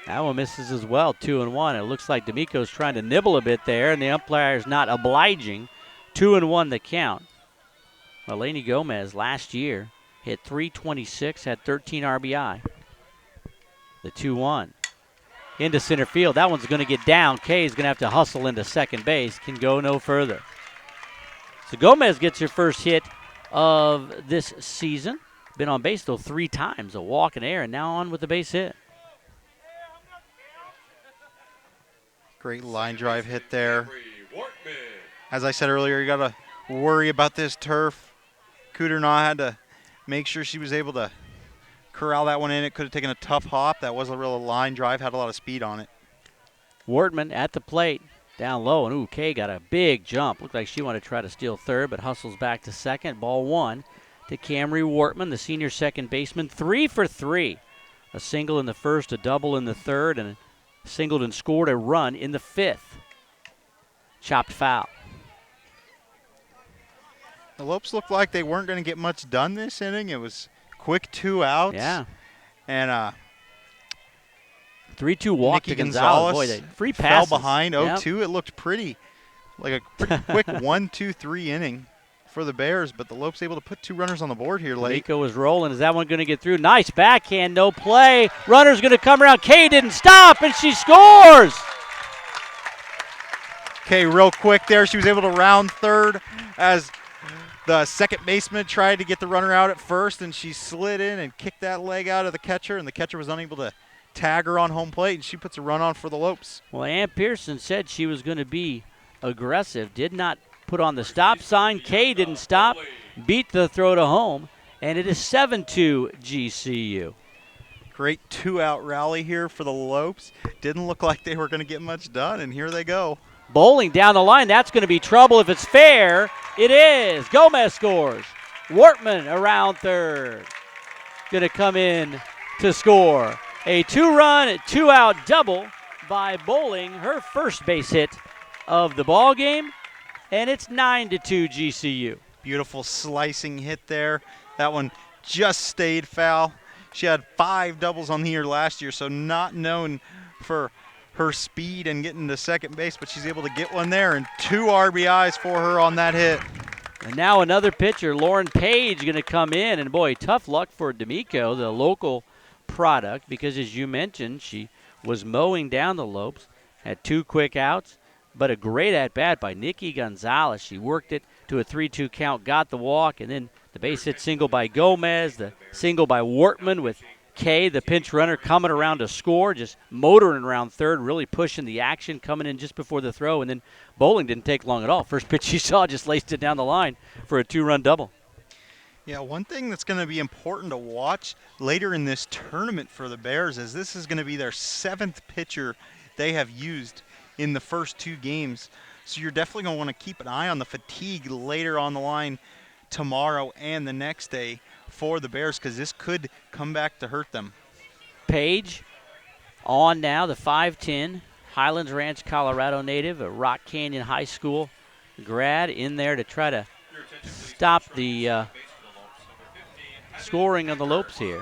Speaker 1: That one misses as well, 2-1. It looks like D'Amico's trying to nibble a bit there, and the umpire's not obliging. 2-1 the count. Eleni Gomez last year hit .326, had 13 RBI. The 2-1. Into center field. That one's going to get down. Kay is going to have to hustle into second base. Can go no further. So Gomez gets her first hit of this season. Been on base, though, 3 times. A walk and error, and now on with the base hit.
Speaker 2: Great line drive hit there. As I said earlier, you got to worry about this turf. Kudrna had to make sure she was able to corral that one in. It could have taken a tough hop. That was a real line drive, had a lot of speed on it.
Speaker 1: Wortman at the plate, down low, and Kay got a big jump. Looked like she wanted to try to steal third, but hustles back to second. Ball 1 to Camry Wortman, the senior second baseman. 3 for 3. A single in the first, a double in the third, and singled and scored a run in the 5th. Chopped foul.
Speaker 2: The Lopes looked like they weren't going to get much done this inning. It was quick 2 outs.
Speaker 1: Yeah.
Speaker 2: And
Speaker 1: 3-2 walk
Speaker 2: Nikki
Speaker 1: to Gonzalez. Boy, they free passes.
Speaker 2: Fell behind 0-2.
Speaker 1: Yep.
Speaker 2: It looked pretty, like a pretty quick 1-2-3 inning for the Bears, but the Lopes able to put 2 runners on the board here late.
Speaker 1: Nico was rolling. Is that one going to get through? Nice backhand, no play. Runner's going to come around. Kay didn't stop, and she scores.
Speaker 2: Okay, real quick there. She was able to round third as the second baseman tried to get the runner out at first, and she slid in and kicked that leg out of the catcher, and the catcher was unable to tag her on home plate, and she puts a run on for the Lopes.
Speaker 1: Well, Ann Pearson said she was going to be aggressive, did not put on the stop sign. Kay didn't stop, beat the throw to home, and it is 7-2 GCU.
Speaker 2: Great 2-out rally here for the Lopes. Didn't look like they were going to get much done, and here they go.
Speaker 1: Bowling down the line. That's going to be trouble if it's fair. It is. Gomez scores. Wortman around third. Going to come in to score. A 2-run, 2-out double by Bowling. Her first base hit of the ball game. And it's 9-2 GCU.
Speaker 2: Beautiful slicing hit there. That one just stayed foul. She had 5 doubles on the year last year, so not known for her speed and getting to second base, but she's able to get one there, and 2 RBIs for her on that hit.
Speaker 1: And now another pitcher, Lauren Page, going to come in. And, boy, tough luck for D'Amico, the local product, because, as you mentioned, she was mowing down the Lopes, had 2 quick outs, but a great at-bat by Nikki Gonzalez. She worked it to a 3-2 count, got the walk, and then the base hit single by Gomez, the single by Wortman with Kay, the pinch runner, coming around to score, just motoring around third, really pushing the action, coming in just before the throw. And then Bowling didn't take long at all. First pitch she saw, just laced it down the line for a 2-run double.
Speaker 2: Yeah, one thing that's going to be important to watch later in this tournament for the Bears is this is going to be their 7th pitcher they have used in the first 2 games. So you're definitely going to want to keep an eye on the fatigue later on the line tomorrow and the next day for the Bears, because this could come back to hurt them.
Speaker 1: Page on now, the 5'10", Highlands Ranch, Colorado native, a Rock Canyon High School grad, in there to try to stop the scoring of the Lopes here.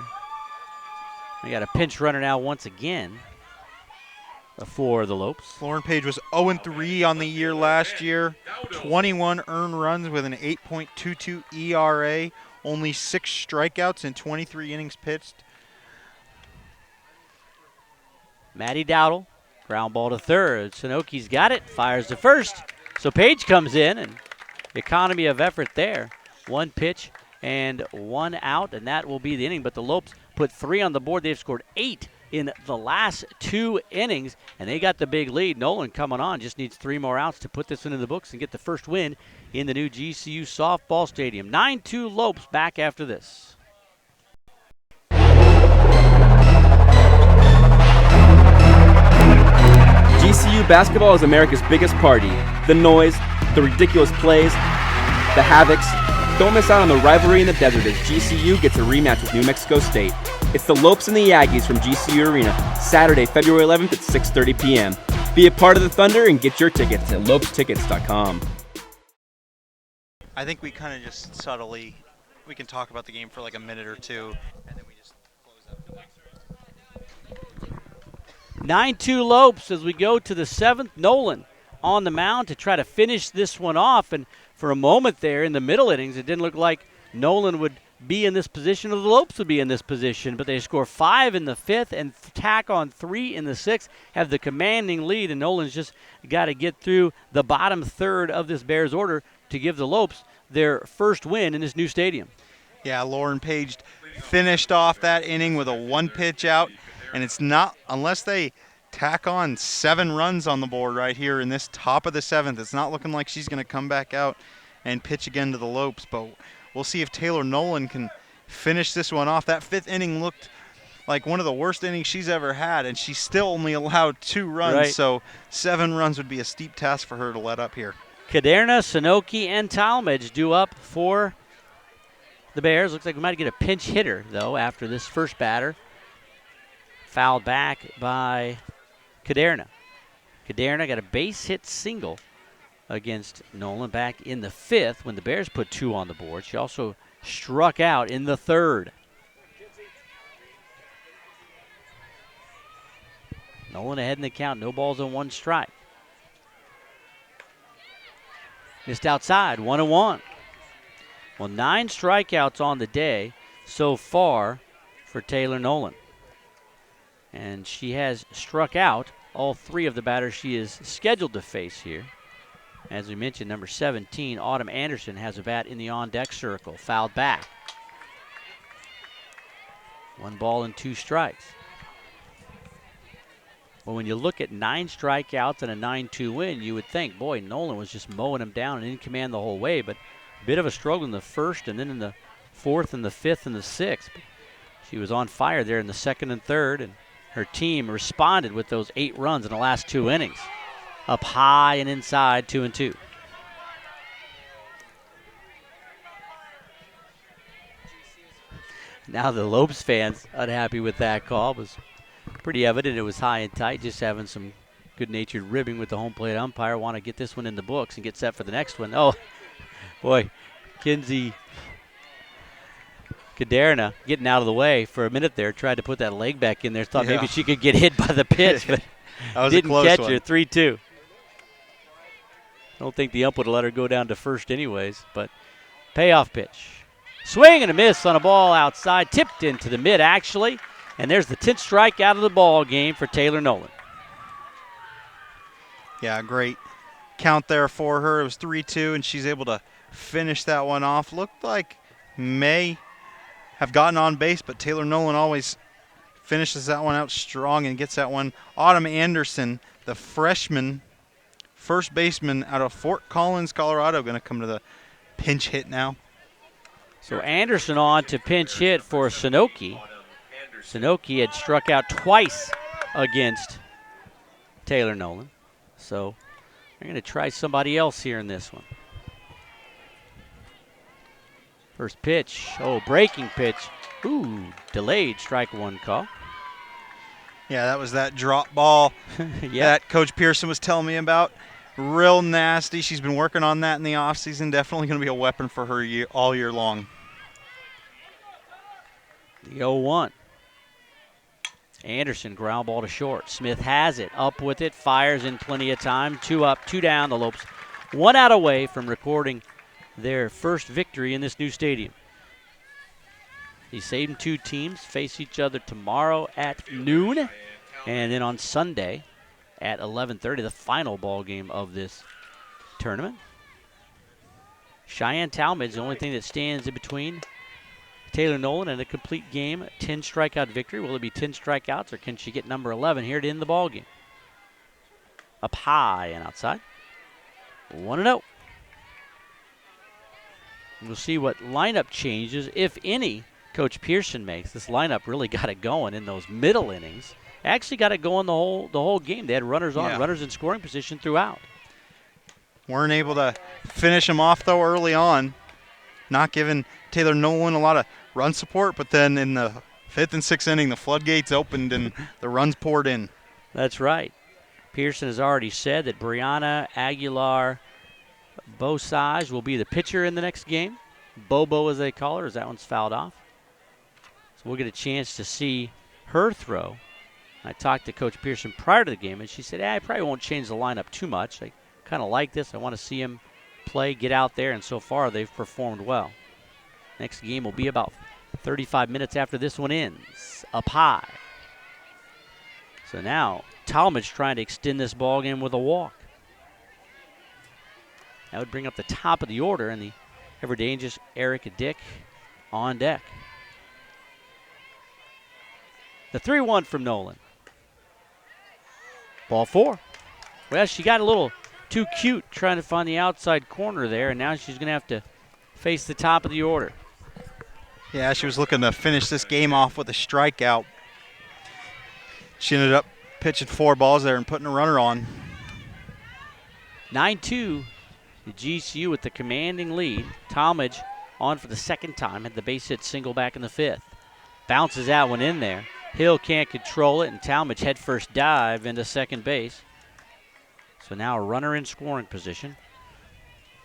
Speaker 1: We got a pinch runner now once again for the Lopes.
Speaker 2: Lauren Page was 0-3 on the year last year, 21 earned runs with an 8.22 ERA, only 6 strikeouts in 23 innings pitched.
Speaker 1: Maddie Dowdle, ground ball to third. Sunoki's got it, fires to first. So Page comes in and economy of effort there. One pitch and one out, and that will be the inning. But the Lopes put 3 on the board. They've scored 8 in the last 2 innings, and they got the big lead. Nolan coming on, just needs 3 more outs to put this one in the books and get the first win in the new GCU softball stadium. 9-2 Lopes. Back after this.
Speaker 8: GCU basketball is America's biggest party. The noise, the ridiculous plays, the havocs. Don't miss out on the rivalry in the desert as GCU gets a rematch with New Mexico State. It's the Lopes and the Aggies from GCU Arena, Saturday, February 11th at 6:30 p.m. Be a part of the Thunder and get your tickets at lopestickets.com.
Speaker 2: I think we kind of just subtly, we can talk about the game for like a minute or two, and then we just close up.
Speaker 1: 9-2 Lopes as we go to the 7th. Nolan on the mound to try to finish this one off. And for a moment there in the middle innings, it didn't look like Nolan would be in this position or the Lopes would be in this position. But they score 5 in the 5th and tack on 3 in the 6th, have the commanding lead. And Nolan's just got to get through the bottom third of this Bears order to give the Lopes their first win in this new stadium.
Speaker 2: Yeah, Lauren Page finished off that inning with a 1-pitch out. And it's not, unless they tack on 7 runs on the board right here in this top of the 7th, it's not looking like she's going to come back out and pitch again to the Lopes. But we'll see if Taylor Nolan can finish this one off. That 5th inning looked like one of the worst innings she's ever had, and she still only allowed 2 runs.
Speaker 1: Right.
Speaker 2: So 7 runs would be a steep task for her to let up here.
Speaker 1: Caderna, Sanoki, and Talmadge due up for the Bears. Looks like we might get a pinch hitter, though, after this first batter. Fouled back by Caderna. Caderna got a base hit single against Nolan back in the 5th when the Bears put 2 on the board. She also struck out in the 3rd. Nolan ahead in the count, no balls and 1 strike. Missed outside, 1-1. Well, 9 strikeouts on the day so far for Taylor Nolan. And she has struck out all 3 of the batters she is scheduled to face here. As we mentioned, number 17, Autumn Anderson, has a bat in the on-deck circle. Fouled back. 1 ball and 2 strikes. Well, when you look at 9 strikeouts and a 9-2 win, you would think, boy, Nolan was just mowing him down and in command the whole way. But a bit of a struggle in the 1st and then in the 4th and the 5th and the 6th. She was on fire there in the 2nd and 3rd, and her team responded with those 8 runs in the last 2 innings. Up high and inside, 2-2. Now the Lopes fans unhappy with that call. It was pretty evident it was high and tight, just having some good-natured ribbing with the home plate umpire. Want to get this one in the books and get set for the next one. Oh, boy, Kinsey Caderna getting out of the way for a minute there, tried to put that leg back in there, thought maybe she could get hit by the pitch, but didn't catch her. 3-2. I don't think the ump would have let her go down to first anyways, but payoff pitch. Swing and a miss on a ball outside, tipped into the mid actually, and there's the 10th strikeout of the ball game for Taylor Nolan.
Speaker 2: Yeah, great count there for her. It was 3-2, and she's able to finish that one off. Looked like May have gotten on base, but Taylor Nolan always finishes that one out strong and gets that one. Autumn Anderson, the freshman first baseman out of Fort Collins, Colorado, going to come to the pinch hit now.
Speaker 1: So Anderson on to pinch hit for Sanoki. Sanoki had struck out twice against Taylor Nolan. So they're going to try somebody else here in this one. First pitch, breaking pitch. Ooh, delayed strike 1 call.
Speaker 2: Yeah, that was that drop ball that Coach Pearson was telling me about. Real nasty. She's been working on that in the offseason. Definitely going to be a weapon for her all year long.
Speaker 1: The 0-1. Anderson, ground ball to short. Smith has it, up with it, fires in plenty of time. 2 up, 2 down. The Lopes 1 out away from recording their first victory in this new stadium. These same 2 teams face each other tomorrow at noon, and then on Sunday at 11:30, the final ball game of this tournament. Cheyenne Talmadge, the only thing that stands in between Taylor Nolan and a complete game, 10 strikeout victory. Will it be 10 strikeouts, or can she get number 11 here to end the ball game? Up high and outside. 1-0. We'll see what lineup changes, if any, Coach Pearson makes. This lineup really got it going in those middle innings. Actually got it going the whole game. They had runners on, runners in scoring position throughout.
Speaker 2: Weren't able to finish them off, though, early on. Not giving Taylor Nolan a lot of run support, but then in the 5th and 6th inning, the floodgates opened and the runs poured in.
Speaker 1: That's right. Pearson has already said that Brianna Aguilar Bosage will be the pitcher in the next game. Bobo, as they call her, as that one's fouled off. So we'll get a chance to see her throw. I talked to Coach Pearson prior to the game, and she said, I probably won't change the lineup too much. I kind of like this. I want to see him play, get out there, and so far they've performed well. Next game will be about 35 minutes after this one ends. Up high. So now Talmadge trying to extend this ball game with a walk. That would bring up the top of the order, and the ever dangerous Erica Dick on deck. The 3-1 from Nolan. Ball 4. Well, she got a little too cute trying to find the outside corner there, and now she's going to have to face the top of the order.
Speaker 2: Yeah, she was looking to finish this game off with a strikeout. She ended up pitching 4 balls there and putting a runner on.
Speaker 1: 9-2, the GCU with the commanding lead. Talmadge on for the second time, had the base hit single back in the 5th. Bounces that one in there. Hill can't control it, and Talmadge head first dive into second base. So now a runner in scoring position.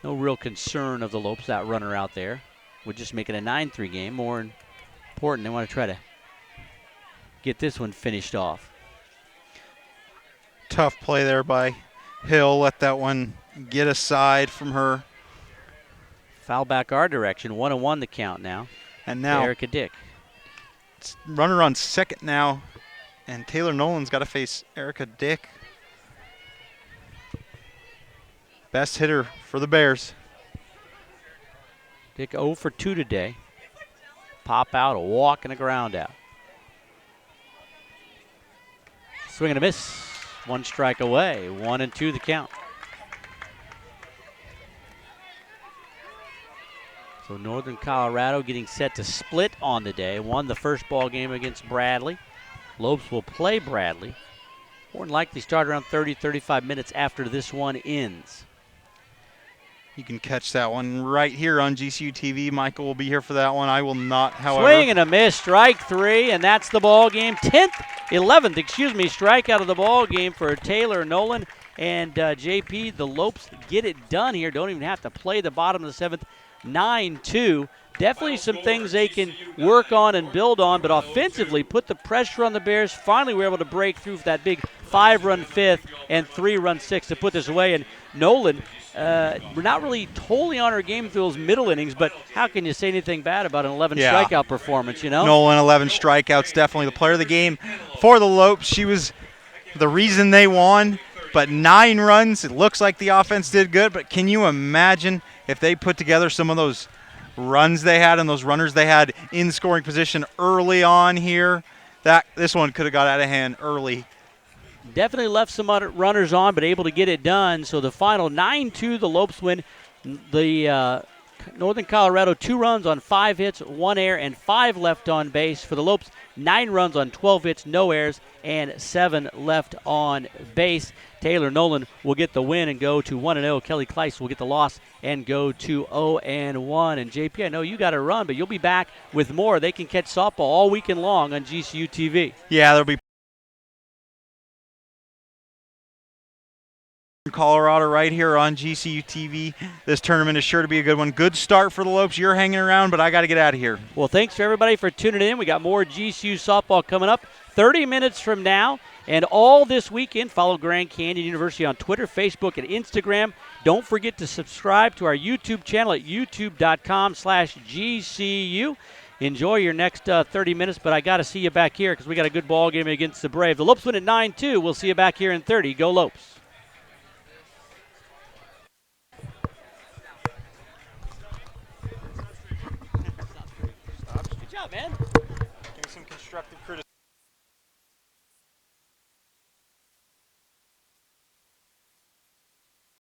Speaker 1: No real concern of the Lopes, that runner out there. We're just making a 9-3 game. More important, they want to try to get this one finished off.
Speaker 2: Tough play there by Hill. Let that one get aside from her.
Speaker 1: Foul back our direction. 1-1 the count now.
Speaker 2: And now
Speaker 1: Erica Dick.
Speaker 2: It's runner on second now, and Taylor Nolan's got to face Erica Dick. Best hitter for the Bears.
Speaker 1: Dick 0 for 2 today. Pop out, a walk, and a ground out. Swing and a miss. 1 strike away. 1-2 the count. So Northern Colorado getting set to split on the day. Won the first ball game against Bradley. Lopes will play Bradley. More than likely start around 30-35 minutes after this one ends.
Speaker 2: You can catch that one right here on GCU TV. Michael will be here for that one. I will not, however.
Speaker 1: Swing and a miss, strike 3, and that's the ball game. 11th strikeout of the ball game for Taylor Nolan. And JP, the Lopes get it done here. Don't even have to play the bottom of the 7th. 9-2. Definitely some things they can work on and build on, but offensively put the pressure on the Bears. Finally, we're able to break through for that big 5-run 5th and 3-run 6th to put this away. And Nolan, we're not really totally on her game through those middle innings, but how can you say anything bad about an 11 strikeout performance, you know?
Speaker 2: Nolan, 11 strikeouts, definitely the player of the game for the Lopes. She was the reason they won, but 9 runs. It looks like the offense did good, but can you imagine if they put together some of those runs they had and those runners they had in scoring position early on here? This one could have got out of hand early.
Speaker 1: Definitely left some runners on, but able to get it done. So the final 9-2, the Lopes win. The Northern Colorado 2 runs on 5 hits, 1 error, and 5 left on base. For the Lopes, 9 runs on 12 hits, no errors, and 7 left on base. Taylor Nolan will get the win and go to 1-0. Kelly Kleiss will get the loss and go to 0-1. And JP, I know you got to run, but you'll be back with more. They can catch softball all weekend long on GCU TV.
Speaker 2: Yeah, there'll be Colorado right here on GCU TV. This tournament is sure to be a good one. Good start for the Lopes. You're hanging around, but I got to get out of here.
Speaker 1: Well, thanks for everybody for tuning in. We got more GCU softball coming up 30 minutes from now. And all this weekend, follow Grand Canyon University on Twitter, Facebook, and Instagram. Don't forget to subscribe to our YouTube channel at youtube.com/GCU. Enjoy your next 30 minutes, but I got to see you back here because we got a good ball game against the Braves. The Lopes win at 9-2. We'll see you back here in 30. Go Lopes. job, man.
Speaker 2: Give me some constructive criticism.